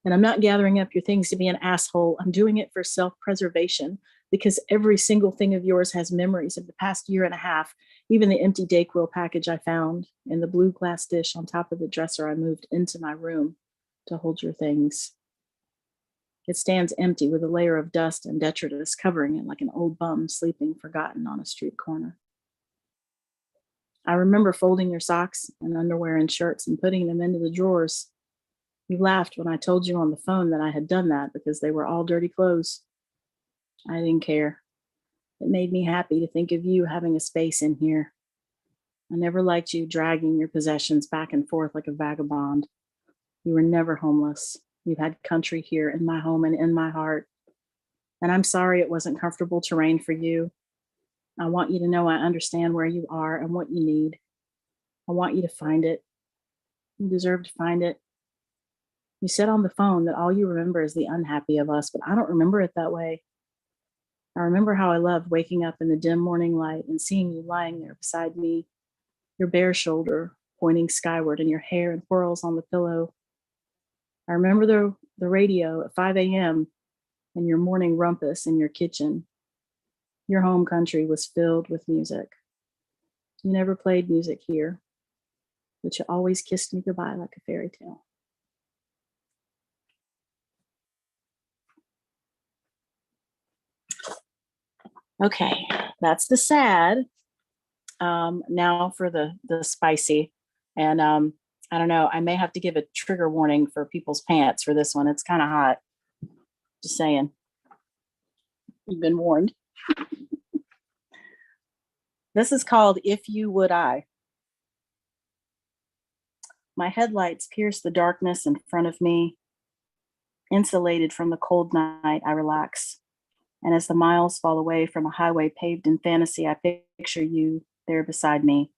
And I'm not gathering up your things to be an asshole. I'm doing it for self-preservation because every single thing of yours has memories of the past year and a half, even the empty Dayquil package I found in the blue glass dish on top of the dresser I moved into my room to hold your things. It stands empty with a layer of dust and detritus covering it like an old bum sleeping forgotten on a street corner. I remember folding your socks and underwear and shirts and putting them into the drawers. You laughed when I told you on the phone that I had done that because they were all dirty clothes. I didn't care. It made me happy to think of you having a space in here. I never liked you dragging your possessions back and forth like a vagabond. You were never homeless. You had country here in my home and in my heart. And I'm sorry it wasn't comfortable terrain for you. I want you to know I understand where you are and what you need. I want you to find it. You deserve to find it. You said on the phone that all you remember is the unhappy of us, but I don't remember it that way. I remember how I loved waking up in the dim morning light and seeing you lying there beside me, your bare shoulder pointing skyward and your hair in whirls on the pillow. I remember the radio at 5 a.m. and your morning rumpus in your kitchen. Your home country was filled with music. You never played music here, but you always kissed me goodbye like a fairy tale. Okay, that's the sad. Now for the spicy. And I don't know, I may have to give a trigger warning for people's pants for this one. It's kind of hot. Just saying. You've been warned. This is called If You Would I. My headlights pierce the darkness in front of me. Insulated from the cold night, I relax. And as the miles fall away from a highway paved in fantasy, I picture you there beside me.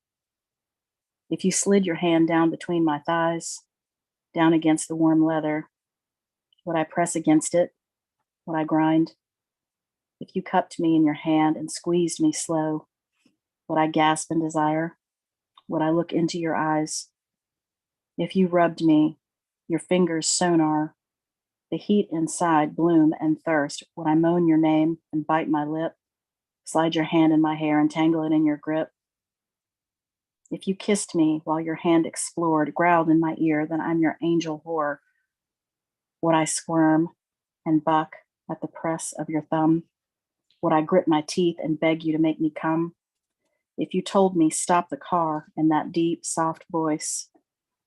If you slid your hand down between my thighs, down against the warm leather, would I press against it? Would I grind? If you cupped me in your hand and squeezed me slow, would I gasp in desire? Would I look into your eyes? If you rubbed me, your fingers sonar, the heat inside bloom and thirst, would I moan your name and bite my lip, slide your hand in my hair and tangle it in your grip? If you kissed me while your hand explored, growled in my ear, then I'm your angel whore. Would I squirm and buck at the press of your thumb? Would I grit my teeth and beg you to make me come? If you told me stop the car in that deep, soft voice,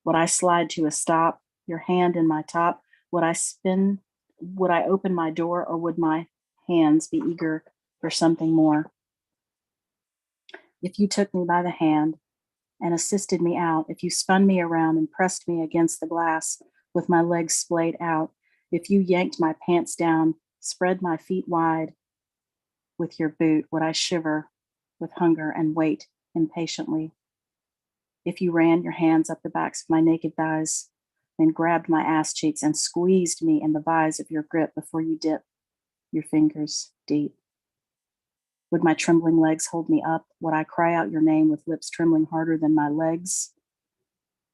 would I slide to a stop, your hand in my top? Would I spin? Would I open my door, or would my hands be eager for something more? If you took me by the hand and assisted me out, if you spun me around and pressed me against the glass with my legs splayed out, if you yanked my pants down, spread my feet wide with your boot, would I shiver with hunger and wait impatiently? If you ran your hands up the backs of my naked thighs, then grabbed my ass cheeks and squeezed me in the vise of your grip before you dip your fingers deep, would my trembling legs hold me up? Would I cry out your name with lips trembling harder than my legs?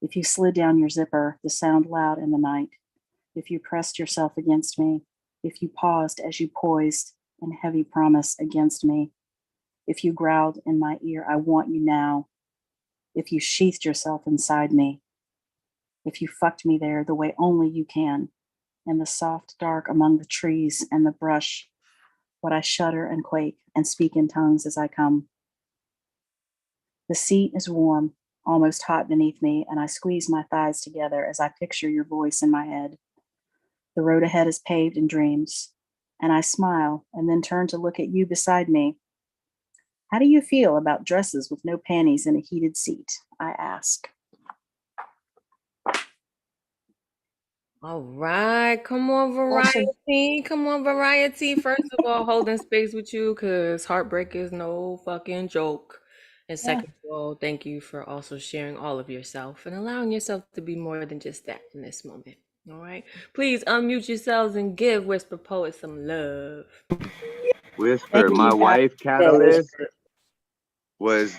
If you slid down your zipper, the sound loud in the night, if you pressed yourself against me, if you paused as you poised in heavy promise against me, if you growled in my ear, I want you now, if you sheathed yourself inside me, if you fucked me there the way only you can, in the soft dark among the trees and the brush, would I shudder and quake and speak in tongues as I come? The seat is warm, almost hot beneath me, and I squeeze my thighs together as I picture your voice in my head. The road ahead is paved in dreams, and I smile and then turn to look at you beside me. How do you feel about dresses with no panties in a heated seat? I ask. All right, come on, variety. Come on, variety. First of all, holding space with you because heartbreak is no fucking joke. And second of all, thank you for also sharing all of yourself and allowing yourself to be more than just that in this moment. All right, please unmute yourselves and give Whisper Poet some love. Whisper, my wife, Catalyst, was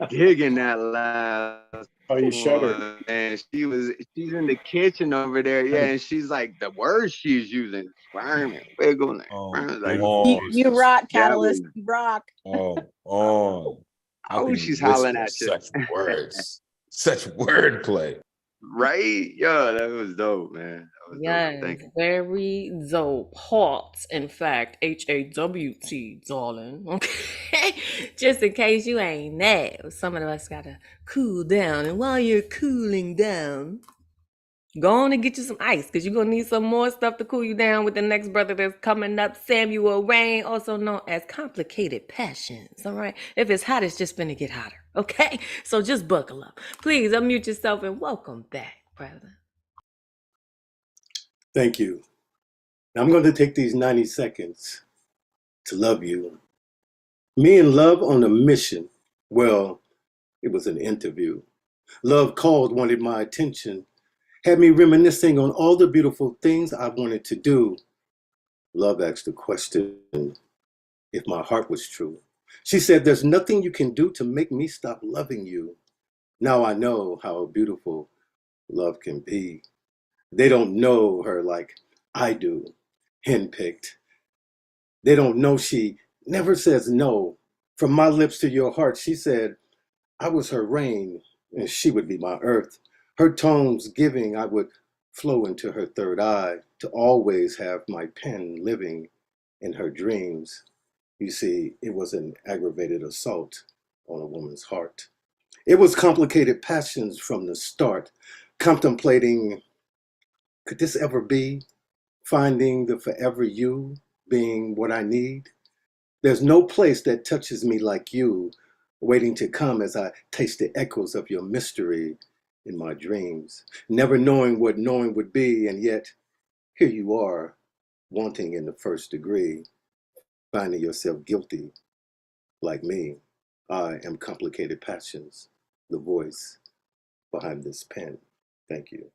digging that last Oh, you shuddered. one, and she's in the kitchen over there, yeah, and she's like, the words she's using, squirm and wiggle and like, You rock, that was, Catalyst. You rock. How oh, can you she's hollering whisper at you. such words? Such wordplay. Right? Yo, that was dope, man. That was dope. Yes, Thank you. very dope. Hot, in fact, HAWT, darling. Okay, just in case you ain't know, some of us gotta cool down. And while you're cooling down, go on and get you some ice, because you're gonna need some more stuff to cool you down with the next brother that's coming up, Samuel Rain, also known as Complicated Passions. All right, if it's hot, it's just gonna get hotter. Okay, so just buckle up. Please unmute yourself and welcome back, brother. Thank you. Now I'm going to take these 90 seconds to love you. Me and love on a mission. Well, it was an interview. Love called, wanted my attention, had me reminiscing on all the beautiful things I wanted to do. Love asked the question if my heart was true. She said, there's nothing you can do to make me stop loving you. Now I know how beautiful love can be. They don't know her like I do, handpicked. They don't know she never says no. From my lips to your heart, she said, I was her rain and she would be my earth. Her tones giving, I would flow into her third eye to always have my pen living in her dreams. You see, it was an aggravated assault on a woman's heart. It was complicated passions from the start, contemplating, could this ever be? Finding the forever you being what I need. There's no place that touches me like you, waiting to come as I taste the echoes of your mystery in my dreams, never knowing what knowing would be, and yet here you are, wanting in the first degree, finding yourself guilty like me. I am complicated passions, the voice behind this pen. Thank you.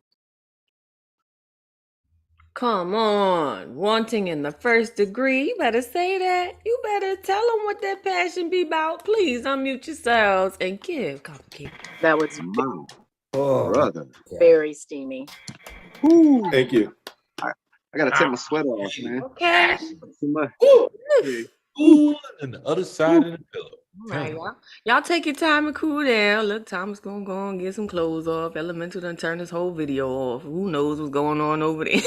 Come on, wanting in the first degree. You better say that. You better tell them what that passion be about. Please unmute yourselves and give complicated. That was My brother. very steamy. Woo. Thank you. I gotta take my sweater off, man. Okay. Too much. Cool on the other side of the pillow. All right, y'all take your time and cool down. Look, Thomas gonna go and get some clothes off. Elemental done turn this whole video off. Who knows what's going on over there?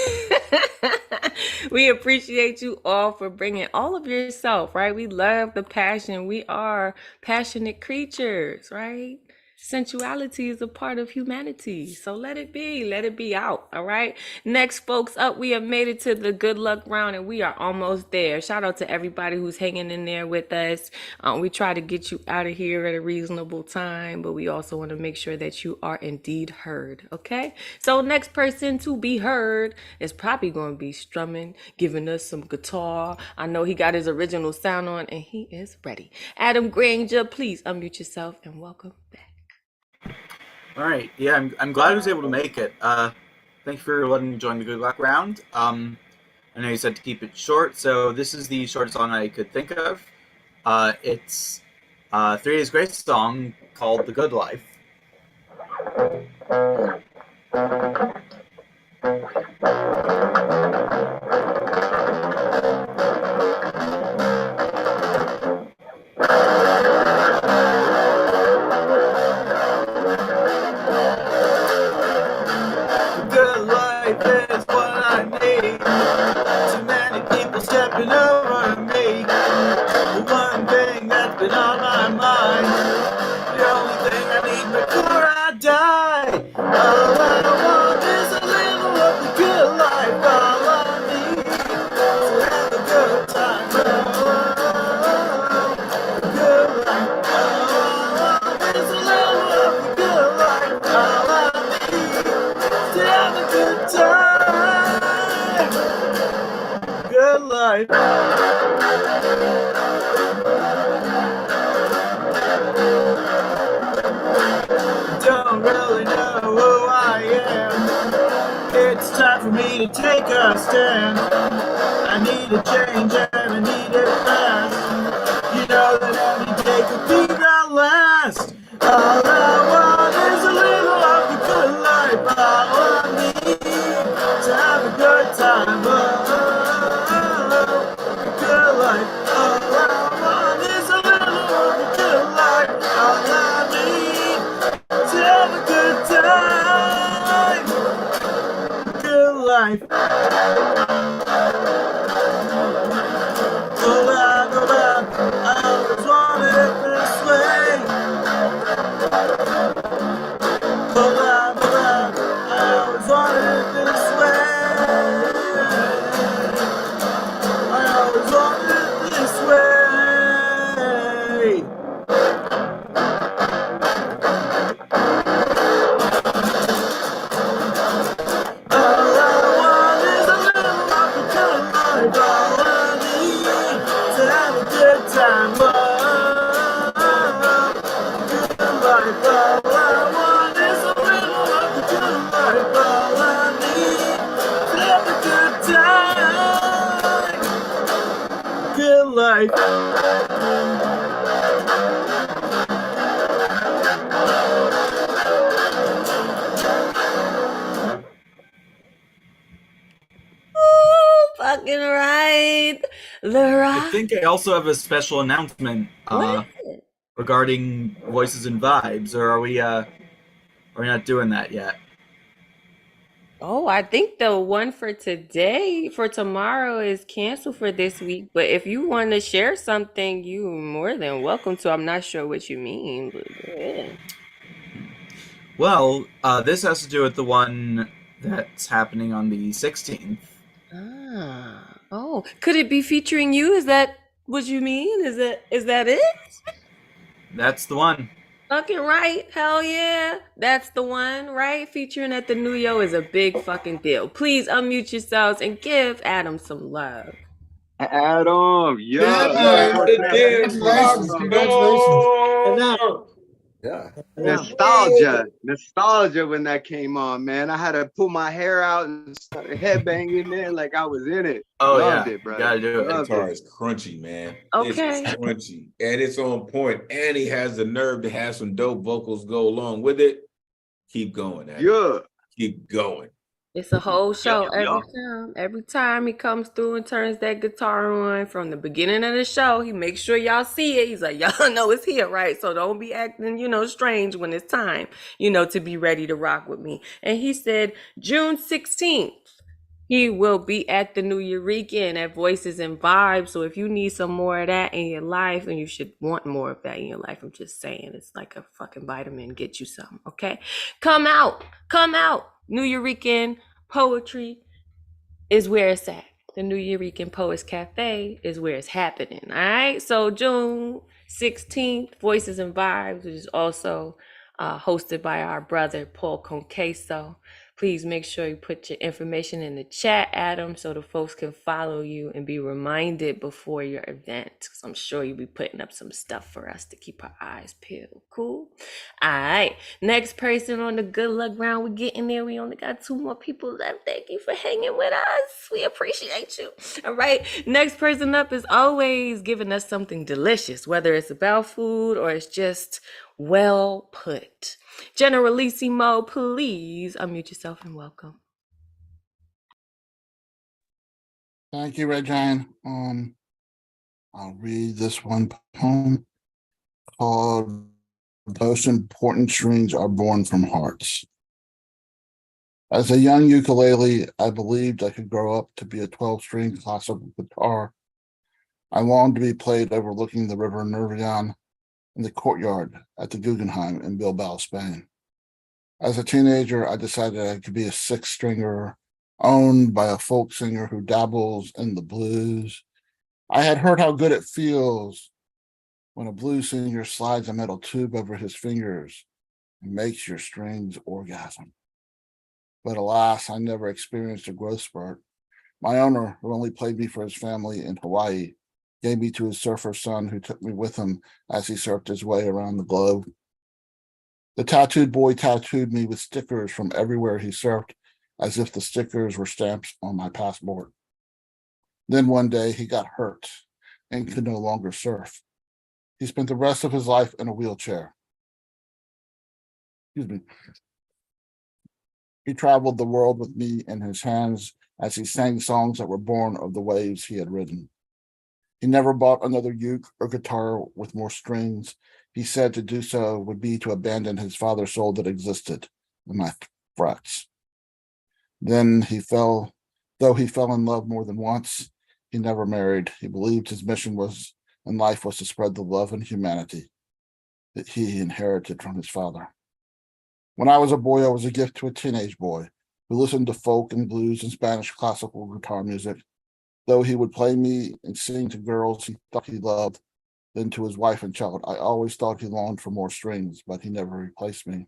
We appreciate you all for bringing all of yourself, right? We love the passion. We are passionate creatures, right? Sensuality is a part of humanity. So let it be out. All right. Next, folks, up, we have made it to the good luck round and we are almost there. Shout out to everybody who's hanging in there with us. We try to get you out of here at a reasonable time, but we also want to make sure that you are indeed heard. Okay. So next person to be heard is probably going to be strumming, giving us some guitar. I know he got his original sound on and he is ready. Adam Granger, please unmute yourself and welcome back. All right. Yeah, I'm glad I was able to make it. Thank you for letting me join the good luck round. I know you said to keep it short, so this is the shortest song I could think of. It's 3 Days Grace song called The Good Life. Good life is what I need. Too many people stepping over me. The one thing that's been on my mind. The only thing I need before I die. All I want is a little of the good life. All I need to have a good time. Good life. All I want is a little of the good life. All I need to have a good time. Good life. Don't really know who I am. It's time for me to take a stand. I need a change and I need it fast. You know that any day could be the last. All I want is a little of the good life. All I need to have a good time. Good life. All I want is a little of the good life. All I need to have a good time. Good life. Go back, go back. I always wanted it this way. Go back, go back. I always wanted it this way. I always wanted it this way. All I want is a little of the good life. All I need to have a good time. Good life. All I want is a little of the good life. All I need to have a good time. Good life. Fucking right. The I rock. think I also have a special announcement What is it? regarding voices and vibes, or are we not doing that yet? Oh, I think the one for tomorrow is canceled for this week. But if you want to share something, you more than welcome to. I'm not sure what you mean, but go ahead. Well, this has to do with the one that's happening on the 16th. Ah, oh, could it be featuring you? Is that what you mean? Is that it? That's the one. Fucking right. Hell yeah. That's the one, right? Featuring at the New Yo is a big fucking deal. Please unmute yourselves and give Adam some love. Adam, Yeah, yeah, man. Newport The Cafe. damn rock Congratulations. Congratulations. And now, star. Yeah. now, Nostalgia when that came on, man. I had to pull my hair out and start headbanging, man, like I was in it. Oh Loved yeah, it, you bro. gotta do it. That Loved guitar it. is crunchy, man. It's Okay. crunchy and it's on point. And he has the nerve to have some dope vocals go along with it. Keep going, Adam. Yeah. Keep going. It's a whole show Yeah. every time he comes through and turns that guitar on from the beginning of the show. He makes sure y'all see it. He's like, y'all know it's here, right? So don't be acting, strange when it's time, to be ready to rock with me. And he said June 16th, he will be at the New Eurekan at Voices and Vibes. So if you need some more of that in your life, and you should want more of that in your life, I'm just saying, it's like a fucking vitamin. Get you some, okay? Come out. New Eurekan Poetry is where it's at. The New Eurekan Poets Cafe is where it's happening. All right. So June 16th, Voices and Vibes, which is also hosted by our brother Paul Conqueso. Please make sure you put your information in the chat, Adam, so the folks can follow you and be reminded before your event. Because I'm sure you'll be putting up some stuff for us to keep our eyes peeled. Cool. All right. Next person on the good luck round. We're getting there. We only got 2 more people left. Thank you for hanging with us. We appreciate you. All right. Next person up is always giving us something delicious, whether it's about food or it's just well put. Generalissimo, please unmute yourself and welcome. Thank you, Regine. I'll read this one poem called "The Most Important Strings Are Born from Hearts." As a young ukulele, I believed I could grow up to be a 12-string classical guitar. I longed to be played overlooking the river Nervion in the courtyard at the Guggenheim in Bilbao, Spain. As a teenager, I decided I could be a 6-stringer owned by a folk singer who dabbles in the blues. I had heard how good it feels when a blues singer slides a metal tube over his fingers and makes your strings orgasm. But alas, I never experienced a growth spurt. My owner, who only played me for his family in Hawaii, gave me to his surfer son, who took me with him as he surfed his way around the globe. The tattooed boy tattooed me with stickers from everywhere he surfed, as if the stickers were stamps on my passport. Then one day he got hurt and could no longer surf. He spent the rest of his life in a wheelchair. Excuse me. He traveled the world with me in his hands as he sang songs that were born of the waves he had ridden. He never bought another uke or guitar with more strings. He said to do so would be to abandon his father's soul that existed in my frets. Then though he fell in love more than once, he never married. He believed his mission in life was to spread the love and humanity that he inherited from his father. When I was a boy, I was a gift to a teenage boy who listened to folk and blues and Spanish classical guitar music. Though he would play me and sing to girls he thought he loved, then to his wife and child, I always thought he longed for more strings, but he never replaced me.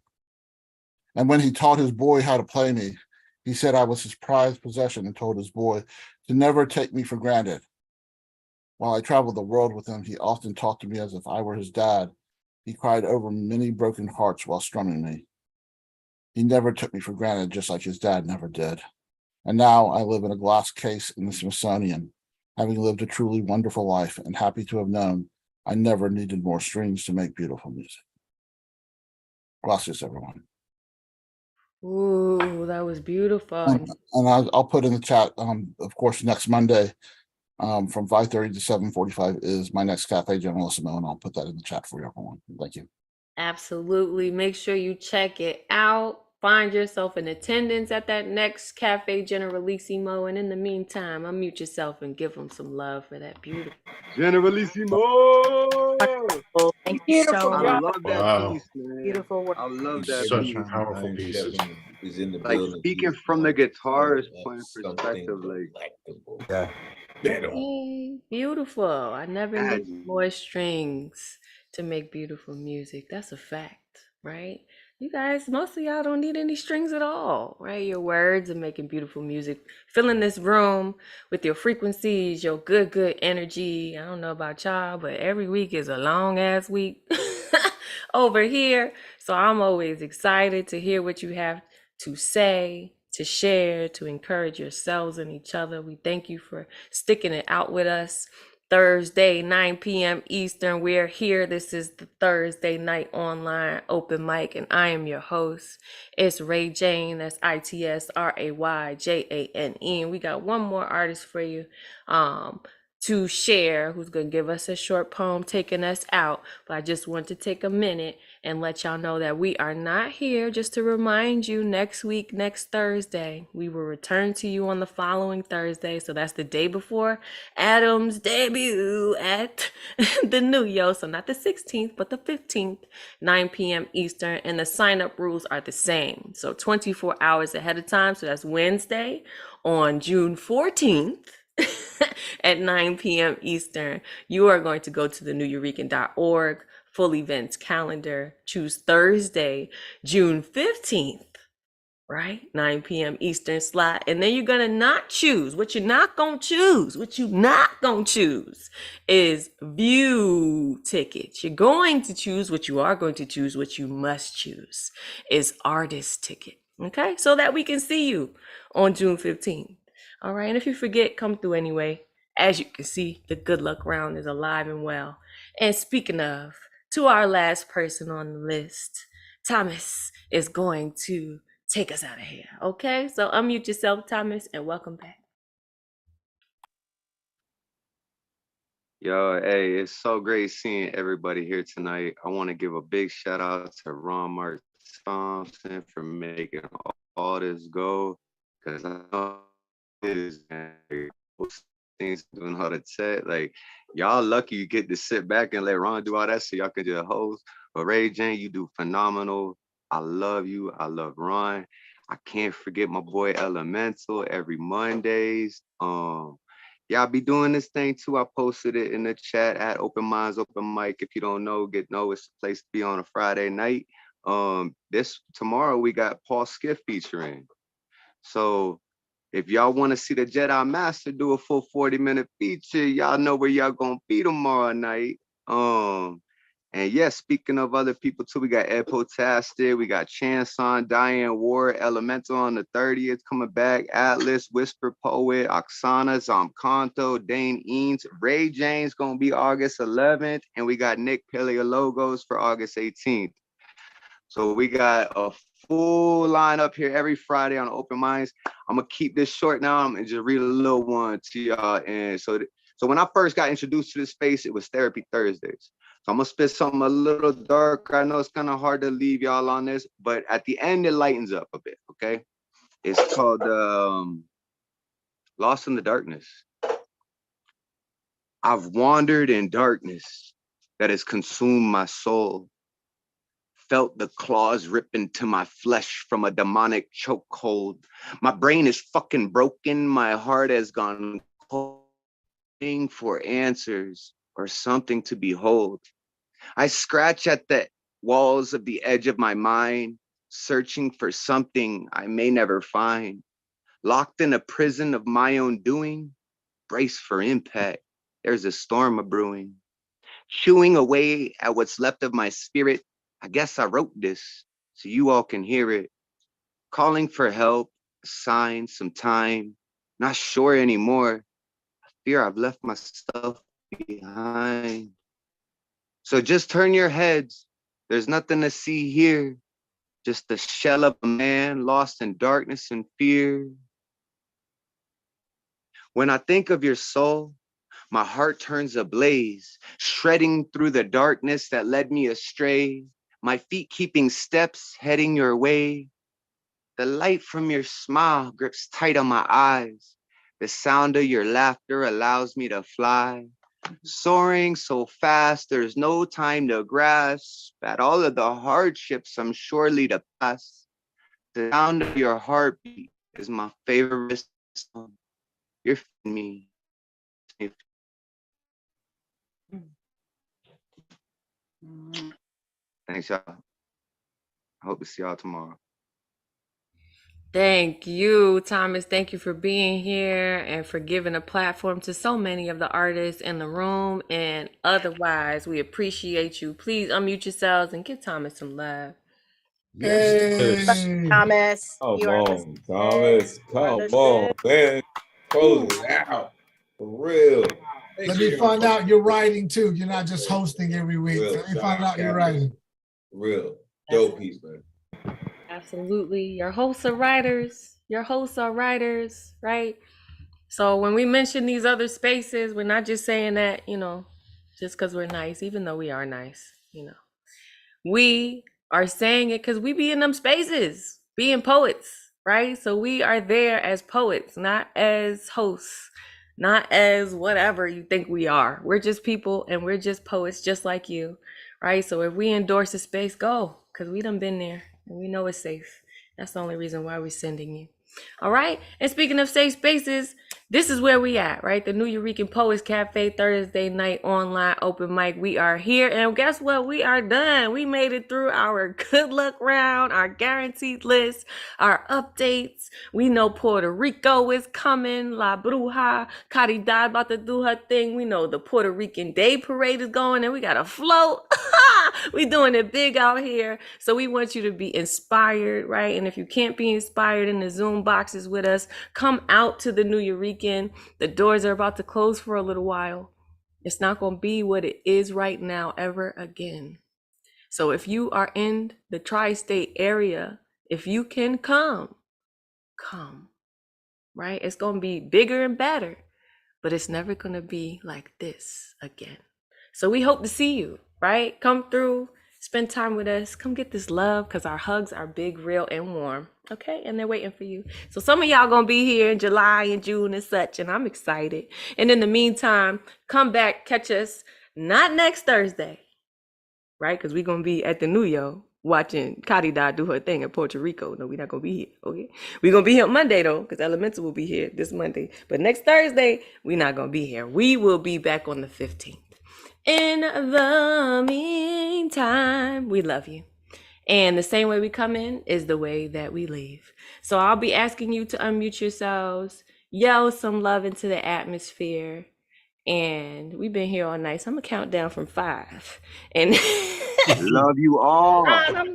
And when he taught his boy how to play me, he said I was his prized possession and told his boy to never take me for granted. While I traveled the world with him, he often talked to me as if I were his dad. He cried over many broken hearts while strumming me. He never took me for granted, just like his dad never did. And now I live in a glass case in the Smithsonian, having lived a truly wonderful life and happy to have known I never needed more strings to make beautiful music. Gracias, everyone. Ooh, that was beautiful. And I'll put in the chat, of course, next Monday from 5:30 to 7:45 is my next Cafe Generalissimo, and I'll put that in the chat for everyone. Thank you. Absolutely. Make sure you check it out. find yourself in attendance at that next Cafe Generalissimo. And in the meantime, unmute yourself and give them some love for that beautiful. Generalissimo. Thank you so I much. love that Wow. piece, man. Beautiful work. I love that Such piece. powerful pieces. is in the Like building. speaking He's from the going to guitarist serve up point of something perspective, like delectable. Yeah. Hey, beautiful. I never magic. need more strings to make beautiful music. That's a fact, right? You guys, most of y'all don't need any strings at all, right? Your words are making beautiful music. Filling this room with your frequencies, your good energy. I don't know about y'all, but every week is a long ass week over here. So I'm always excited to hear what you have to say, to share, to encourage yourselves and each other. We thank you for sticking it out with us. Thursday, 9 p.m. Eastern. We're here. This is the Thursday night online open mic, and I am your host. It's Ray Jane. That's ITSRAYJANE. And we got one more artist for you to share, who's going to give us a short poem taking us out. But I just want to take a minute and let y'all know that we are not here. Just to remind you, next week, next Thursday, we will return to you on the following Thursday. So that's the day before Adam's debut at the New Yo. So not the 16th, but the 15th, 9 p.m. Eastern. And the sign up rules are the same. So 24 hours ahead of time. So that's Wednesday on June 14th. At 9 p.m. Eastern, you are going to go to the neweurekan.org full events calendar, choose Thursday, June 15th, right? 9 p.m. Eastern slot. And then you're going to not choose. What you're not going to choose is view tickets. You're going to choose what you are going to choose. What you must choose is artist ticket. Okay? So that we can see you on June 15th. All right. And if you forget, come through anyway. As you can see, the good luck round is alive and well. And speaking of, to our last person on the list, Thomas is going to take us out of here. Okay? So unmute yourself, Thomas, and welcome back. Yo, hey, it's so great seeing everybody here tonight. I want to give a big shout out to Ron Mark Thompson for making all this go. Because I know it is, man, things doing all the tech. Like, y'all lucky you get to sit back and let Ron do all that so y'all can just host. But Ray Jane, you do phenomenal. I love you. I love Ron. I can't forget my boy Elemental every Mondays. Yeah, I'll be doing this thing too. I posted it in the chat at Open Minds, Open Mic. If you don't know, it's a place to be on a Friday night. This tomorrow we got Paul Skiff featuring. So if y'all want to see the Jedi Master do a full 40-minute feature, y'all know where y'all gonna be tomorrow night. And yeah, speaking of other people too, we got Ed Potastic, we got Chanson, Diane Ward, Elemental on the 30th coming back, Atlas, Whisper Poet, Oksana, Zomkanto, Dane Eanes, Ray James gonna be August 11th, and we got Nick Paleologos for August 18th. So we got a full lineup here every Friday on Open Minds. I'm gonna keep this short now and just read a little one to y'all. And so when I first got introduced to this space, it was Therapy Thursdays. So I'm gonna spit something a little dark. I know it's kind of hard to leave y'all on this, but at the end it lightens up a bit. Okay, it's called Lost in the Darkness. I've wandered in darkness that has consumed my soul. Felt the claws rip into my flesh from a demonic chokehold. My brain is fucking broken. My heart has gone cold for answers or something to behold. I scratch at the walls of the edge of my mind, searching for something I may never find. Locked in a prison of my own doing, brace for impact. There's a storm a-brewing. Chewing away at what's left of my spirit, I guess I wrote this so you all can hear it. Calling for help, a sign, some time, not sure anymore. I fear I've left myself behind. So just turn your heads. There's nothing to see here. Just the shell of a man lost in darkness and fear. When I think of your soul, my heart turns ablaze, shredding through the darkness that led me astray. My feet keeping steps, heading your way. The light from your smile grips tight on my eyes. The sound of your laughter allows me to fly. Soaring so fast, there's no time to grasp at all of the hardships I'm surely to pass. The sound of your heartbeat is my favorite song. You're me. Thanks, y'all. I hope to see y'all tomorrow. Thank you, Thomas. Thank you for being here and for giving a platform to so many of the artists in the room and otherwise. We appreciate you. Please unmute yourselves and give Thomas some love. Yes. Thomas, Come you are on, Thomas. you are Come the on, shit. man. Close it out. For real. Make Let sure me y'all find out you're writing too. You're not just hosting every week. real. Let me Shout find out out you're Captain. writing. Real. Dope piece, man. Absolutely. Your hosts are writers. Your hosts are writers, right? So when we mention these other spaces, we're not just saying that, just because we're nice, even though we are nice. We are saying it because we be in them spaces, being poets, right? So we are there as poets, not as hosts, not as whatever you think we are. We're just people and we're just poets just like you, right? So if we endorse a space, go, because we done been there and we know it's safe. That's the only reason why we're sending you. All right. And speaking of safe spaces, this is where we at, right? The New Eurekan Poets Cafe, Thursday night online open mic. We are here. And guess what? We are done. We made it through our good luck round, our guaranteed list, our updates. We know Puerto Rico is coming. La Bruja, Caridad about to do her thing. We know the Puerto Rican Day Parade is going and we got a float. We doing it big out here. So we want you to be inspired, right? And if you can't be inspired in the Zoom boxes with us, come out to the New Eurekan. The doors are about to close for a little while. It's not going to be what it is right now ever again. So if you are in the tri-state area, if you can come, right? It's going to be bigger and better, but it's never going to be like this again. So we hope to see you, right? Come through, spend time with us, come get this love, because our hugs are big, real, and warm, okay? And they're waiting for you. So some of y'all gonna be here in July and June and such, and I'm excited. And in the meantime, come back, catch us, not next Thursday, right? Because we're gonna be at the New Yo watching Caridad do her thing in Puerto Rico. No, we're not gonna be here, okay? We're gonna be here Monday though, because Elemental will be here this Monday. But next Thursday, we're not gonna be here. We will be back on the 15th. In the meantime, we love you. And the same way we come in is the way that we leave. So I'll be asking you to unmute yourselves, yell some love into the atmosphere. And we've been here all night. So I'm gonna count down from 5. And Love you all.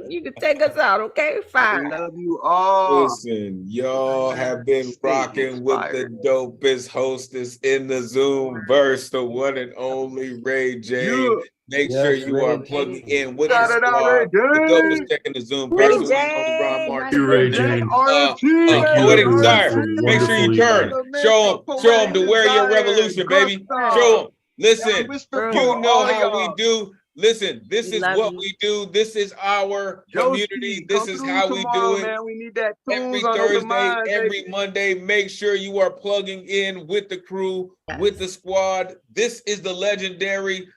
you can take us out, okay? 5. Love you all. Listen, y'all have been rocking with the dopest hostess in the Zoom verse, the one and only Ray J. Make sure you are plugging in with the squad. The dopest check in the Zoom verse, the one and only Ron Mark. Thank you, Ray Jane. Poetic everyone, Desire. for Make sure you turn. Show them the Wear Your Revolution, baby. Show them. Listen, you know how we do. Listen, this is what we do. This is our community. This is how we do it. Man. We need that Every on Thursday, Open Minds, every Monday. Make sure you are plugging in with the crew, with the squad. This is the legendary.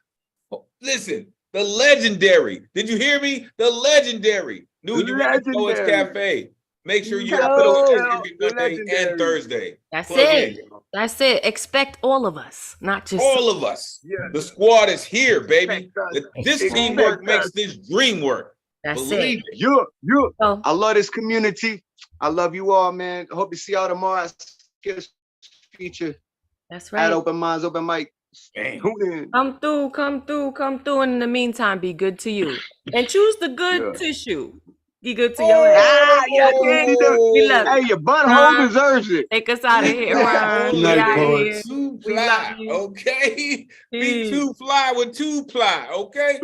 Listen, the legendary. Did you hear me? The legendary New Eurekan Poets Cafe. Make sure you are plugging in every Monday and Thursday. That's Plug it. in. That's it. Expect all of us, not just all of us. The squad is here, baby. This teamwork makes this dream work. That's Believe it. You. I love this community. I love you all, man. Hope to see y'all tomorrow. Skills feature. That's right. At Open Minds, Open Mic. Come through. And in the meantime, be good to you. And choose the good tissue. Be good to your ass. Okay? We love Hey, your butthole deserves it. Take us out of here, Ron. We out of here. Two ply, okay? Be 2 fly with 2 ply, okay?